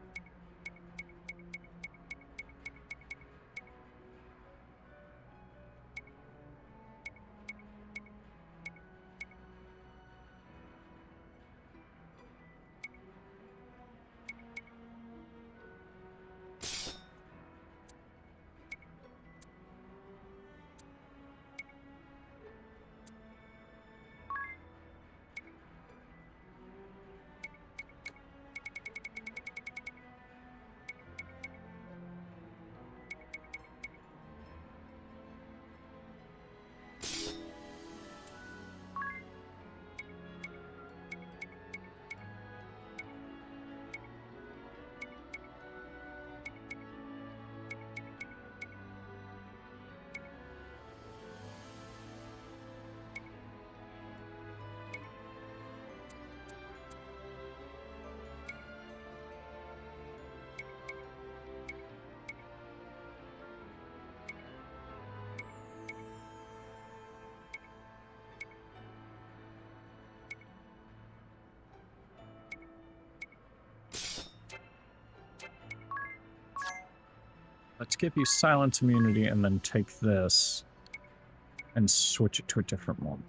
Let's give you silence immunity and then take this and switch it to a different one.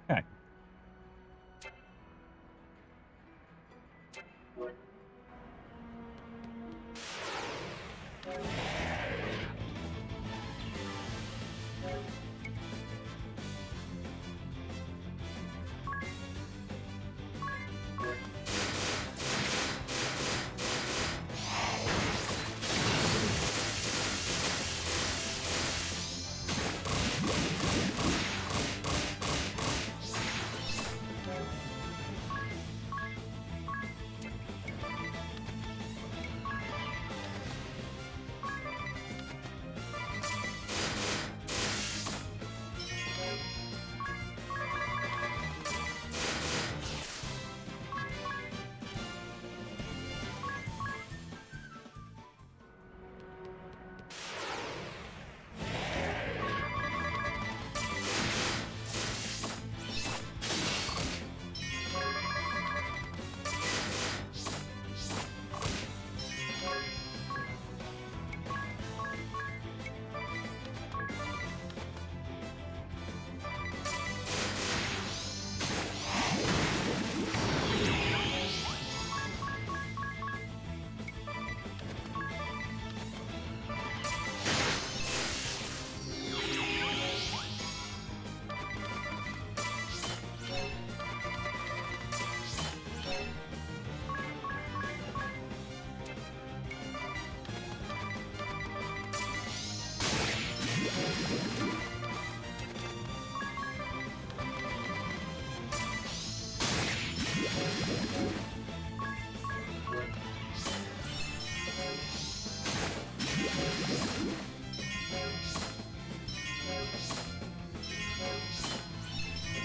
Okay.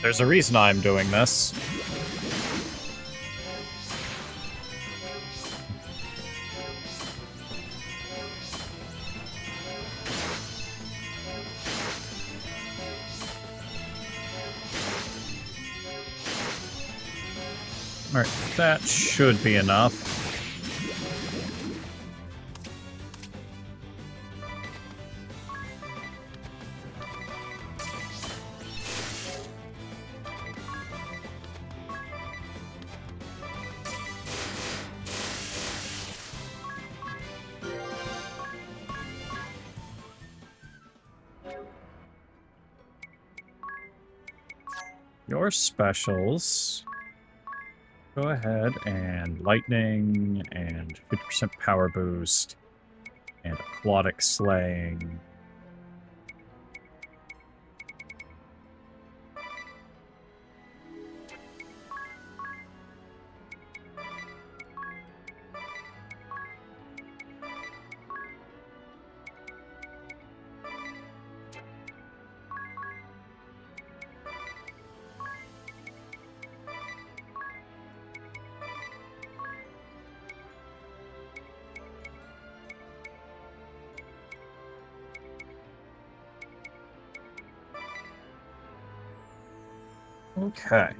There's a reason I'm doing this. Alright, that should be enough. Your specials. Go ahead and lightning and 50% power boost and aquatic slaying. Okay.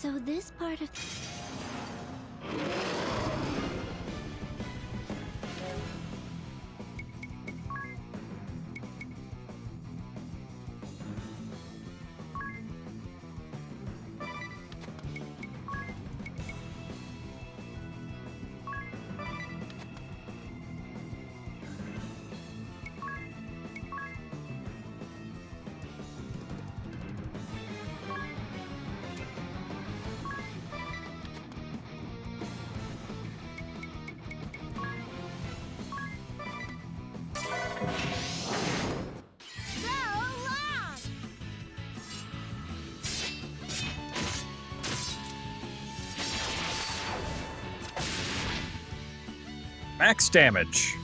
So this part of... Max damage.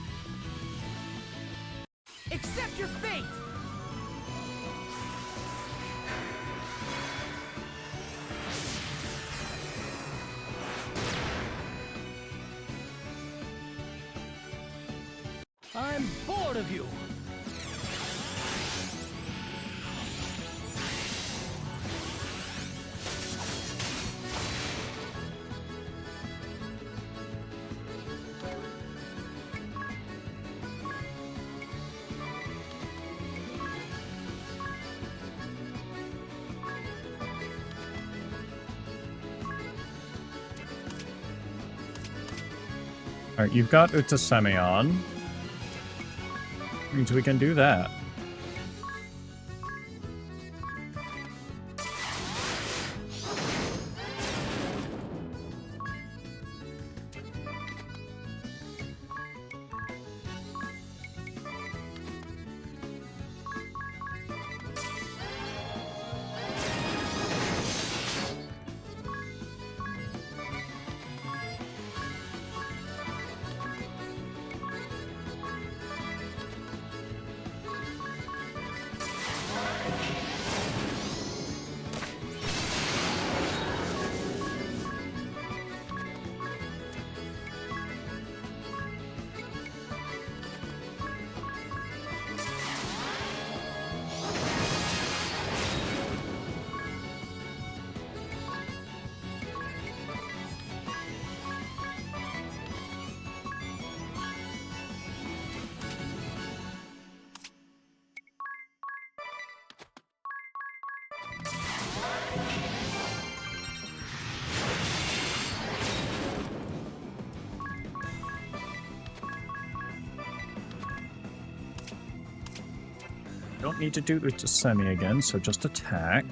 Accept your fate! I'm bored of you. Alright, you've got Utasemi on. Means we can do that. Don't need to do Utasemi again, so just attack.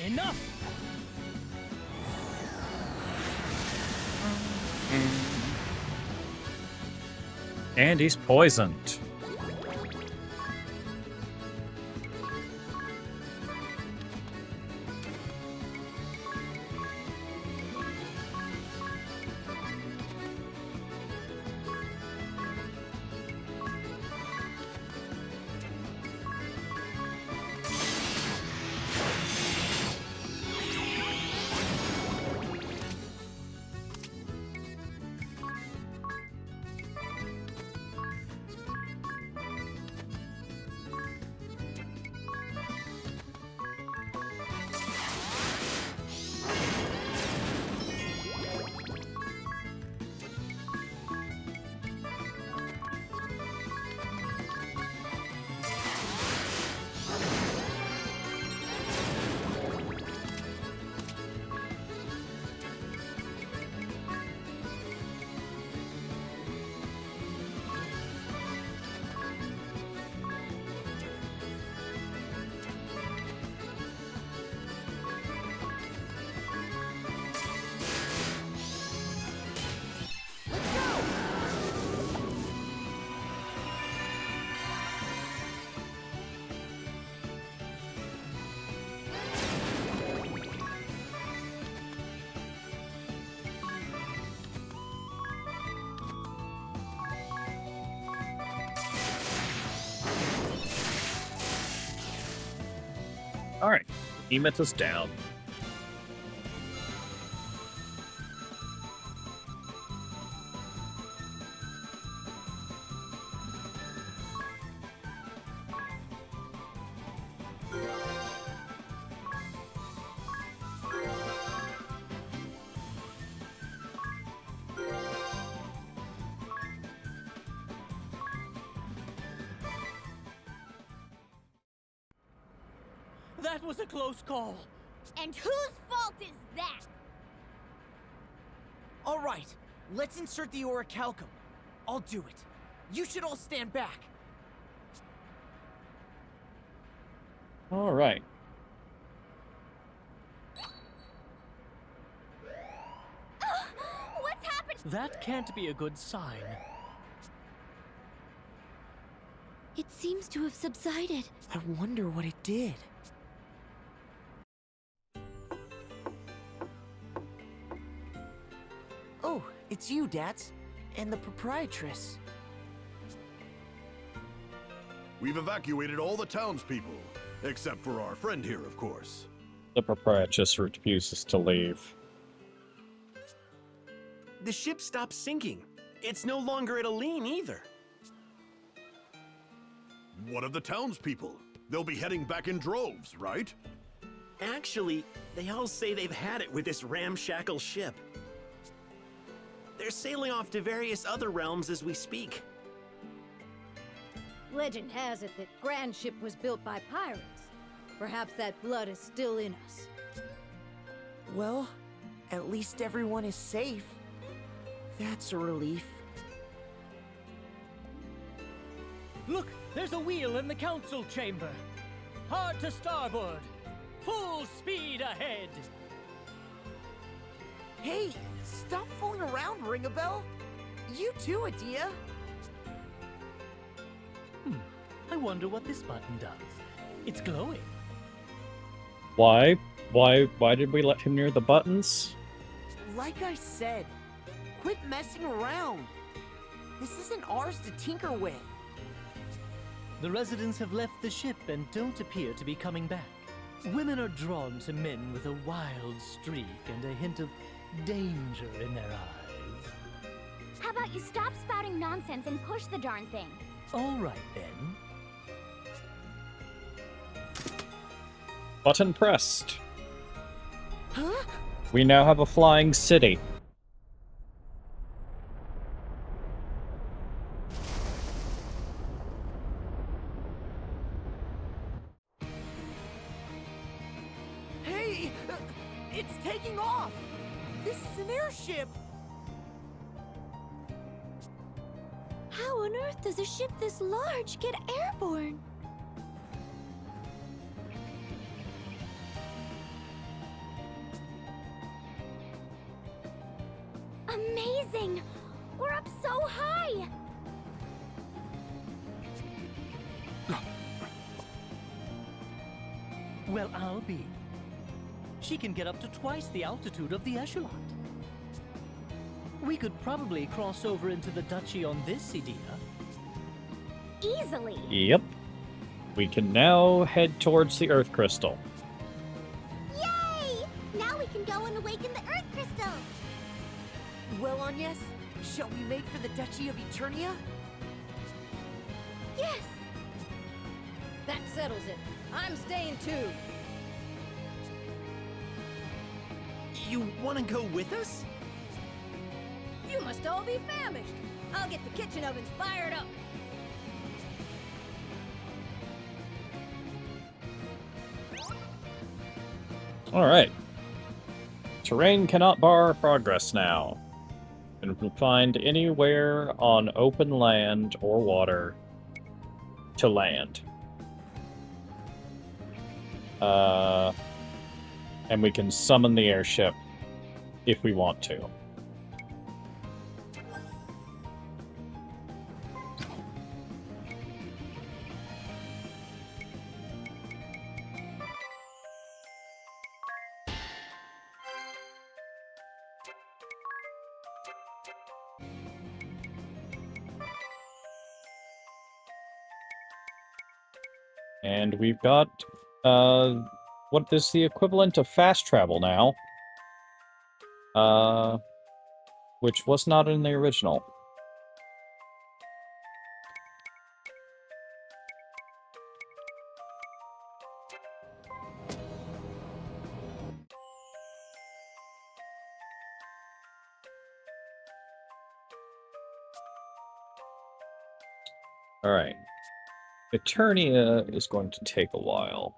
Enough! And he's poisoned. Alright, Emeth is down. That was a close call. And whose fault is that? All right, let's insert the orichalcum. I'll do it. You should all stand back. Alright. What's happened? That can't be a good sign. It seems to have subsided. I wonder what it did. Oh, it's you, Dats, and the proprietress. We've evacuated all the townspeople, except for our friend here, of course. The proprietress refuses to leave. The ship stopped sinking. It's no longer at a lean either. What of the townspeople? They'll be heading back in droves, right? Actually, they all say they've had it with this ramshackle ship. They're sailing off to various other realms as we speak. Legend has it that Grand Ship was built by pirates. Perhaps that blood is still in us. Well, at least everyone is safe. That's a relief. Look, there's a wheel in the council chamber. Hard to starboard. Full speed ahead. Hey, stop fooling around, Ring-a-Bell. You too, Adia. I wonder what this button does. It's glowing. Why? Why did we let him near the buttons? Like I said, quit messing around. This isn't ours to tinker with. The residents have left the ship and don't appear to be coming back. Women are drawn to men with a wild streak and a hint of danger in their eyes. How about you stop spouting nonsense and push the darn thing? All right, then. Button pressed. Huh? We now have a flying city. Hey! It's taking off! This is an airship! How on earth does a ship this large get airborne? Amazing! We're up so high! Well, I'll be. She can get up to twice the altitude of the echelon. We could probably cross over into the duchy on this Idea. Easily! Yep. We can now head towards the Earth Crystal. Yay! Now we can go and awaken the Earth Crystal! Well, Agnes, shall we make for the Duchy of Eternia? Yes! That settles it. I'm staying too. You want to go with us? You must all be famished. I'll get the kitchen ovens fired up. Alright. Terrain cannot bar progress now. And we can find anywhere on open land or water to land. And we can summon the airship if we want to. And we've got what is the equivalent of fast travel now. Which was not in the original. Alright. Eternia is going to take a while.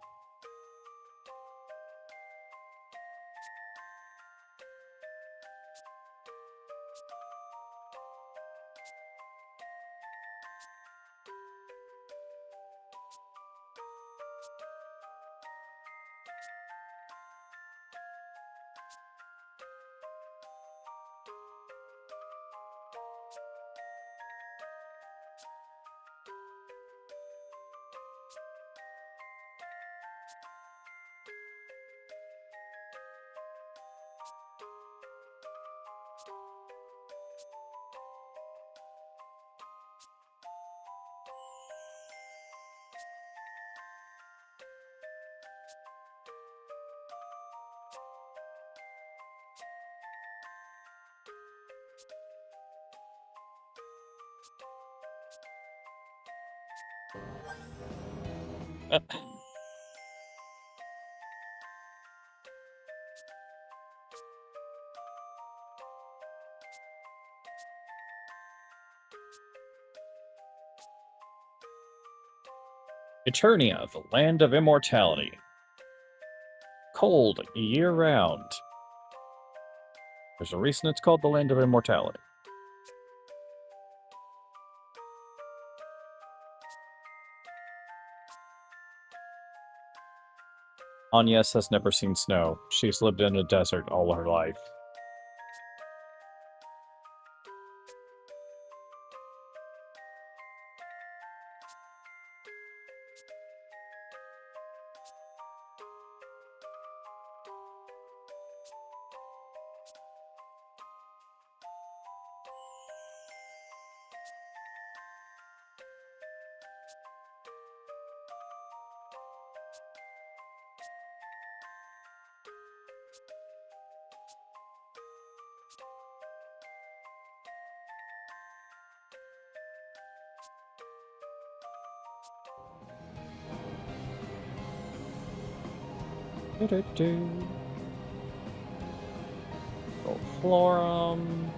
Eternia, the land of immortality. Cold year-round. There's a reason it's called the land of immortality. Agnes has never seen snow. She's lived in a desert all her life. Go Florum.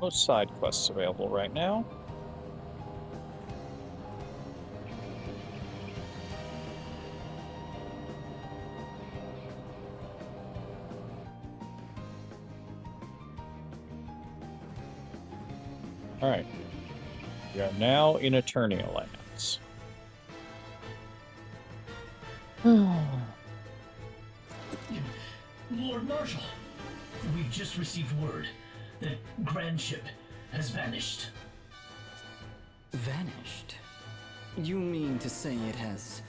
Most side quests available right now. Alright. We are now in Eternia lands. Lord Marshal, we've just received word that Grand Ship has vanished. Vanished? You mean to say it has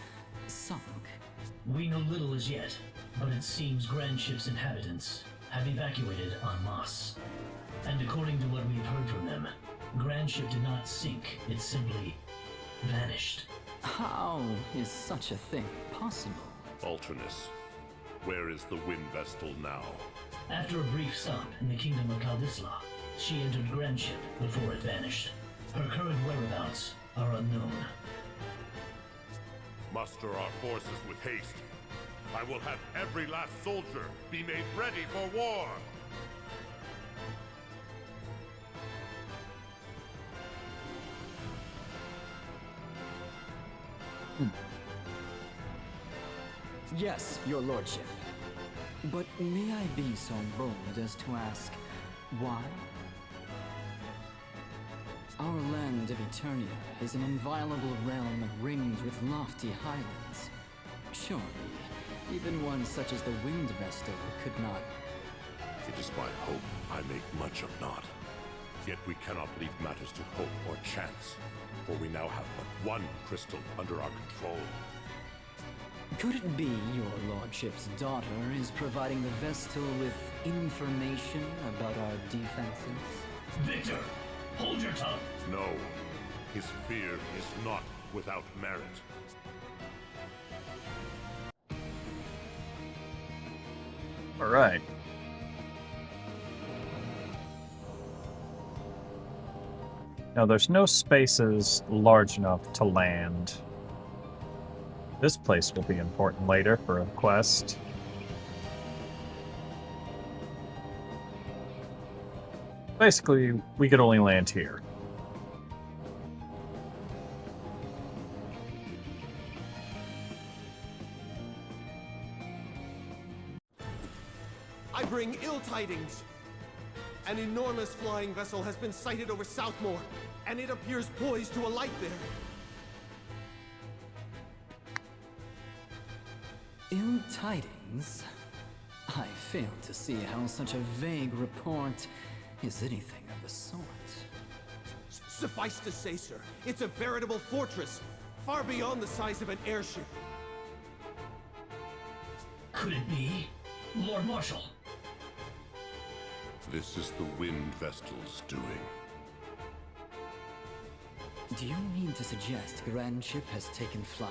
sunk? We know little as yet, but it seems Grand Ship's inhabitants have evacuated en masse. And according to what we've heard from them, Grand Ship did not sink, it simply vanished. How is such a thing possible? Alternus, where is the Wind Vestal now? After a brief stop in the kingdom of Kaldisla, she entered Grandship before it vanished. Her current whereabouts are unknown. Muster our forces with haste. I will have every last soldier be made ready for war! Yes, your lordship. But may I be so bold as to ask, why? Our land of Eternia is an inviolable realm ringed with lofty highlands. Surely, even one such as the Wind Vestal could not... It is my hope I make much of not. Yet we cannot leave matters to hope or chance, for we now have but one crystal under our control. Could it be your lordship's daughter is providing the Vestal with information about our defenses? Victor, hold your tongue! No, his fear is not without merit. All right. Now, there's no spaces large enough to land. This place will be important later for a quest. Basically, we could only land here. I bring ill tidings. An enormous flying vessel has been sighted over Southmore, and it appears poised to alight there. Ill tidings? I fail to see how such a vague report is anything of the sort. Suffice to say, sir, it's a veritable fortress, far beyond the size of an airship. Could it be Lord Marshal? This is the Wind Vestal's doing. Do you mean to suggest Grandship has taken flight?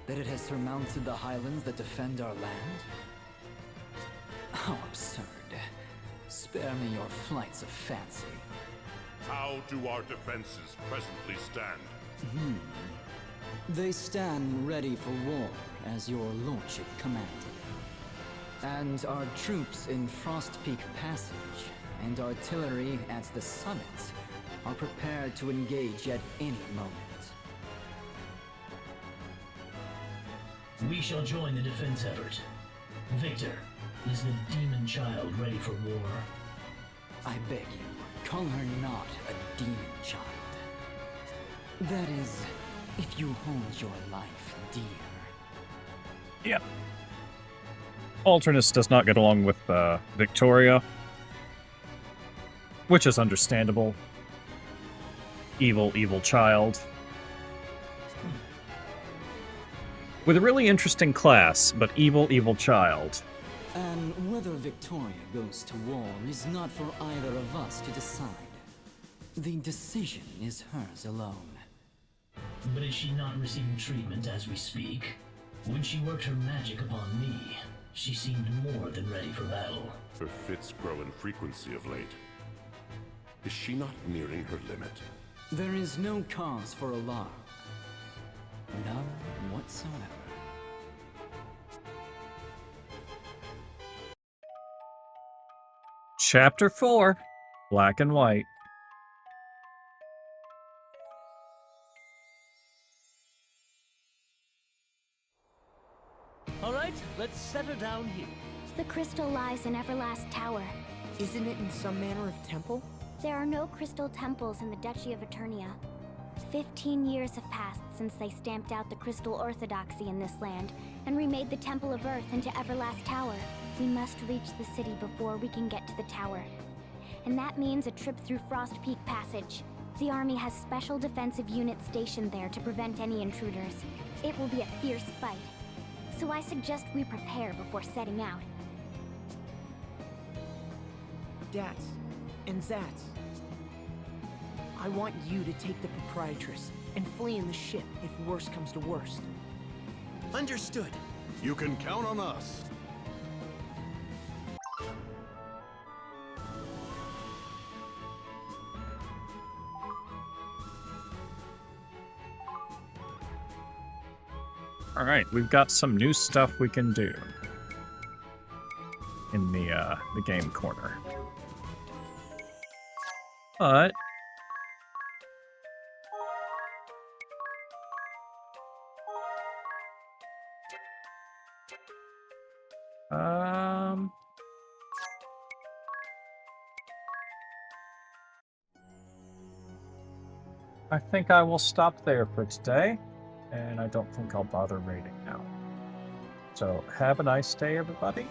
That it has surmounted the highlands that defend our land? How absurd. Spare me your flights of fancy. How do our defenses presently stand? They stand ready for war, as your lordship commanded. And our troops in Frost Peak Passage and artillery at the summit are prepared to engage at any moment. We shall join the defense effort. Victor, is the demon child ready for war? I beg you, call her not a demon child. That is, if you hold your life dear. Yep. Alternus does not get along with Victoria, which is understandable. Evil, evil child. With a really interesting class, but evil, evil child. And whether Victoria goes to war is not for either of us to decide. The decision is hers alone. But is she not receiving treatment as we speak? When she worked her magic upon me, she seemed more than ready for battle. Her fits grow in frequency of late. Is she not nearing her limit? There is no cause for alarm. None whatsoever. Chapter 4, Black and White. All right, let's settle down here. The crystal lies in Everlast Tower. Isn't it in some manner of temple? There are no crystal temples in the Duchy of Eternia. 15 years have passed since they stamped out the crystal orthodoxy in this land and remade the Temple of Earth into Everlast Tower. We must reach the city before we can get to the tower. And that means a trip through Frost Peak Passage. The army has special defensive units stationed there to prevent any intruders. It will be a fierce fight. So I suggest we prepare before setting out. Dats and Zats. I want you to take the proprietress and flee in the ship if worse comes to worst. Understood. You can count on us. Alright, we've got some new stuff we can do in the game corner. But I think I will stop there for today, and I don't think I'll bother raiding now. So have a nice day, everybody.